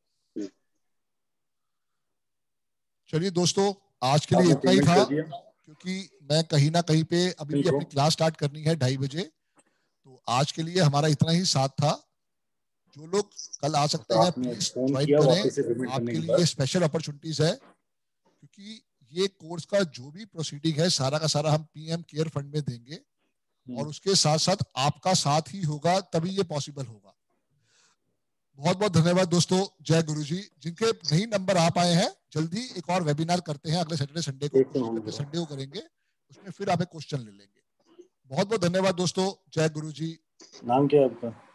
चलिए दोस्तों, आज के लिए इतना ही था, क्योंकि मैं कहीं ना कहीं पे अभी भी अपनी क्लास स्टार्ट करनी है 2:30 बजे। तो आज के लिए हमारा इतना ही साथ था। जो लोग कल आ सकते हैं प्लीज ज्वाइन करें। आपके लिए स्पेशल अपॉर्चुनिटीज है। क्योंकि ये कोर्स का जो भी प्रोसीडिंग है सारा का सारा हम पीएम केयर फंड में देंगे और उसके साथ साथ आपका साथ ही होगा, तभी ये पॉसिबल होगा। बहुत बहुत धन्यवाद दोस्तों। जय गुरुजी। जिनके नहीं नंबर आ पाए हैं, जल्दी एक और वेबिनार करते हैं अगले सैटरडे संडे को, संडे को करेंगे, उसमें फिर आप एक क्वेश्चन ले लेंगे। बहुत बहुत धन्यवाद दोस्तों। जय गुरुजी। नाम क्या है आपका?